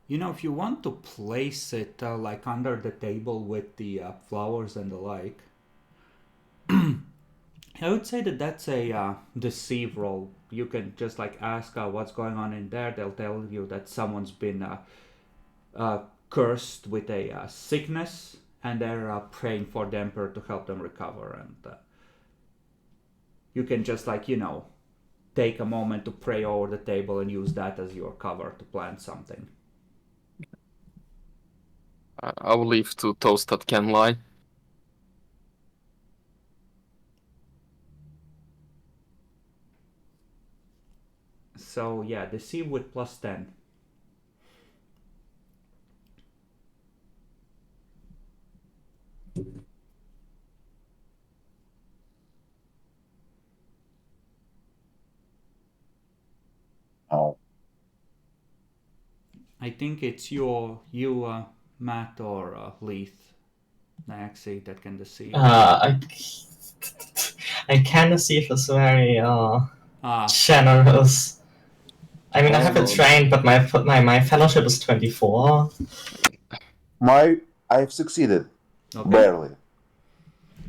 If you want to place it like under the table with the flowers and the like, I would say that that's a deceive roll. You can just like ask what's going on in there. They'll tell you that someone's been cursed with a sickness, and they're praying for the emperor to help them recover. And you can just like take a moment to pray over the table and use that as your cover to plant something. I will leave to those that can lie. So yeah, deceive with plus 10. I think it's you, Matt, or Leith, Naxi, that can deceive. I can see if it's very Ah, generous. I mean, I Oh, haven't no. trained, but my fellowship is 24. I've succeeded. okay. Barely.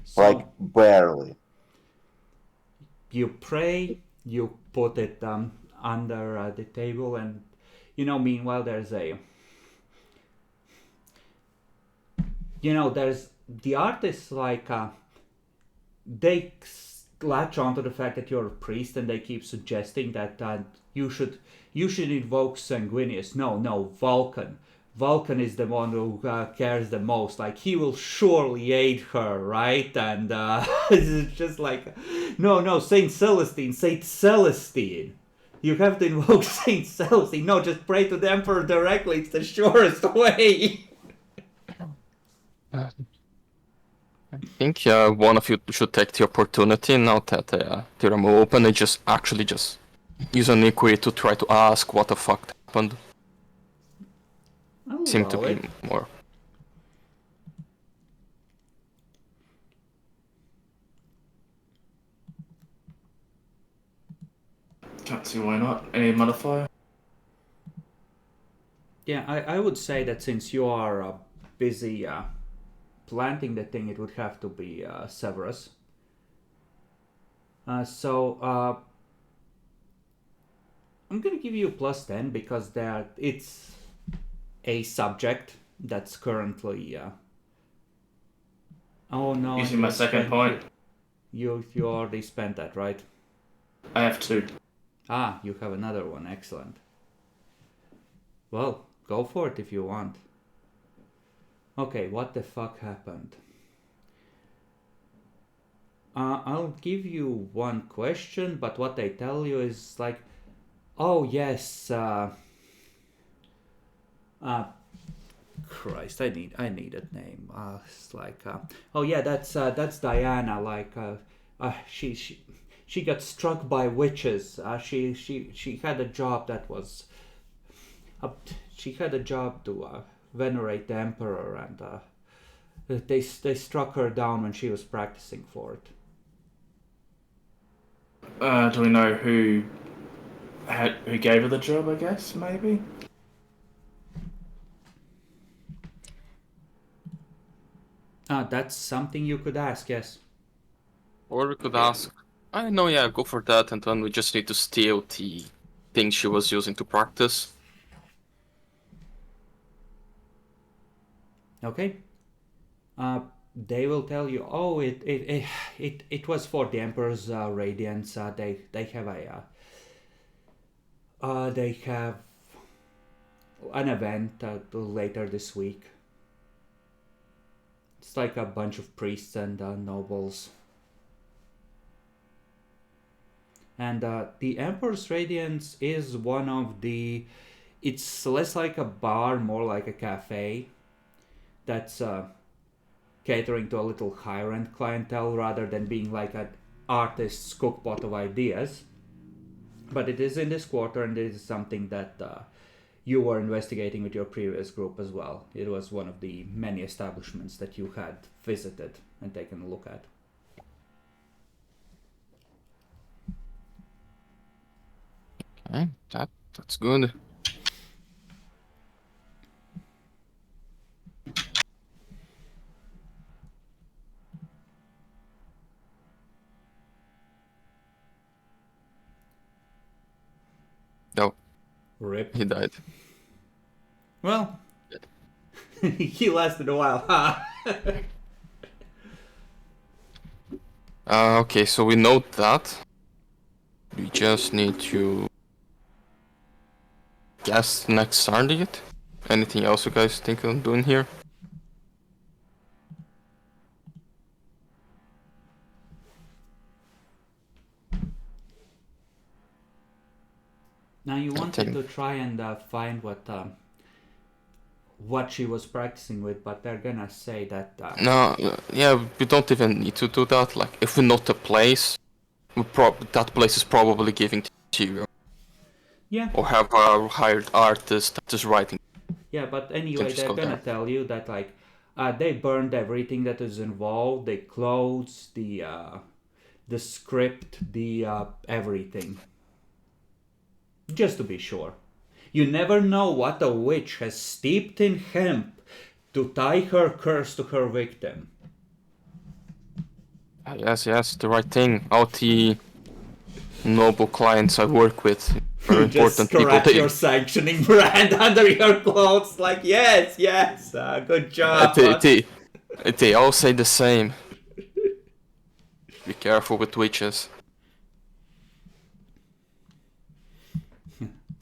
So Like, barely. you pray, you put it under the table, and meanwhile there's there's the artists, like they latch onto the fact that you're a priest, and they keep suggesting that you should invoke Sanguinius. No, Vulcan is the one who cares the most. Like, he will surely aid her, right? And it's just like, no, Saint Celestine. You have to invoke Saint Celestine. No, just pray to the Emperor directly. It's the surest way. I think one of you should take the opportunity now that the room open and just use an inquisit to try to ask what the fuck happened. I'll Seem to allow be it. more. Can't see why not. Any modifier? Yeah, I would say that since you are busy planting the thing, it would have to be Severus. So I'm gonna give you +10 because it's a subject that's currently. Oh no! Using my you second spent point. it. You already spent that, right? I have 2. Ah, you have another one. Excellent. Well, go for it if you want. Okay, what the fuck happened? I'll give you one question, but what they tell you is like, oh yes, Christ, I need a name. It's like, oh yeah, that's Diana. Like, she got struck by witches. She had a job that was, she had a job to venerate the emperor, and they struck her down when she was practicing for it. Do we know who gave her the job, I guess, maybe? That's something you could ask, yes. Or we could ask. I know, yeah, go for that, and then we just need to steal the thing she was using to practice. Okay. They will tell you, oh, it was for the Emperor's radiance. They have an event later this week. It's like a bunch of priests and nobles. And the Emperor's Radiance is one of the... It's less like a bar, more like a cafe. That's catering to a little higher-end clientele rather than being like an artist's cookpot of ideas. But it is in this quarter, and it is something that you were investigating with your previous group as well. It was one of the many establishments that you had visited and taken a look at. Okay, that's good. No, Rip. he died. Well, he lasted a while, huh? Okay, so we know that. We just need to guess next target. Anything else you guys think I'm doing here? Now you wanted think- to try and find what she was practicing with, but they're gonna say that No, yeah, we don't even need to do that. Like, if we know the place, that place is probably giving the material. yeah, Or have a hired artist that is writing Yeah, but Can anyway, just they're go gonna there. tell you that like they burned everything that is involved, the clothes, the script, the everything. Just to be sure. You never know what a witch has steeped in hemp to tie her curse to her victim. Yes, the right thing. All the noble clients I work with, very You just important people. scratch your sanctioning brand under your clothes, like yes, good job. They all say the same. Be careful with witches.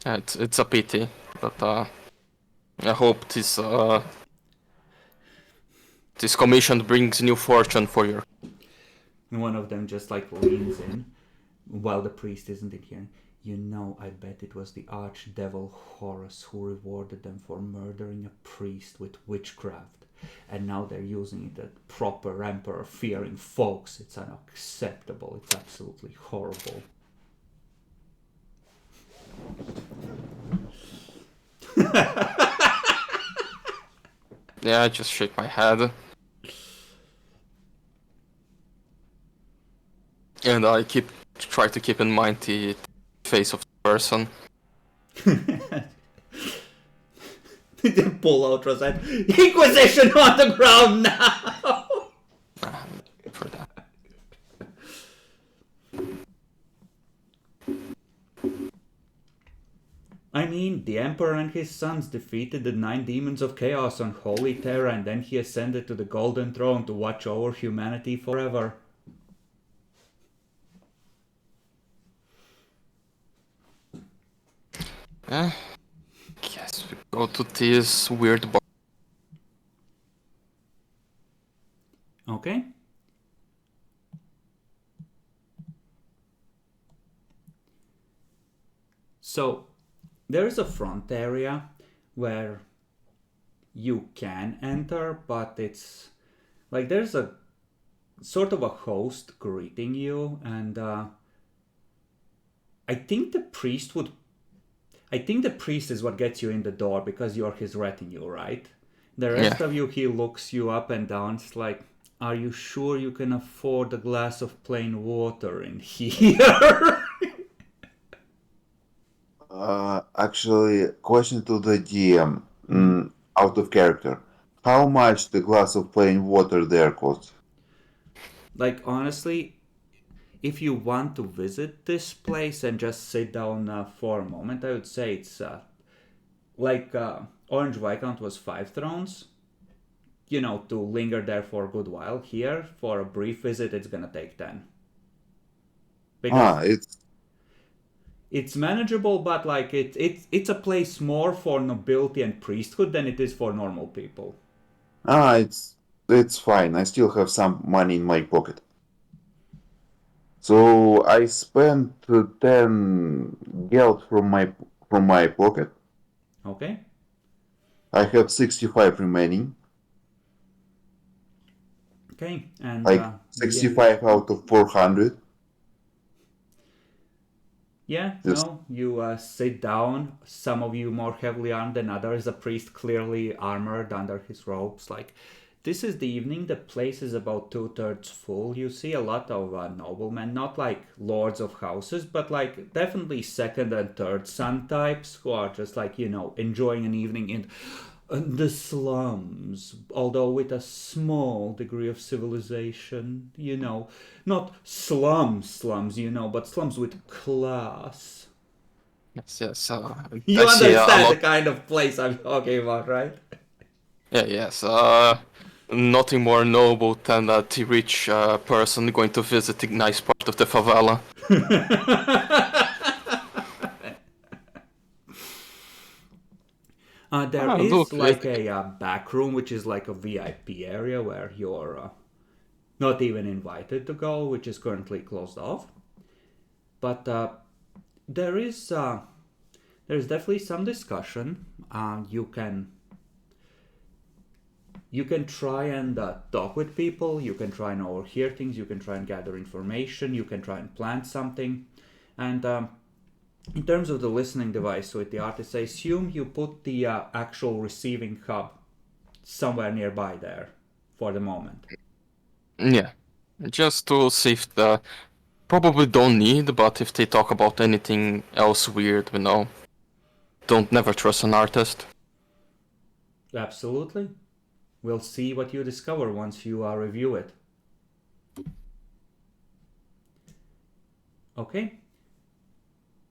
It's a pity, but I hope this commission brings new fortune for your. And one of them just like leans in while the priest isn't in here. You know, I bet it was the archdevil Horus who rewarded them for murdering a priest with witchcraft. And now they're using it at proper emperor fearing folks. It's unacceptable. It's absolutely horrible. Yeah, I just shake my head. And I try to keep in mind the face of the person. They pull out Rosette. Inquisition on the ground now! For that. I mean, the Emperor and his sons defeated the 9 demons of chaos on Holy Terra, and then he ascended to the Golden Throne to watch over humanity forever. Yes, we go to this weird bar. Okay. So, there is a front area where you can enter, but it's like there's a sort of a host greeting you, and I think the priest is what gets you in the door because you're his retinue, right? The rest of you, he looks you up and down. It's like, are you sure you can afford a glass of plain water in here? Actually, question to the DM, out of character. How much the glass of plain water there costs? Like, honestly, if you want to visit this place and just sit down for a moment, I would say it's Orange Viscount was 5 thrones. You know, to linger there for a good while. Here, for a brief visit, it's gonna take 10. Because it's manageable, but like it's a place more for nobility and priesthood than it is for normal people. It's fine. I still have some money in my pocket. So I spent 10 geld from my pocket. Okay. I have 65 remaining. Okay, and Like 65 out of 400. Yeah, Just no, you sit down. Some of you more heavily armed than others. A priest clearly armored under his robes. Like, this is the evening. The place is about 2/3 full. You see a lot of noblemen, not like lords of houses, but like definitely second and third son types who are just like, you know, enjoying an evening in the slums, although with a small degree of civilization, you know. Not slums, you know, but slums with class. Yes. You I see a understand lot. the kind of place I'm talking about, right? Yes. Nothing more noble than the rich person going to visit a nice part of the favela. There is Look, like a back room, which is like a VIP area where you're not even invited to go, which is currently closed off. But there's definitely some discussion. You can try and talk with people. You can try and overhear things. You can try and gather information. You can try and plan something, and in terms of the listening device with the artist, I assume you put the actual receiving hub somewhere nearby there for the moment. Yeah, just to see if the probably don't need, but if they talk about anything else weird, don't never trust an artist. Absolutely. We'll see what you discover once you review it. Okay.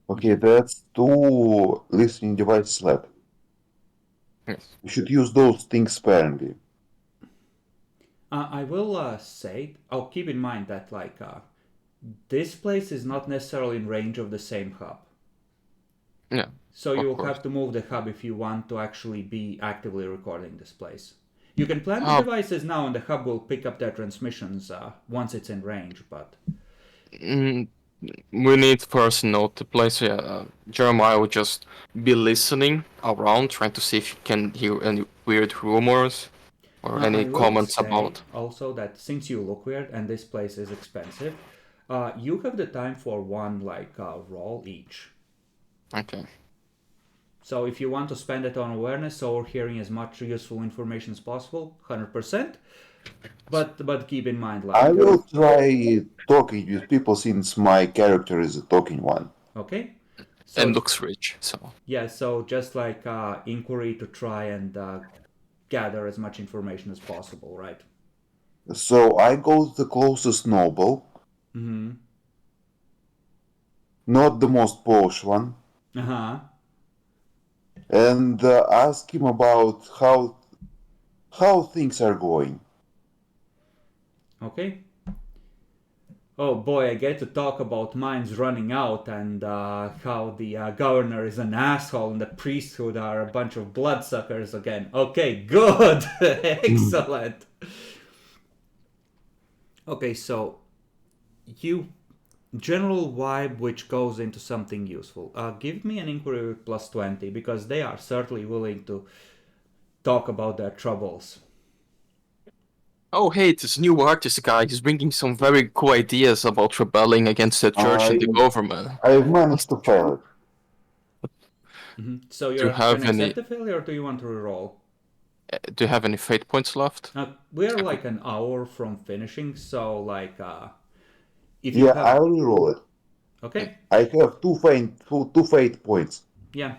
Okay, that's 2 listening devices left. Yes. You should use those things sparingly. I will say, keep in mind that this place is not necessarily in range of the same hub. Yeah. So you Of will course. have to move the hub if you want to actually be actively recording this place. You can plant the devices now and the hub will pick up their transmissions once it's in range, but... We need personnel to play, so Jeremiah will just be listening around, trying to see if he can hear any weird rumors or any I will comments say about. also that since you look weird and this place is expensive, you have the time for one roll each. Okay. So if you want to spend it on awareness or hearing as much useful information as possible, 100%. But keep in mind, I will try talking with people since my character is a talking one. Okay. So, And looks rich, so. Yeah, so just inquiry to try and gather as much information as possible, right? So I go to the closest noble. Mm-hmm. Not the most posh one. Uh-huh. And ask him about how things are going. Okay. Oh boy, I get to talk about mines running out and how the governor is an asshole and the priesthood are a bunch of bloodsuckers again. Okay, good. Excellent. Okay, so you general vibe which goes into something useful. Give me an inquiry with plus 20 because they are certainly willing to talk about their troubles. Oh, hey, this new artist guy is bringing some very cool ideas about rebelling against the church and the government. I've managed to fail it. Mm-hmm. So Do you you're have gonna any? accept the failure or do you want to reroll? Do you have any fate points left? We're like an hour from finishing, so if you Yeah, have... I'll reroll it. Okay. I have two fate points. Yeah.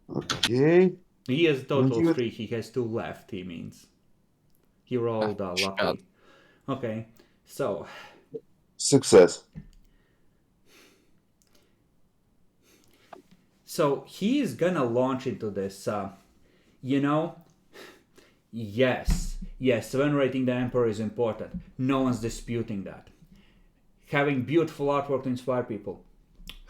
Okay. He has total you- 3. He has 2 left. He means he rolled lucky. Okay. So Success. So he is gonna launch into this, yes, venerating the emperor is important. No one's disputing that. Having beautiful artwork to inspire people,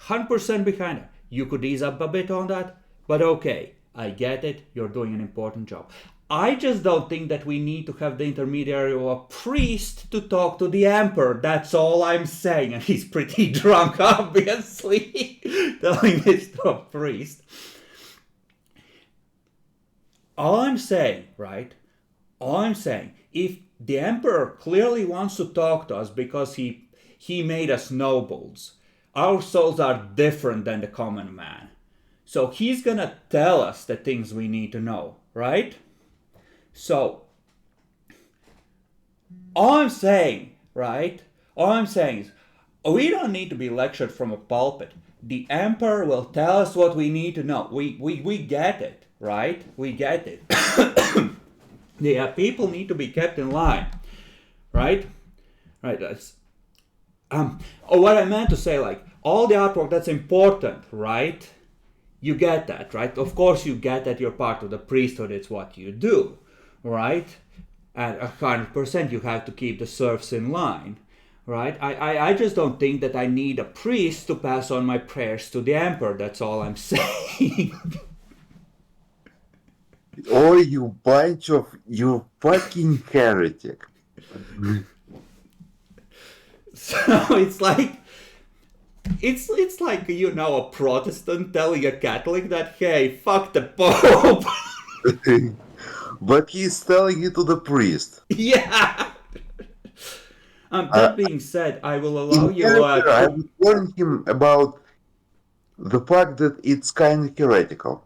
100% behind it. You could ease up a bit on that, but okay, I get it, you're doing an important job. I just don't think that we need to have the intermediary of a priest to talk to the emperor. That's all I'm saying. And he's pretty drunk, obviously, telling this to a priest. All I'm saying, if the emperor clearly wants to talk to us because he made us nobles, our souls are different than the common man. So he's gonna tell us the things we need to know, right? So, all I'm saying is, we don't need to be lectured from a pulpit. The emperor will tell us what we need to know. We get it, right? We get it. The people need to be kept in line, right? Right. That's what I meant to say, all the artwork that's important, right? You get that, right? Of course you get that you're part of the priesthood, it's what you do, right? And 100% you have to keep the serfs in line, right? I just don't think that I need a priest to pass on my prayers to the emperor, that's all I'm saying. Oh, you fucking heretic. So it's like a Protestant telling a Catholic that, hey, fuck the Pope. But he's telling it to the priest. Yeah. That being said, I will allow you I would warn him about the fact that it's kind of heretical,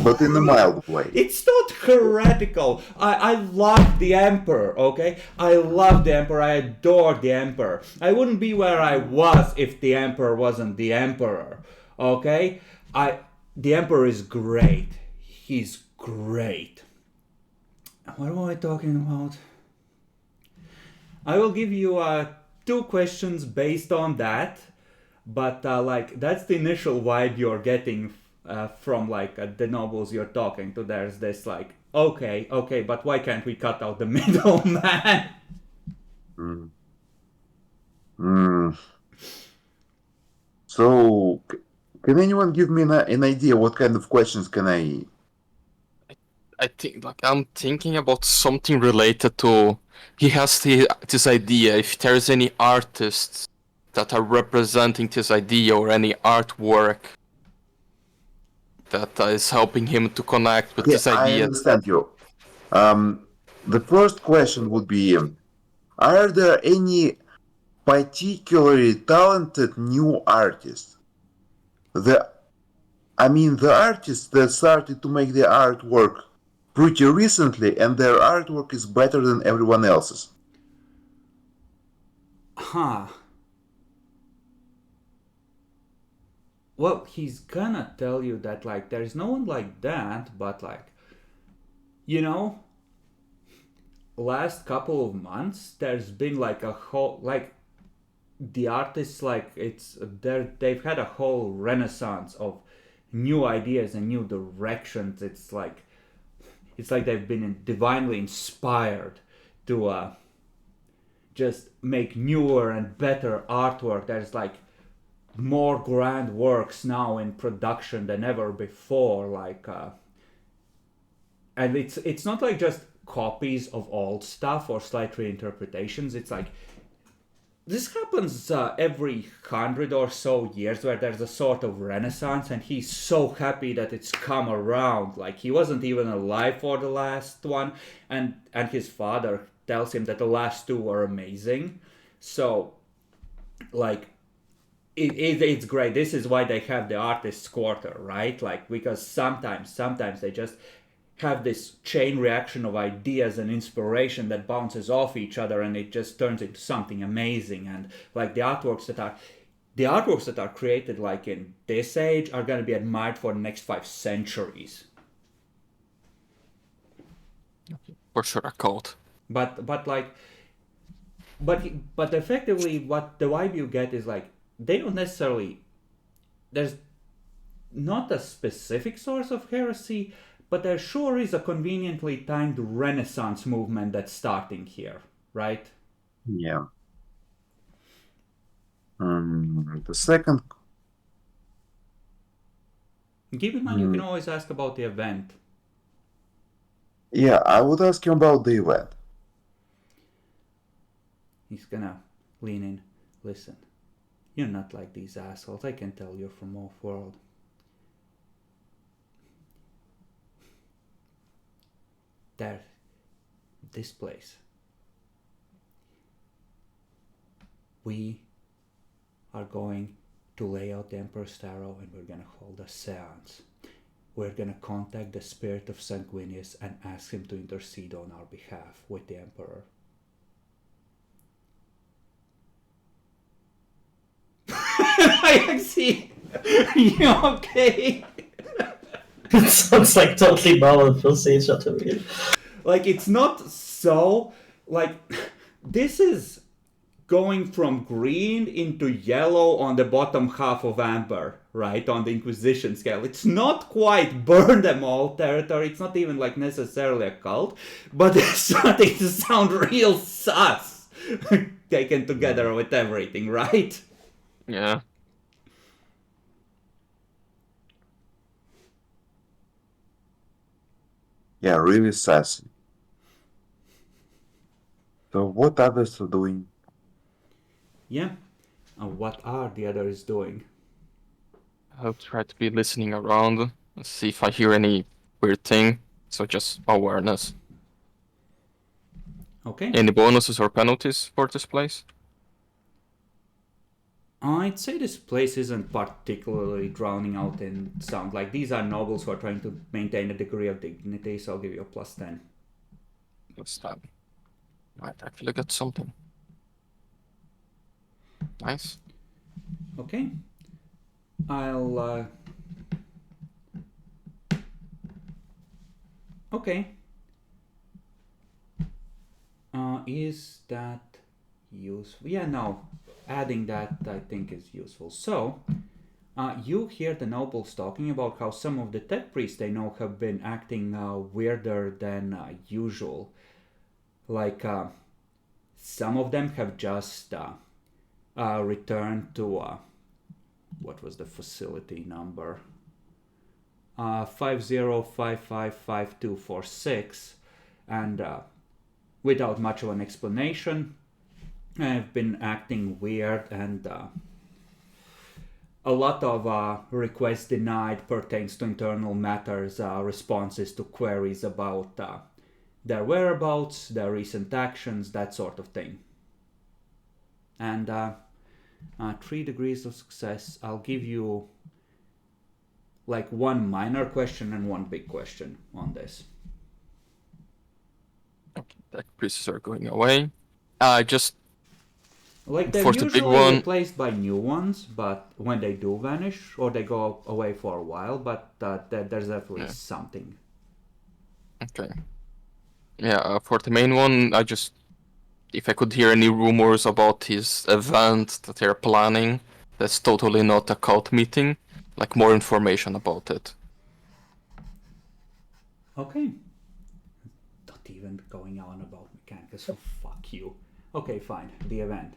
but in a mild way. It's not heretical. I love the Emperor, okay? I love the Emperor. I adore the Emperor. I wouldn't be where I was if the Emperor wasn't the Emperor, okay? The Emperor is great. He's great. What am I talking about? I will give you 2 questions based on that, but like that's the initial vibe you're getting from like the nobles you're talking to. There's this like, okay, but why can't we cut out the middleman? Mm. Mm. So, can anyone give me an idea what kind of questions can I? I think like I'm thinking about something related to he has this idea. If there's any artists that are representing this idea or any artwork that is helping him to connect with Okay, this I idea. understand you. The first question would be, are there any particularly talented new artists? The artists that started to make their artwork pretty recently, and their artwork is better than everyone else's. Huh. Well, he's gonna tell you that like there's no one like that, but like, you know, last couple of months there's been like a whole like the artists like they've had a whole renaissance of new ideas and new directions. It's like they've been divinely inspired to just make newer and better artwork. There's like more grand works now in production than ever before, and it's not like just copies of old stuff or slight reinterpretations. It's like this happens every 100 or so years where there's a sort of renaissance, and he's so happy that it's come around. Like he wasn't even alive for the last one, and his father tells him that the last 2 were amazing. So like it's great. This is why they have the artist's quarter, right? Like because sometimes they just have this chain reaction of ideas and inspiration that bounces off each other, and it just turns into something amazing. And like the artworks that are created like in this age are going to be admired for the next 5 centuries. For sure, a cult. But effectively what the vibe you get is like they don't necessarily, there's not a specific source of heresy, but there sure is a conveniently timed Renaissance movement that's starting here, right? Yeah. The second. Keep in mind, you can always ask about the event. Yeah, I would ask him about the event. He's gonna lean in. Listen, you're not like these assholes. I can tell you're from off-world. This place. We are going to lay out the Emperor's Tarot, and we're gonna hold a seance. We're gonna contact the spirit of Sanguinius and ask him to intercede on our behalf with the Emperor. I see. You okay? It sounds like totally normal procedure to me. Like it's not so like this is going from green into yellow on the bottom half of amber, right, on the Inquisition scale. It's not quite burn them all territory. It's not even like necessarily a cult, but it's starting to sound real sus taken together with everything, right? Yeah. Yeah, really sassy. So what others are doing? Yeah. And what are the others doing? I'll try to be listening around, see if I hear any weird thing. So just awareness. Okay. Any bonuses or penalties for this place? I'd say this place isn't particularly drowning out in sound. Like, these are nobles who are trying to maintain a degree of dignity, so I'll give you a +10. This time. Might actually get something. Nice. Okay. I'll, Okay. Is that useful? Yeah, no. Adding that, I think, is useful. So, you hear the nobles talking about how some of the tech priests they know have been acting weirder than usual. Like, some of them have just returned to, what was the facility number? 50555246, and without much of an explanation, have been acting weird, and a lot of requests denied pertains to internal matters, responses to queries about their whereabouts, their recent actions, that sort of thing. And 3 degrees of success. I'll give you like 1 minor question and 1 big question on this. Okay, tech priests are going away. Just Like, they're for the big usually one. replaced by new ones, but when they do vanish, or they go away for a while, but there's definitely Yeah. something. Okay. Yeah, for the main one, if I could hear any rumors about his event that they're planning, that's totally not a cult meeting. Like more information about it. Okay. Not even going on about Mechanicus, so fuck you. Okay, fine. The event.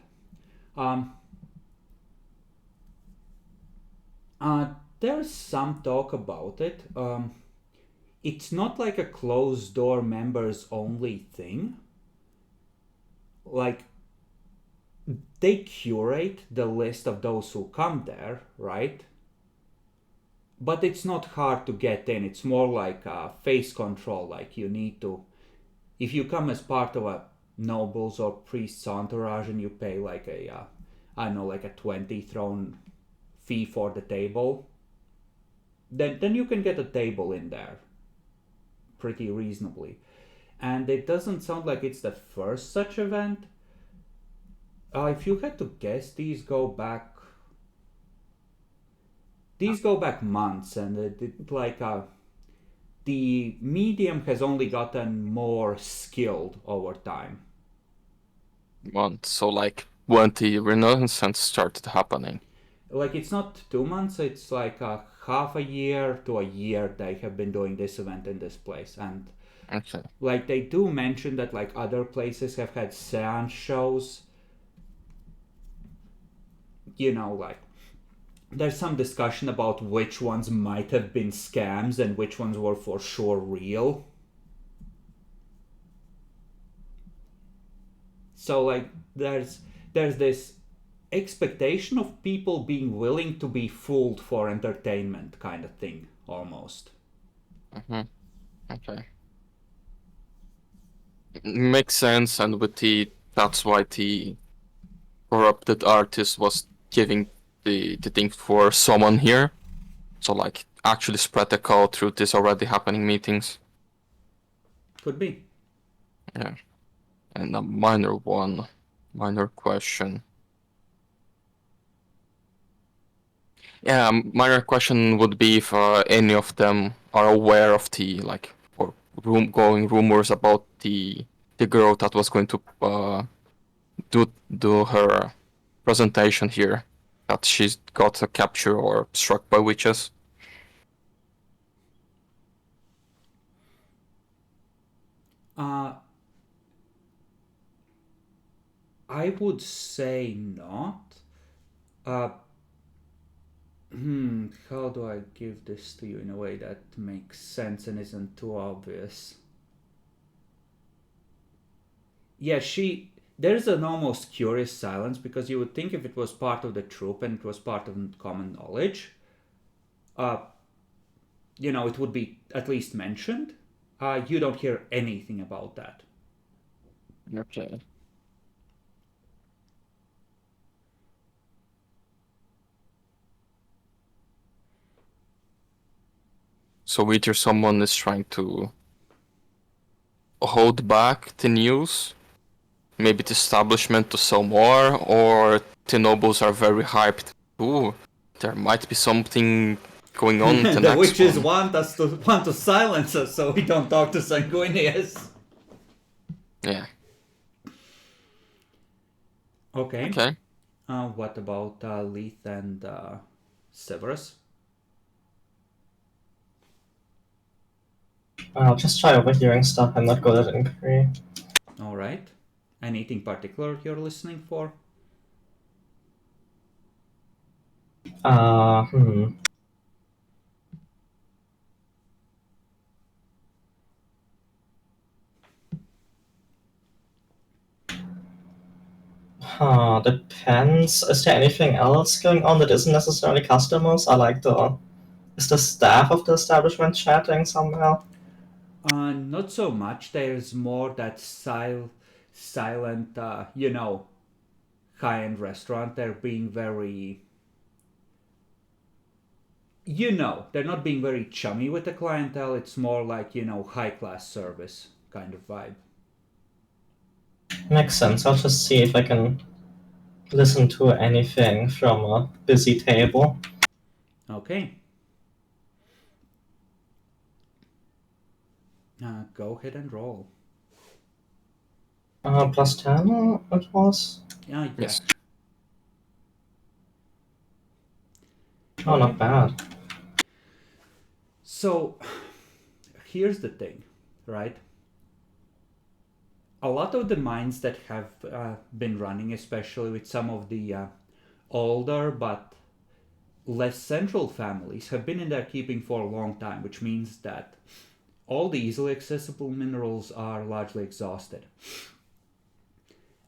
There's some talk about it. It's not like a closed door members only thing. Like, they curate the list of those who come there, right? But it's not hard to get in. It's more like face control. Like, you need to, if you come as part of a nobles or priests entourage and you pay like a, I don't know, like a 20 throne fee for the table, then you can get a table in there pretty reasonably. And it doesn't sound like it's the first such event. If you had to guess, these go back months, and the medium has only gotten more skilled over time. So like when the Renaissance started happening. Like, it's not 2 months, it's like half a year to a year they have been doing this event in this place. And Okay. like, they do mention that like other places have had seance shows. You know, like, there's some discussion about which ones might have been scams and which ones were for sure real. So like, there's this expectation of people being willing to be fooled for entertainment kind of thing, almost. Okay. Makes sense, and that's why the corrupted artist was giving the thing for someone here. So like actually spread the code through this already happening meetings. Could be. Yeah. And a minor question. Yeah, minor question would be if any of them are aware of the like or going rumors about the girl that was going to do her presentation here, that she's got captured or struck by witches. I would say not. How do I give this to you in a way that makes sense and isn't too obvious? Yeah, there's an almost curious silence, because you would think if it was part of the troop and it was part of common knowledge, it would be at least mentioned. You don't hear anything about that. Okay. So either someone is trying to hold back the news, maybe the establishment to sell more, or the nobles are very hyped. Ooh, there might be something going on the The next witches one. want to silence us so we don't talk to Sanguinius. Yeah. Okay. Okay. What about Leith and Severus? I'll just try overhearing stuff. I'm not good at inquiry. All right. Anything particular you're listening for? Hmm. Depends. Is there anything else going on that isn't necessarily customers? Is the staff of the establishment chatting somehow? Not so much. There's more that silent, high-end restaurant. They're being very, they're not being very chummy with the clientele. It's more like, high-class service kind of vibe. Makes sense. I'll just see if I can listen to anything from a busy table. Okay. Go ahead and roll. Plus 10 it was? Yeah. Yes. Oh, not bad. So, here's the thing, right? A lot of the mines that have been running, especially with some of the older but less central families, have been in their keeping for a long time, which means that all the easily accessible minerals are largely exhausted.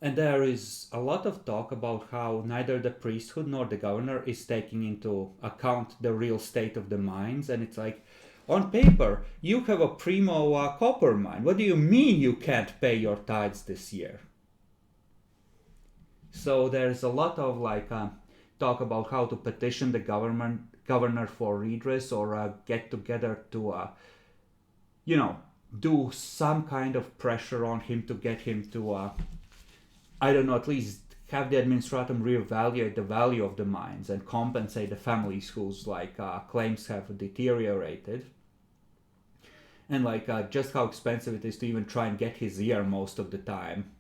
And there is a lot of talk about how neither the priesthood nor the governor is taking into account the real state of the mines. And it's like, on paper, you have a primo copper mine. What do you mean you can't pay your tithes this year? So there's a lot of talk about how to petition the governor for redress or get together to, do some kind of pressure on him to get him to I don't know, at least have the administratum reevaluate the value of the mines and compensate the families whose claims have deteriorated. And just how expensive it is to even try and get his ear most of the time.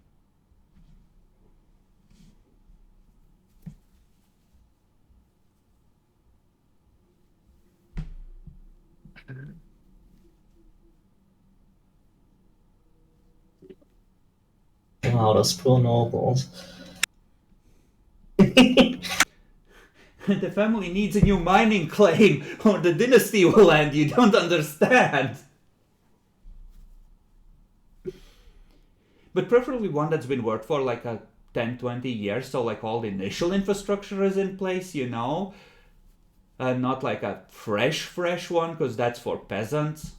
Wow, those poor nobles. The family needs a new mining claim or the dynasty will end. You don't understand. But preferably one that's been worked for 10-20 years, so all the initial infrastructure is in place, not like a fresh one, because that's for peasants.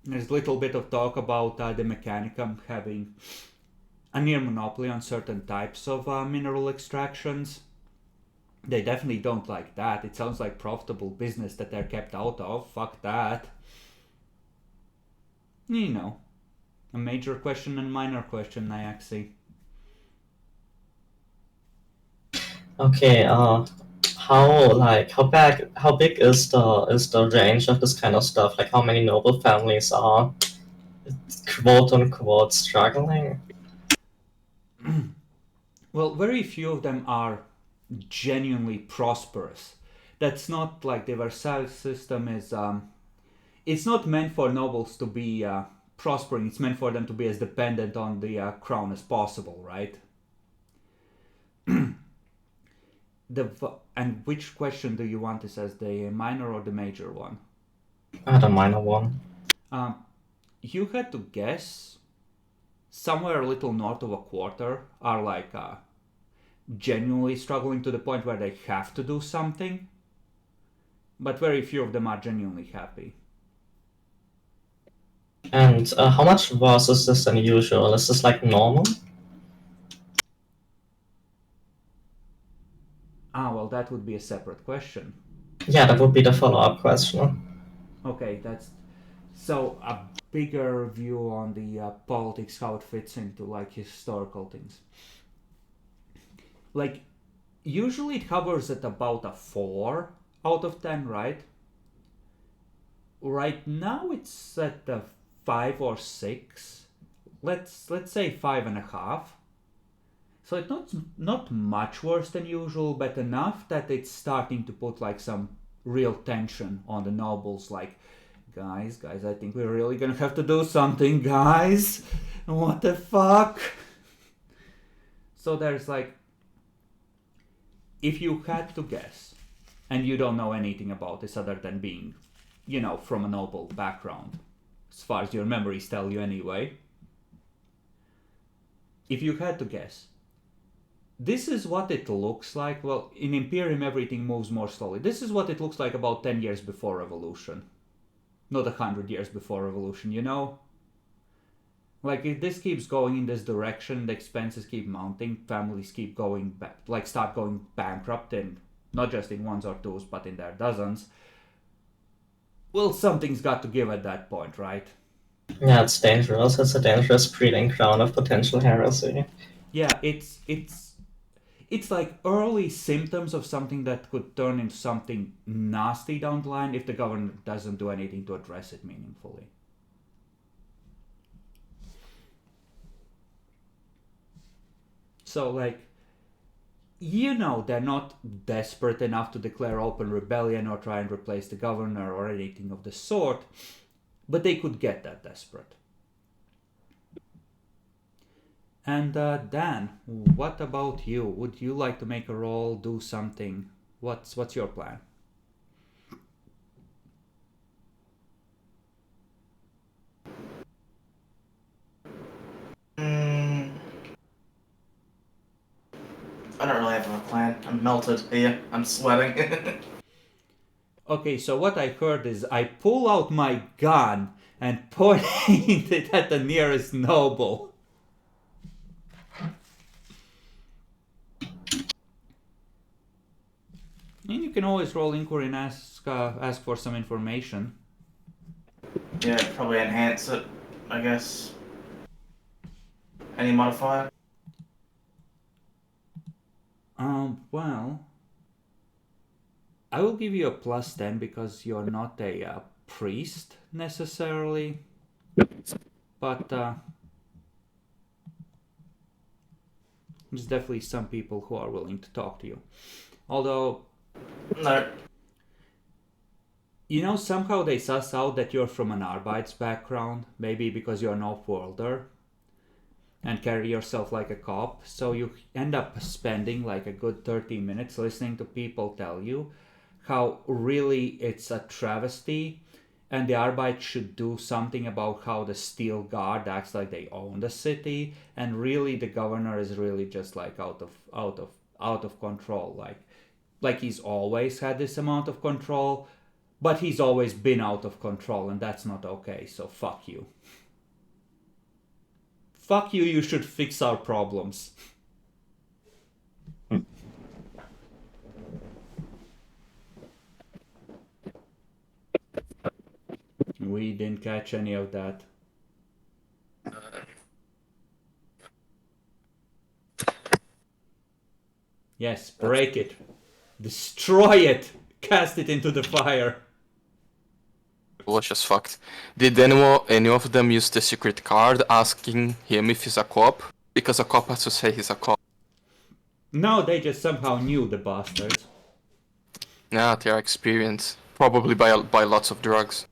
There's a little bit of talk about the Mechanicum having a near monopoly on certain types of mineral extractions. They definitely don't like that. It sounds like profitable business that they're kept out of. Fuck that. A major question and minor question, Nyaxi. Okay, how big is the range of this kind of stuff? Like how many noble families are quote unquote struggling? Well, very few of them are genuinely prosperous. That's not like the Versailles system is. It's not meant for nobles to be prospering. It's meant for them to be as dependent on the crown as possible, right? And which question do you want this as, the minor or the major one? The minor one. You had to guess somewhere a little north of a quarter are genuinely struggling to the point where they have to do something, but very few of them are genuinely happy. And how much worse is this than usual? Is this normal? well, that would be a separate question. Yeah, that would be the follow-up question. Okay, that's so a bigger view on the politics, how it fits into like historical things. Like, usually it hovers at about a 4 out of 10, right? Right now it's at a 5 or 6. Let's say 5.5. So it's not much worse than usual, but enough that it's starting to put like some real tension on the nobles. Like, guys, I think we're really gonna have to do something, guys. What the fuck? So there's like, if you had to guess, and you don't know anything about this other than being, from a noble background, as far as your memories tell you anyway. If you had to guess, this is what it looks like. Well, in Imperium everything moves more slowly. This is what it looks like about 10 years before Revolution. Not 100 years before Revolution, Like, if this keeps going in this direction, the expenses keep mounting, families keep going back, like start going bankrupt, and not just in ones or twos, but in their dozens. Well, something's got to give at that point, right? Yeah, it's dangerous. It's a dangerous breeding ground of potential heresy. Yeah, it's like early symptoms of something that could turn into something nasty down the line if the government doesn't do anything to address it meaningfully. So, like, they're not desperate enough to declare open rebellion or try and replace the governor or anything of the sort, but they could get that desperate. And Dan, what about you? Would you like to make a roll, do something? What's your plan? I don't really have a plan. I'm melted here. I'm sweating. Okay, so what I heard is I pull out my gun and point it at the nearest noble. And you can always roll inquiry and ask for some information. Yeah, probably enhance it, I guess. Any modifier? Well, I will give you a +10 because you're not a priest necessarily, but there's definitely some people who are willing to talk to you. Although, No. somehow they suss out that you're from an Arbeits background, maybe because you're an off-worlder, and carry yourself like a cop, so you end up spending like a good 30 minutes listening to people tell you how really it's a travesty and the Arbeits should do something about how the Steel Guard acts like they own the city, and really the governor is really just like out of control, like he's always had this amount of control, but he's always been out of control, and that's not okay, so fuck you. Fuck you, you should fix our problems. We didn't catch any of that. Yes, break it. Destroy it. Cast it into the fire. Was just fucked. Did any of them use the secret card asking him if he's a cop? Because a cop has to say he's a cop. No, they just somehow knew the bastards. Yeah, their experience. Probably by lots of drugs.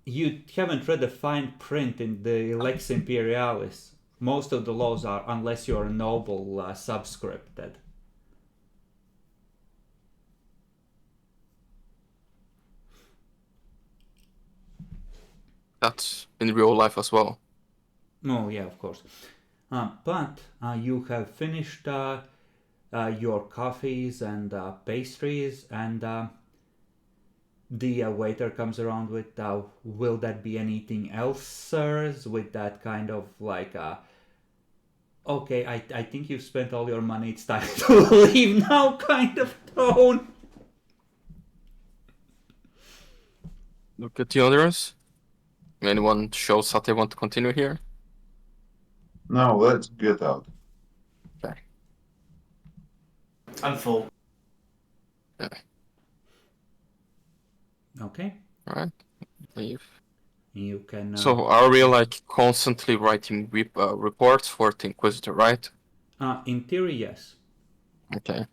You haven't read the fine print in the Lex Imperialis. Most of the laws are, unless you're a noble, subscripted. That's in real life as well. Oh, yeah, of course. But you have finished your coffees and pastries, and the waiter comes around with, will that be anything else, sirs? With that kind of like, Okay, I think you've spent all your money. It's time to leave now, kind of tone. Look at the others. Anyone shows that they want to continue here? Now let's get out. Okay. I'm full. Okay, Alright. Leave. you can. So are we like constantly writing reports for the Inquisitor, right? In theory, yes. Okay.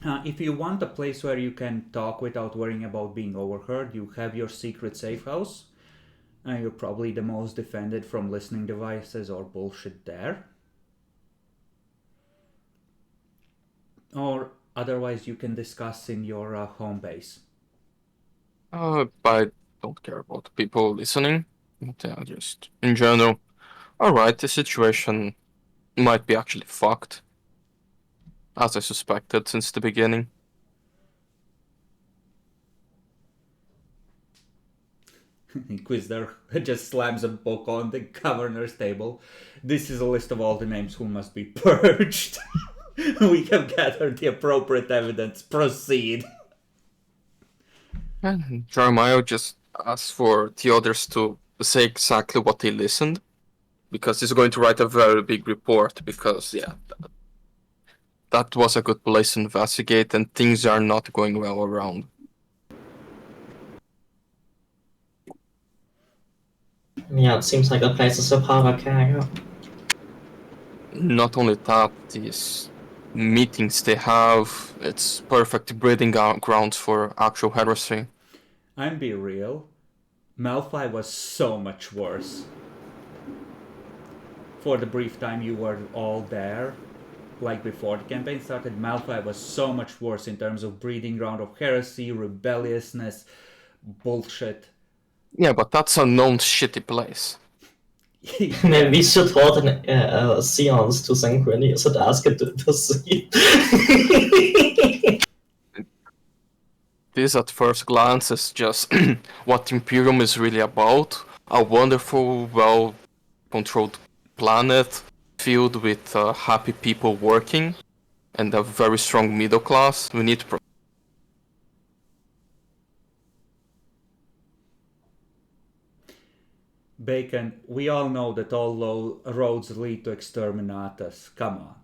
If you want a place where you can talk without worrying about being overheard, you have your secret safe house. You're probably the most defended from listening devices or bullshit there. Or otherwise, you can discuss in your home base. I don't care about people listening. Yeah, just in general. Alright, the situation might be actually fucked. As I suspected since the beginning. Inquisitor just slams a book on the governor's table. This is a list of all the names who must be purged. We have gathered the appropriate evidence. Proceed. And Jeremiah just asked for the others to say exactly what they listened. Because he's going to write a very big report. Because, yeah, that was a good place to investigate and things are not going well around. Yeah, it seems like the place is a power carrier. Not only that, these meetings they have, it's perfect breeding grounds for actual heresy. I'm be real. Malphite was so much worse. For the brief time you were all there, like before the campaign started, Malphite was so much worse in terms of breeding ground of heresy, rebelliousness, bullshit. Yeah, but that's a known shitty place. Maybe we should hold a seance to Synchronous and ask it to see. This at first glance is just what Imperium is really about. A wonderful, well-controlled planet filled with happy people working and a very strong middle class. We need Bacon, we all know that all roads lead to Exterminatus. Come on.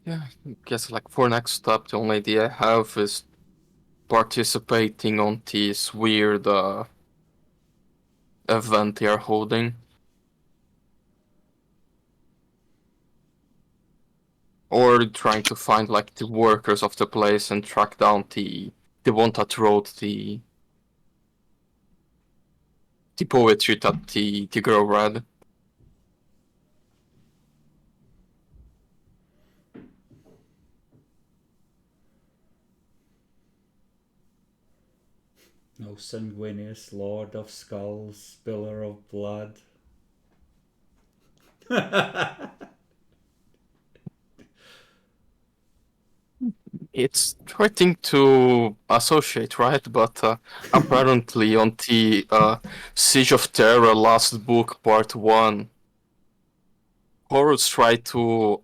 Yeah, I guess like for next step, the only idea I have is participating on this weird event they are holding. Or trying to find like the workers of the place and track down the one that wrote the poetry that the girl read. No sanguineous lord of skulls, spiller of blood. It's hurting to associate, right? But apparently on the Siege of Terra last book, part 1, Horus tried to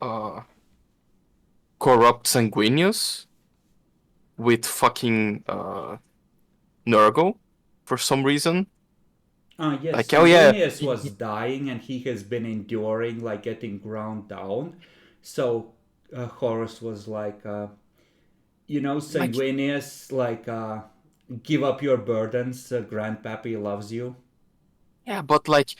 corrupt Sanguinius with fucking Nurgle for some reason. Yes, like, oh yeah, Sanguinius was dying and he has been enduring, like getting ground down. So Horus was like, Sanguinius, give up your burdens, Grandpappy loves you. Yeah, but like,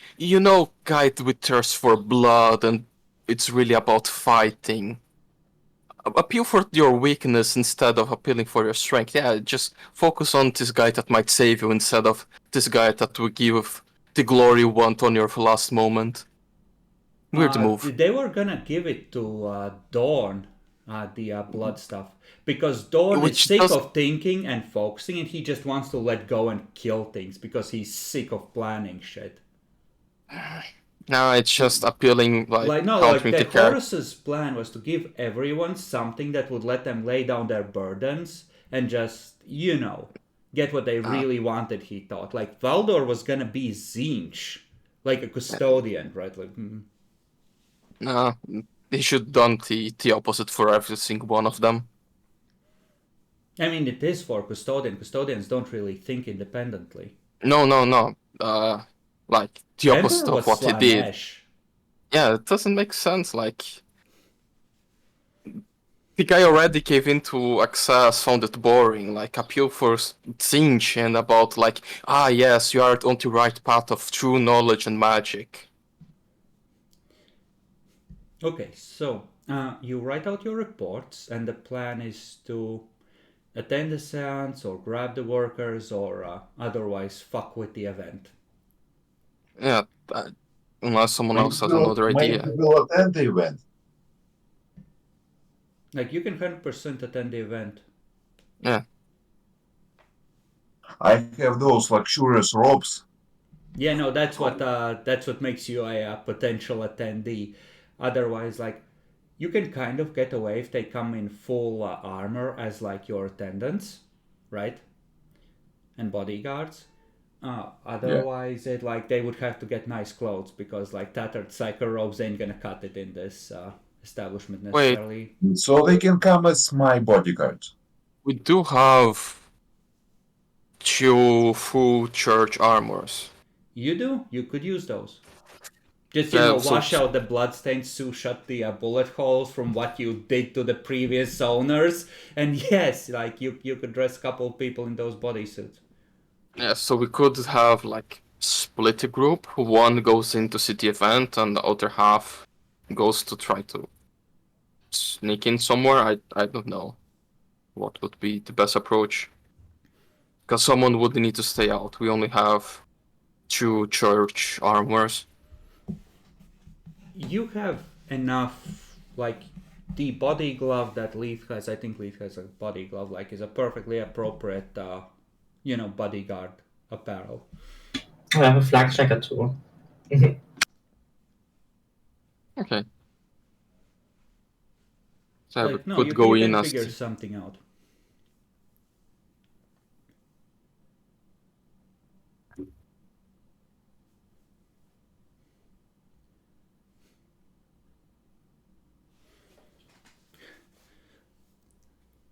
guide with thirst for blood and it's really about fighting. Appeal for your weakness instead of appealing for your strength. Yeah, just focus on this guy that might save you instead of this guy that will give the glory you want on your last moment. Weird move. They were gonna give it to Dawn, the blood stuff, because Dawn is sick of thinking and focusing, and he just wants to let go and kill things because he's sick of planning shit. No, it's just appealing Horus's plan was to give everyone something that would let them lay down their burdens and just, get what they really wanted, he thought. Like, Valdor was gonna be Zinch, like a custodian, right? Like, No, they should done the opposite for every single one of them. I mean, it is for custodian. Custodians don't really think independently. No. Like the Emperor opposite of was what he did. Slanesh. Yeah, it doesn't make sense. Like the guy already gave into access, found it boring. Like appeal for Zinch and about like, yes, you are on the right path of true knowledge and magic. Okay, so you write out your reports, and the plan is to attend the seance or grab the workers or otherwise fuck with the event. Yeah, unless someone else has another Maybe idea. we'll attend the event. Like, you can 100% attend the event. Yeah. I have those luxurious robes. Yeah, no, that's what makes you a potential attendee. Otherwise, like, you can kind of get away if they come in full armor as like your attendants, right? And bodyguards. Otherwise, it like they would have to get nice clothes because like tattered psycho robes ain't gonna cut it in this establishment necessarily. So they can come as my bodyguard. We do have 2 full church armors. You do? You could use those. Just, Yeah, wash out the bloodstains, sew shut the bullet holes from what you did to the previous owners. And yes, like, you could dress a couple of people in those bodysuits. Yeah, so we could have like split a group. One goes in to see the event, and the other half goes to try to sneak in somewhere. I don't know what would be the best approach. Because someone would need to stay out. We only have 2 church armors. You have enough, like, the body glove that Leith has. I think Leith has a body glove, like, is a perfectly appropriate, bodyguard apparel. I have a flak jacket too. Okay. So Like, we no, could you go can in as figure something out.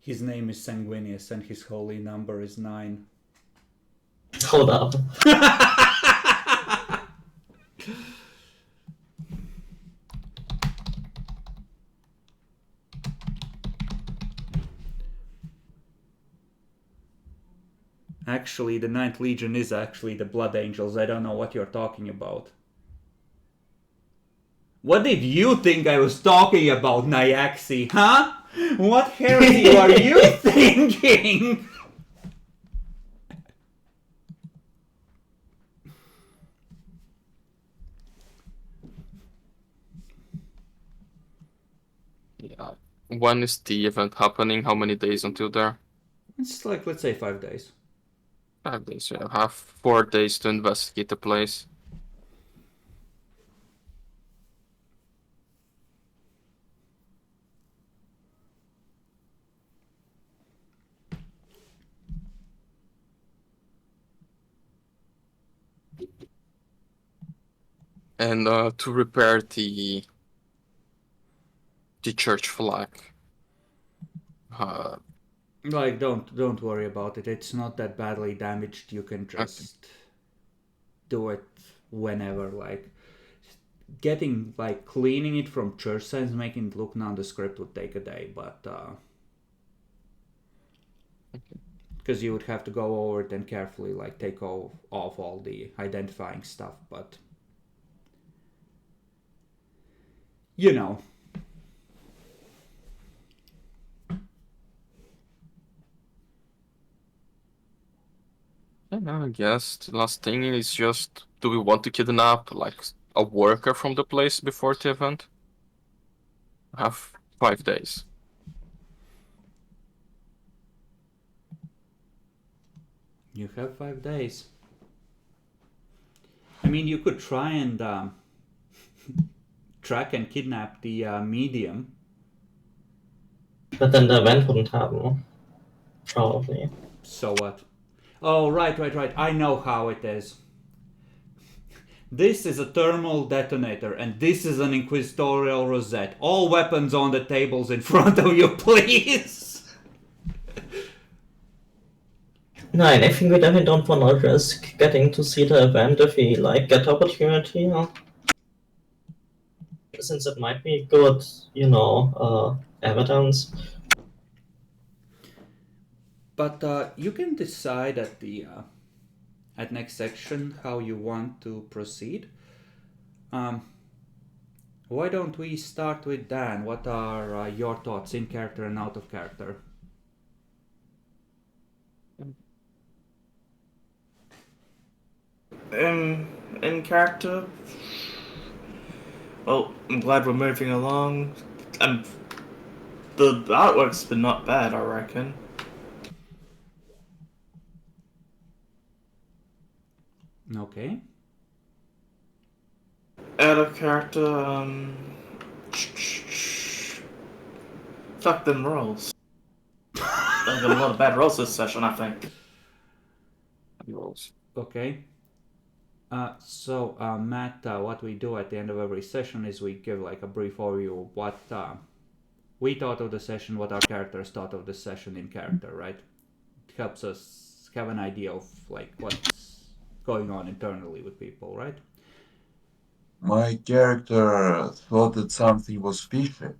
His name is Sanguinius and his holy number is 9. Hold up. Actually, the 9th Legion is actually the Blood Angels. I don't know what you're talking about. What did you think I was talking about, Nyaxi, huh? What heresy are you thinking? Yeah. When is the event happening? How many days until there? It's like, let's say 5 days. 5 days. Yeah, have 4 days to investigate the place. And to repair the church flag. Like, don't worry about it. It's not that badly damaged. You can just do it whenever. Like, getting, like, cleaning it from church signs, making it look nondescript would take a day, but because you would have to go over it and carefully, like, take off all the identifying stuff, but you know. Yeah, I guess the last thing is just, do we want to kidnap like a worker from the place before the event? I have 5 days. You have 5 days. I mean, you could try and track and kidnap the medium. But then the event wouldn't happen. Probably. So what? Oh, right. I know how it is. This is a thermal detonator, and this is an inquisitorial rosette. All weapons on the tables in front of you, please! No, and I think we definitely don't want to risk getting to see the event if we like get the opportunity. Since it might be good, evidence. But you can decide at the at next section how you want to proceed. Why don't we start with Dan? What are your thoughts in character and out of character? In character, well, I'm glad we're moving along. The artwork's been not bad, I reckon. Okay. Out of character, fuck them rolls. I've got a lot of bad rolls this session, I think. Okay. So, Matt, what we do at the end of every session is we give like a brief overview of what we thought of the session, what our characters thought of the session in character, right? It helps us have an idea of like what's going on internally with people, right? My character thought that something was fishy,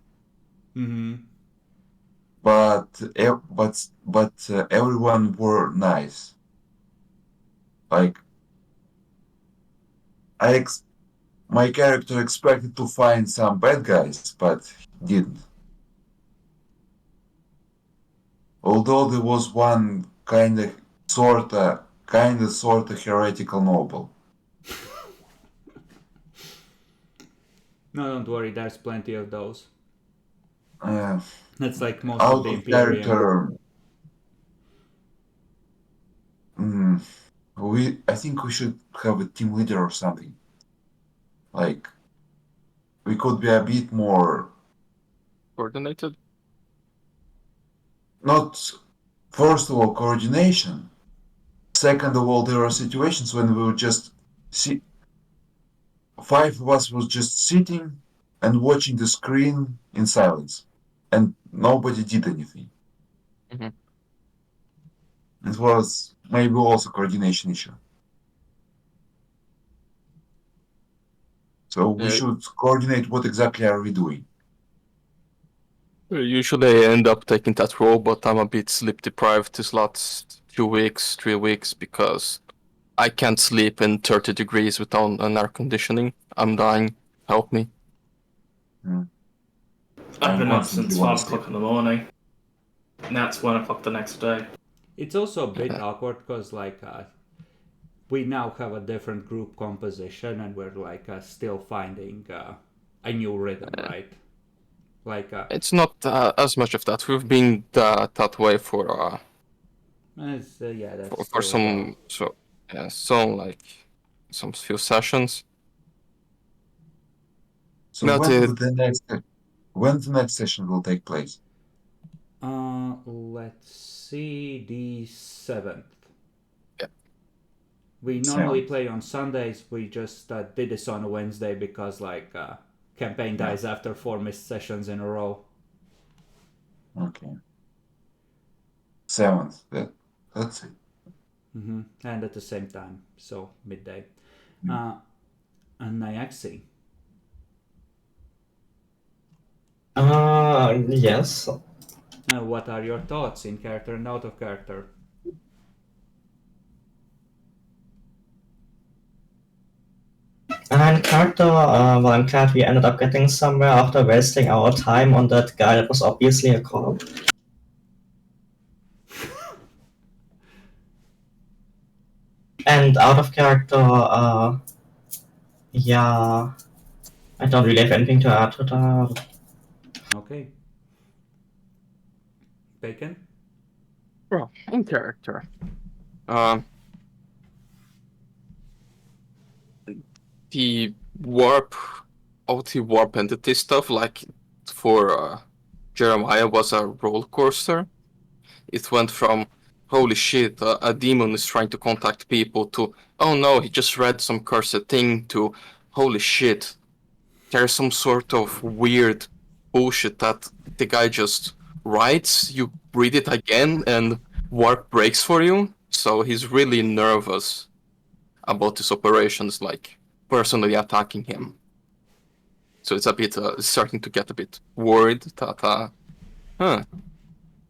Mm-hmm. but everyone were nice. Like my character expected to find some bad guys, but didn't. Although there was one sorta heretical noble. No, don't worry, there's plenty of those. Uh, That's like most of Out the of Imperium. character, I think we should have a team leader or something. Like, we could be a bit more, Coordinated? not, first of all, coordination. Second of all, there are situations when we would just see, five of us was just sitting and watching the screen in silence, and nobody did anything. Mhm. It was maybe also coordination issue. So we should coordinate what exactly are we doing. Usually I end up taking that role, but I'm a bit sleep deprived these last 2 weeks, 3 weeks, because I can't sleep in 30 degrees without an air conditioning. I'm dying. Help me. I've been up constantly since wanna 5 o'clock in the morning. Now it's 1 o'clock the next day. It's also a bit awkward because like we now have a different group composition and we're like still finding a new rhythm, right? Like It's not as much of that. We've been that way for yeah, that's for true as well. some few sessions. So Not when it. the next session will take place? Let's see, the 7th. Yeah. We normally 7th. play on Sundays. We just did this on a Wednesday because like campaign dies after 4 missed sessions in a row. Okay. 7th. That's it. Mm-hmm. And at the same time, so midday. And Nyaxi. Yes. What are your thoughts in character and out of character? And character, well, I'm glad we ended up getting somewhere after wasting our time on that guy that was obviously a cop. And out of character, yeah, I don't really have anything to add to that. Okay. Bacon? Well, in character. The OT warp entity stuff, like for Jeremiah, was a roller coaster. it went from holy shit, a demon is trying to contact people to oh no, he just read some cursed thing to holy shit, there's some sort of weird bullshit that the guy just writes, you read it again, and warp breaks for you. So he's really nervous about his operations, like personally attacking him. So it's a bit starting to get a bit worried that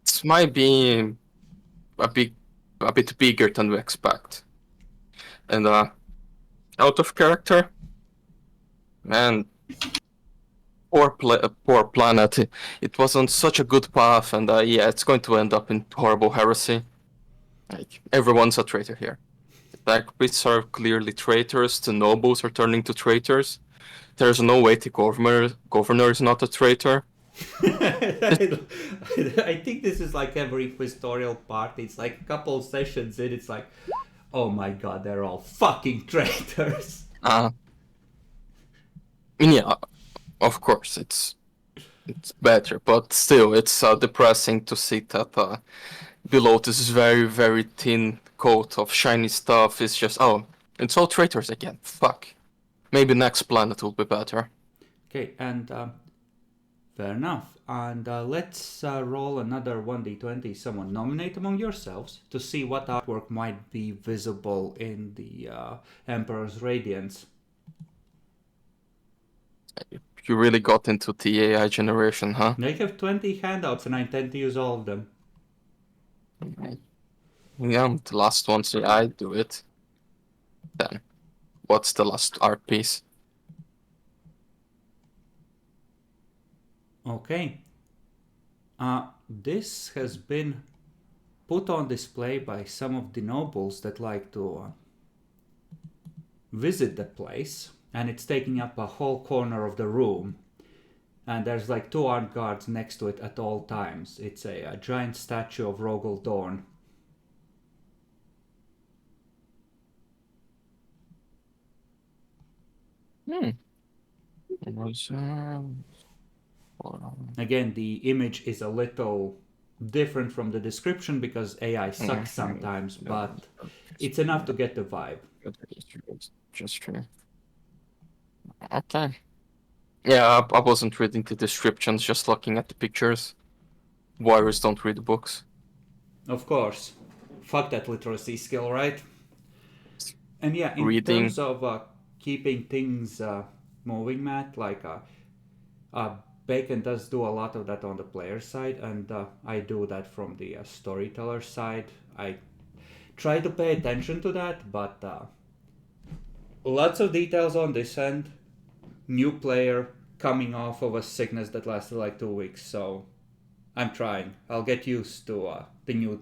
this might be a bit bigger than we expect. And out of character, man, poor planet. It was on such a good path, and yeah, it's going to end up in horrible heresy. Like everyone's a traitor here. The Black Priests are clearly traitors. The nobles are turning to traitors. There's no way the governor is not a traitor. I think this is like every Inquisitorial party. It's like a couple sessions in, it's like, oh my god, they're all fucking traitors. Yeah, of course, it's better, but still, it's depressing to see that below this very, very thin coat of shiny stuff is just, oh, it's all traitors again. Fuck. Maybe next planet will be better. Okay, and fair enough. And let's roll another 1d20. Someone nominate among yourselves to see what artwork might be visible in the Emperor's Radiance. You really got into the AI generation, huh? I have 20 handouts and I intend to use all of them. Yeah, the last ones, yeah, I do it. Then, what's the last art piece? Okay. This has been put on display by some of the nobles that like to visit the place, and it's taking up a whole corner of the room. And there's like 2 armed guards next to it at all times. It's a giant statue of Rogel Dorn. Again, the image is a little different from the description because AI sucks sometimes, but it's enough to get the vibe. Just true. Okay. Yeah, I wasn't reading the descriptions, just looking at the pictures. Warriors don't read the books. Of course. Fuck that literacy skill, right? And yeah, in Reading. terms of keeping things moving, Matt, like Bacon does do a lot of that on the player side, and I do that from the storyteller side. I try to pay attention to that, but lots of details on this end. New player coming off of a sickness that lasted like 2 weeks, so I'm trying. I'll get used to the new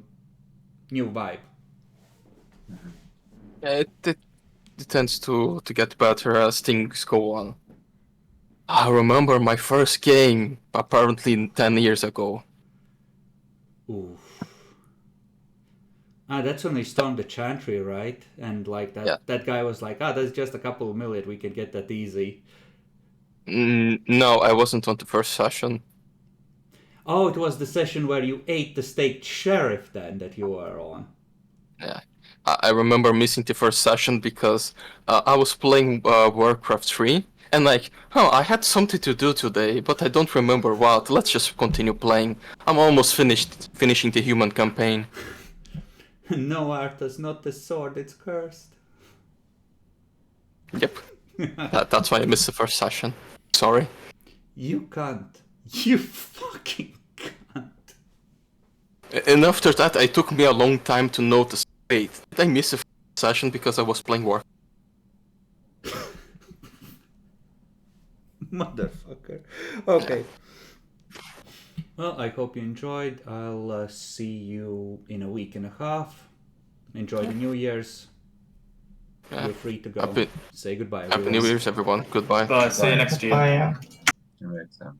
vibe. Yeah, it tends to get better as things go on. I remember my first game, apparently 10 years ago. Oof. That's when they stormed the Chantry, right? And like that guy was like, that's just a couple of million, we can get that easy. No, I wasn't on the first session. Oh, it was the session where you ate the state sheriff then that you were on. Yeah, I remember missing the first session because I was playing Warcraft 3, and like, I had something to do today, but I don't remember what. Let's just continue playing. I'm almost finishing the human campaign. No, Arthas, not the sword, it's cursed. Yep. That's why I missed the first session. Sorry. You can't. You fucking can't. And after that, it took me a long time to notice, wait, did I miss a session because I was playing War? Motherfucker. Okay. Well, I hope you enjoyed. I'll see you in a week and a half. Enjoy the New Year's. Yeah. You're free to go. Say goodbye, Happy New Year's, everyone. Goodbye. Bye. See you next year. Bye. Next time.